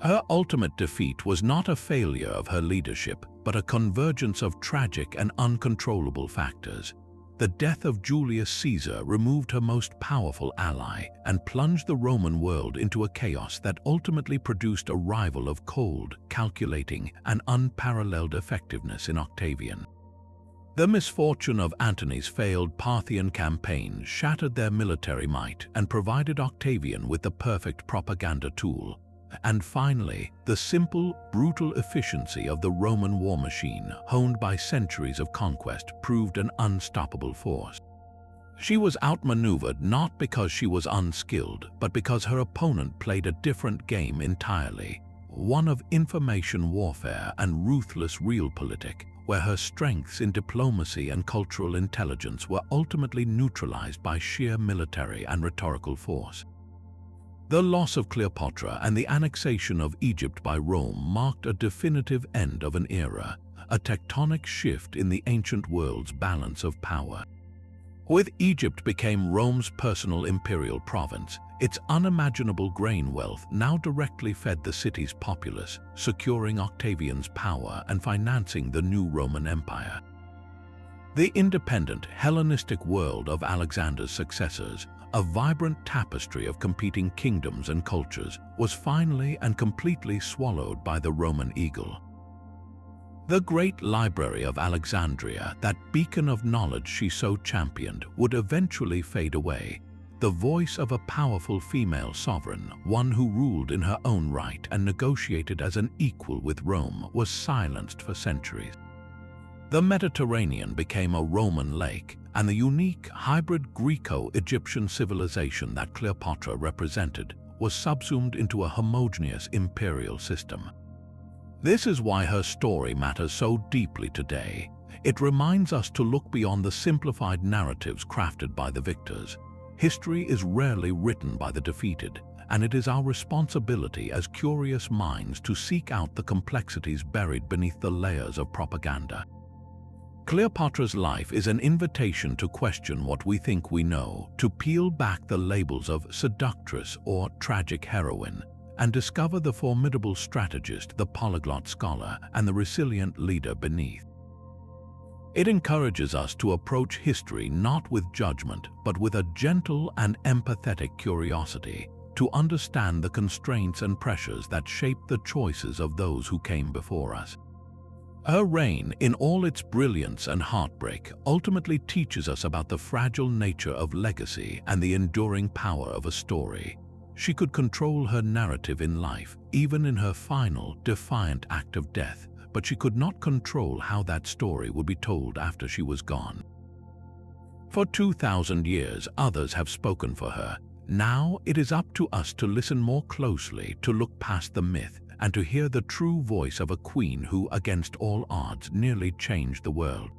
Her ultimate defeat was not a failure of her leadership, but a convergence of tragic and uncontrollable factors. The death of Julius Caesar removed her most powerful ally and plunged the Roman world into a chaos that ultimately produced a rival of cold, calculating, and unparalleled effectiveness in Octavian. The misfortune of Antony's failed Parthian campaign shattered their military might and provided Octavian with the perfect propaganda tool. And finally, the simple, brutal efficiency of the Roman war machine, honed by centuries of conquest, proved an unstoppable force. She was outmaneuvered not because she was unskilled, but because her opponent played a different game entirely, one of information warfare and ruthless realpolitik, where her strengths in diplomacy and cultural intelligence were ultimately neutralized by sheer military and rhetorical force. The loss of Cleopatra and the annexation of Egypt by Rome marked a definitive end of an era, a tectonic shift in the ancient world's balance of power. With Egypt became Rome's personal imperial province, its unimaginable grain wealth now directly fed the city's populace, securing Octavian's power and financing the new Roman Empire. The independent Hellenistic world of Alexander's successors, a vibrant tapestry of competing kingdoms and cultures, was finally and completely swallowed by the Roman eagle. The great library of Alexandria, that beacon of knowledge she so championed, would eventually fade away. The voice of a powerful female sovereign, one who ruled in her own right and negotiated as an equal with Rome, was silenced for centuries. The Mediterranean became a Roman lake, and the unique hybrid Greco-Egyptian civilization that Cleopatra represented was subsumed into a homogeneous imperial system. This is why her story matters so deeply today. It reminds us to look beyond the simplified narratives crafted by the victors. History is rarely written by the defeated, and it is our responsibility as curious minds to seek out the complexities buried beneath the layers of propaganda. Cleopatra's life is an invitation to question what we think we know, to peel back the labels of seductress or tragic heroine, and discover the formidable strategist, the polyglot scholar, and the resilient leader beneath. It encourages us to approach history not with judgment, but with a gentle and empathetic curiosity, to understand the constraints and pressures that shape the choices of those who came before us. Her reign, in all its brilliance and heartbreak, ultimately teaches us about the fragile nature of legacy and the enduring power of a story. She could control her narrative in life, even in her final, defiant act of death, but she could not control how that story would be told after she was gone. For 2,000 years, others have spoken for her. Now it is up to us to listen more closely, to look past the myth, and to hear the true voice of a queen who, against all odds, nearly changed the world.